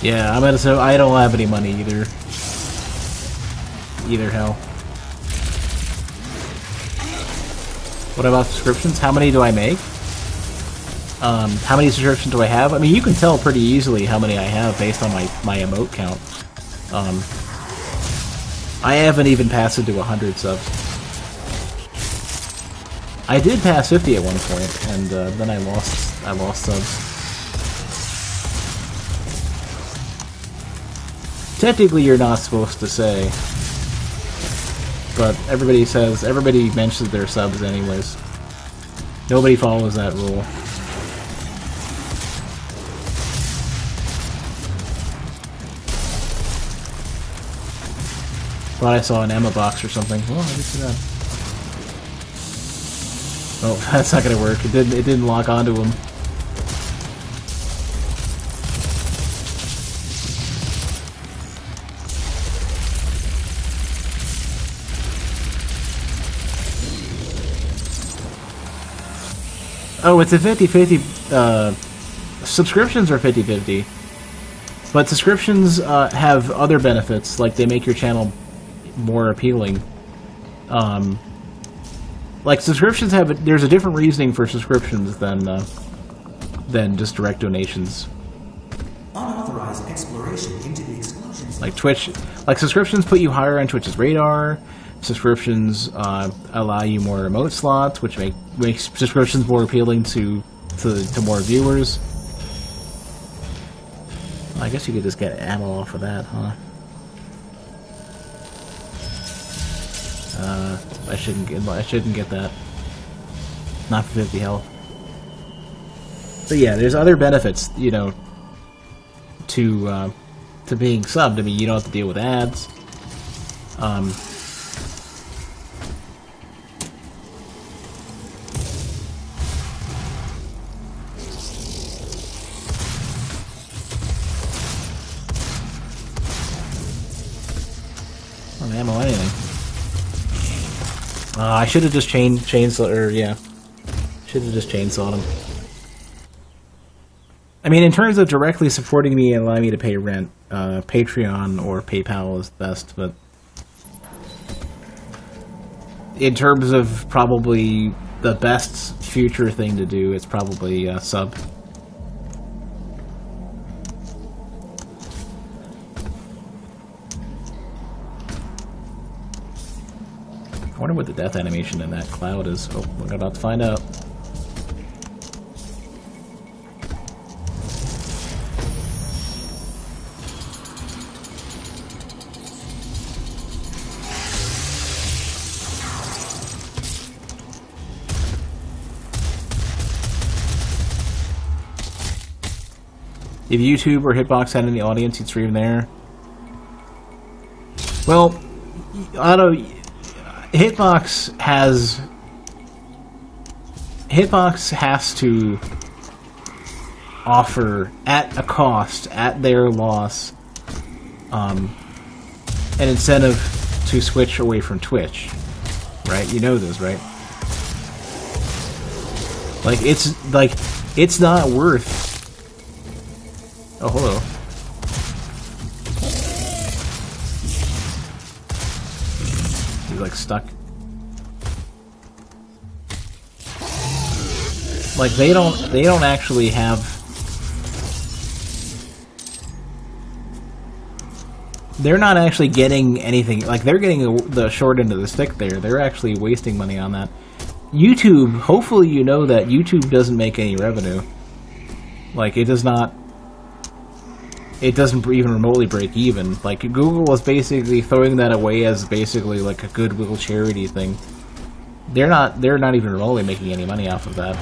Yeah, I'm gonna say I don't have any money either. Hell. What about subscriptions? How many do I make? How many subscriptions do I have? I mean, you can tell pretty easily how many I have based on my emote count. I haven't even passed it to 100 subs. I did pass 50 at one point, and then I lost subs. Technically, you're not supposed to say, but everybody mentions their subs anyways. Nobody follows that rule. Thought I saw an Emma box or something. Oh, I didn't see that. Oh, that's not gonna work. It didn't lock onto him. Oh, it's a 50-50. Subscriptions are 50-50. But subscriptions have other benefits, like they make your channel more appealing. Like subscriptions there's a different reasoning for subscriptions than just direct donations. Unauthorized exploration into the exclusions. Like Twitch, like subscriptions put you higher on Twitch's radar. Subscriptions allow you more remote slots, which makes subscriptions more appealing to more viewers. I guess you could just get ammo off of that, huh? I shouldn't get that. Not for 50 health. But yeah, there's other benefits, you know, to being subbed. I mean, you don't have to deal with ads. Ammo, anything. I should have just chainsawed him. I mean, in terms of directly supporting me and allowing me to pay rent, Patreon or PayPal is best, but in terms of probably the best future thing to do, it's probably sub. I wonder what the death animation in that cloud is. Oh, we're about to find out. If YouTube or Hitbox had any audience, you'd stream there. Well, I don't know. Hitbox has to offer at a cost, at their loss, an incentive to switch away from Twitch, right? You know this, right? Like, it's not worth... Oh, hello. He's, like, stuck. Like, they don't actually have... They're not actually getting anything. Like, they're getting the short end of the stick there. They're actually wasting money on that. YouTube, hopefully you know that YouTube doesn't make any revenue. Like, it does not... It doesn't even remotely break even. Like, Google was basically throwing that away as basically like a goodwill charity thing. They're not even remotely making any money off of that.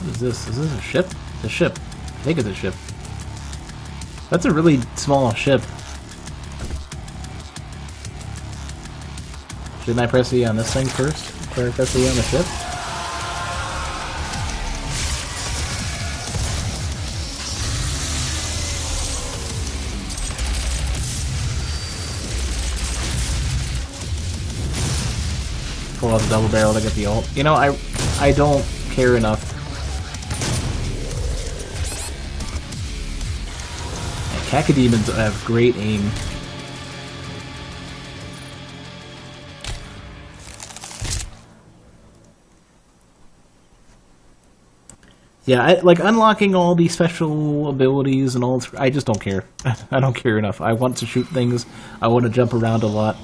What is this? Is this a ship? It's a ship. I think it's a ship. That's a really small ship. Shouldn't I press E on this thing first? Before I press E on the ship? Pull out the double barrel to get the ult. You know, I don't care enough. Cacodemons have great aim. Yeah, like unlocking all these special abilities and all. I just don't care. I don't care enough. I want to shoot things. I want to jump around a lot.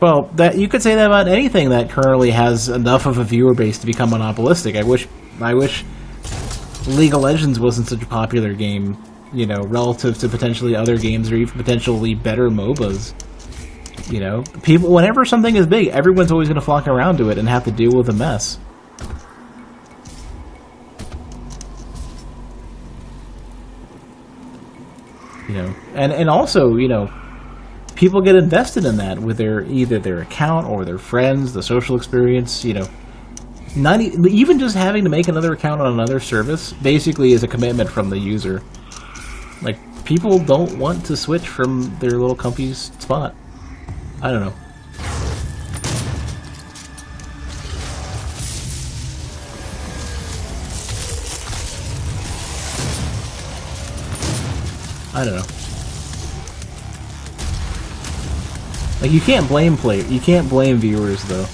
Well, that you could say that about anything that currently has enough of a viewer base to become monopolistic. I wish League of Legends wasn't such a popular game, you know, relative to potentially other games or even potentially better MOBAs. You know, people, whenever something is big, everyone's always going to flock around to it and have to deal with a mess. You know, and also, you know, people get invested in that with either their account or their friends, the social experience, you know. Not even just having to make another account on another service basically is a commitment from the user. Like, people don't want to switch from their little company's spot. I don't know. I don't know. Like, you can't blame viewers though.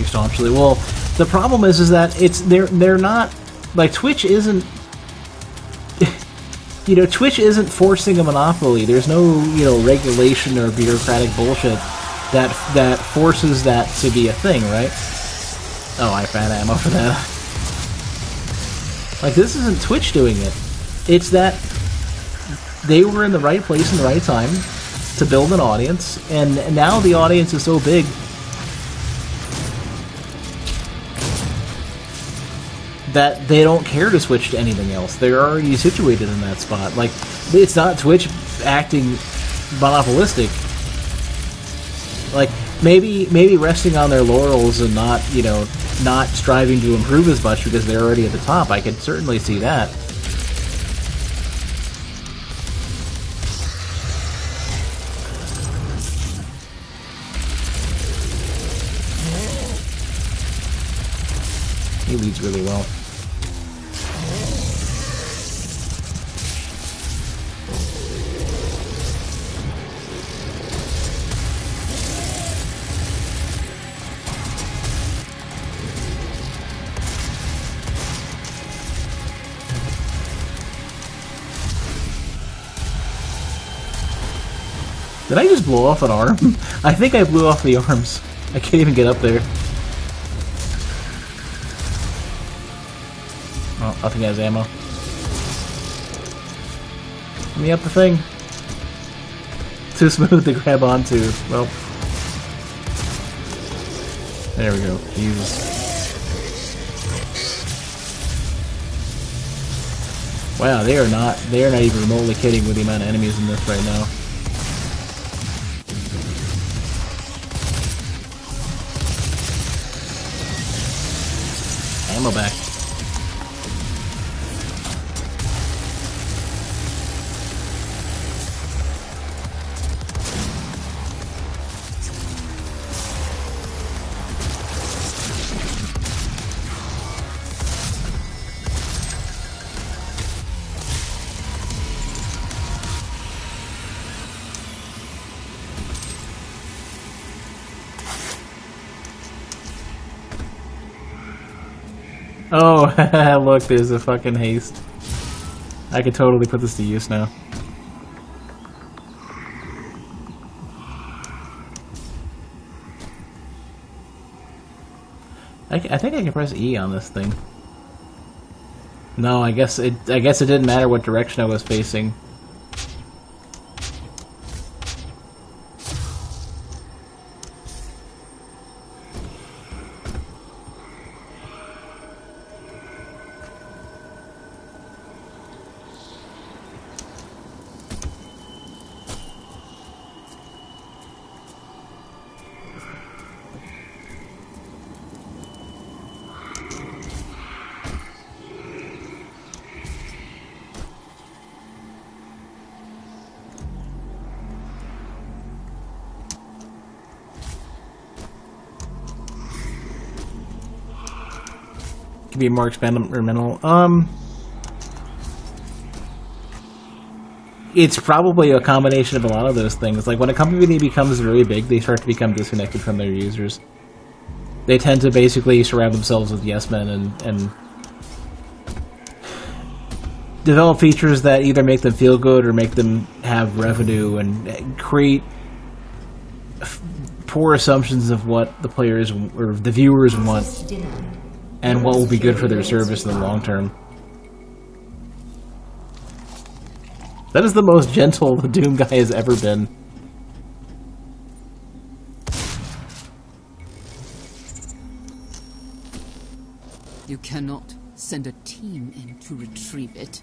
Staunchly. Well, the problem is that they're not, like, Twitch isn't, you know, Twitch isn't forcing a monopoly. There's no, you know, regulation or bureaucratic bullshit that forces that to be a thing, right? Oh, I found ammo for that. Like, this isn't Twitch doing it. It's that they were in the right place in the right time to build an audience, and now the audience is so big that they don't care to switch to anything else. They're already situated in that spot. Like, it's not Twitch acting monopolistic. Like, maybe resting on their laurels and not, you know, not striving to improve as much because they're already at the top. I could certainly see that. He leads really well. Did I just blow off an arm? I think I blew off the arms. I can't even get up there. Oh, I think he has ammo. Let me up the thing. Too smooth to grab onto. Well, there we go. Jesus. Wow, they are not even remotely kidding with the amount of enemies in this right now. Ammo back. Oh, look, there's a fucking haste. I could totally put this to use now. I think I can press E on this thing. No, I guess it didn't matter what direction I was facing. Could be more experimental. It's probably a combination of a lot of those things. Like, when a company becomes very big, they start to become disconnected from their users. They tend to basically surround themselves with yes men and develop features that either make them feel good or make them have revenue and create poor assumptions of what the players or the viewers want and what will be good for their service in the long term. That is the most gentle the Doom guy has ever been. You cannot send a team in to retrieve it.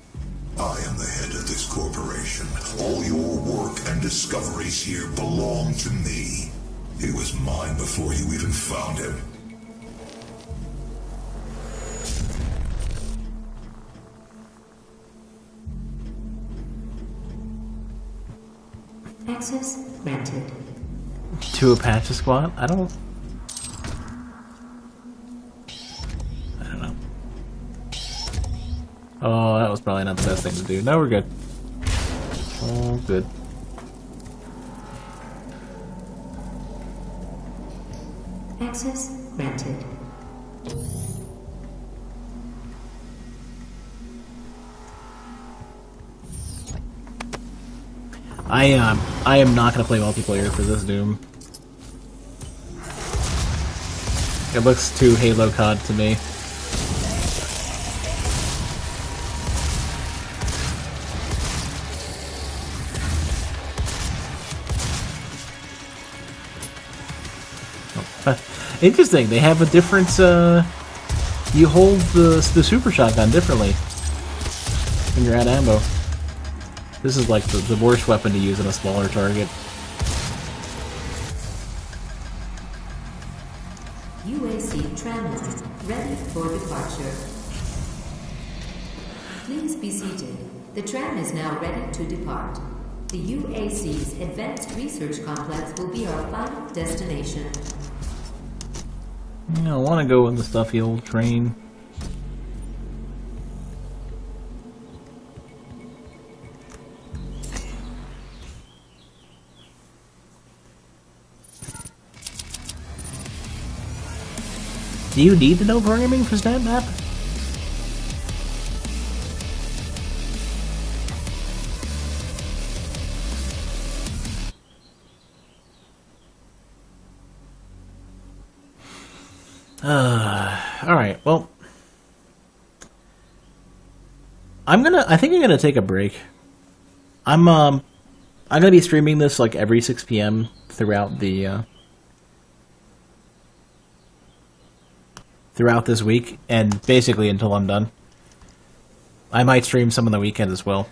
I am the head of this corporation. All your work and discoveries here belong to me. He was mine before you even found him. Access granted. To Apache Squad? I don't know. Oh, that was probably not the best thing to do. No, we're good. All good. Access granted. I am not gonna play multiplayer for this Doom. It looks too Halo COD to me. Interesting. They have a different. You hold the super shotgun differently when you're out of ammo. This is like the worst weapon to use on a smaller target. UAC tramline ready for departure. Please be seated. The tram is now ready to depart. The UAC's Advanced Research Complex will be our final destination. I don't want to go in the stuffy old train. Do you need to know programming for Stat Map? Alright, well, I think I'm gonna take a break. I'm gonna be streaming this like every 6 p.m. throughout the throughout this week, and basically until I'm done. I might stream some on the weekend as well.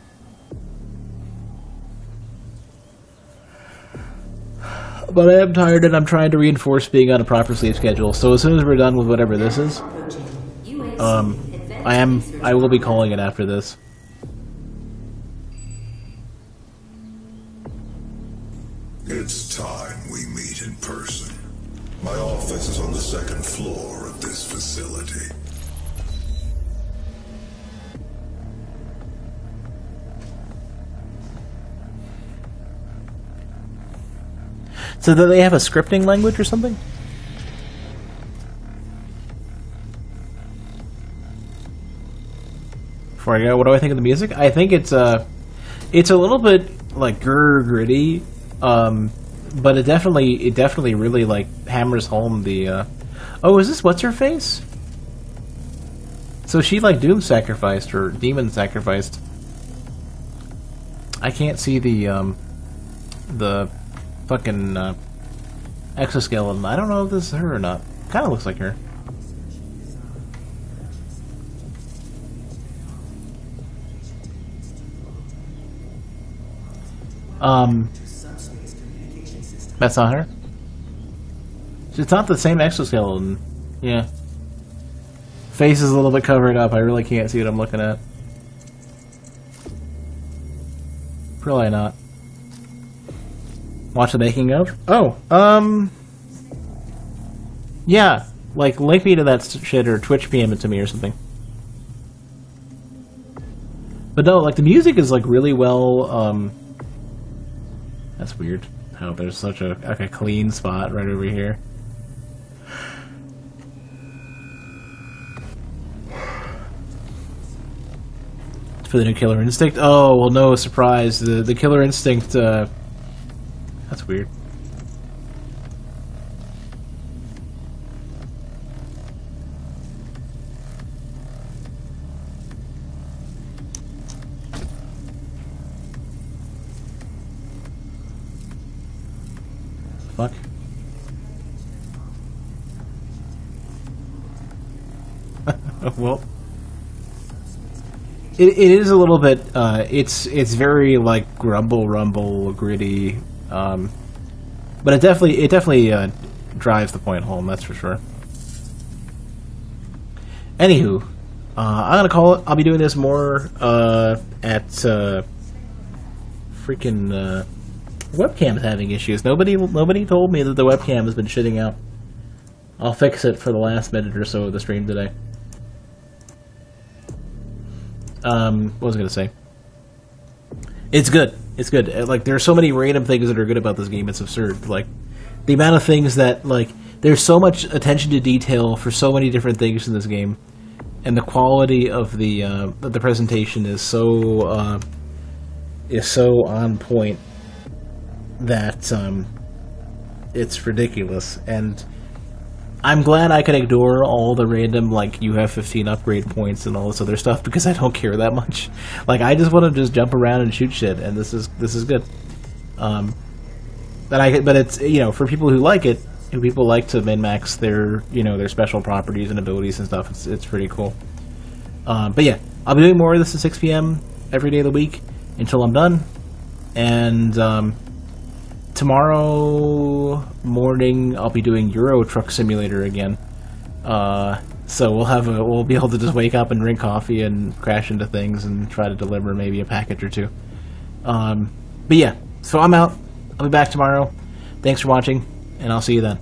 But I am tired, and I'm trying to reinforce being on a proper sleep schedule. So as soon as we're done with whatever this is, I will be calling it after this. It's time we meet in person. My office is on the second floor of this facility. So do they have a scripting language or something? Before I go, what do I think of the music? I think it's a little bit like gritty, but it definitely really like hammers home the. Oh, is this what's her face? So she like doom sacrificed or demon sacrificed. I can't see the fucking exoskeleton. I don't know if this is her or not. Kind of looks like her. That's not her. It's not the same exoskeleton. Yeah. Face is a little bit covered up. I really can't see what I'm looking at. Probably not. Watch the making of? Oh, yeah, like, link me to that shit or Twitch PM it to me or something. But no, like, the music is, like, really well, that's weird, how there's such a, like, a clean spot right over here. For the new Killer Instinct? Oh, well, no, surprise, the Killer Instinct, that's weird. Fuck. Well, it is a little bit. It's very like grumble, rumble, gritty. But it definitely drives the point home. That's for sure. Anywho, I'm gonna call it. I'll be doing this more at freaking webcam's having issues. Nobody told me that the webcam has been shitting out. I'll fix it for the last minute or so of the stream today. What was I gonna say? It's good. It's good. Like, there are so many random things that are good about this game. It's absurd. Like, the amount of things that, like, there's so much attention to detail for so many different things in this game, and the quality of the presentation is so on point that it's ridiculous. And I'm glad I can ignore all the random, like, you have 15 upgrade points and all this other stuff, because I don't care that much. Like, I just want to just jump around and shoot shit, and this is good. But it's, you know, for people who like it, who people like to min-max their, you know, their special properties and abilities and stuff, it's pretty cool. But yeah, I'll be doing more of this at 6 p.m. every day of the week until I'm done. And tomorrow morning I'll be doing Euro Truck Simulator again. So we'll be able to just wake up and drink coffee and crash into things and try to deliver maybe a package or two. But yeah, so I'm out. I'll be back tomorrow. Thanks for watching, and I'll see you then.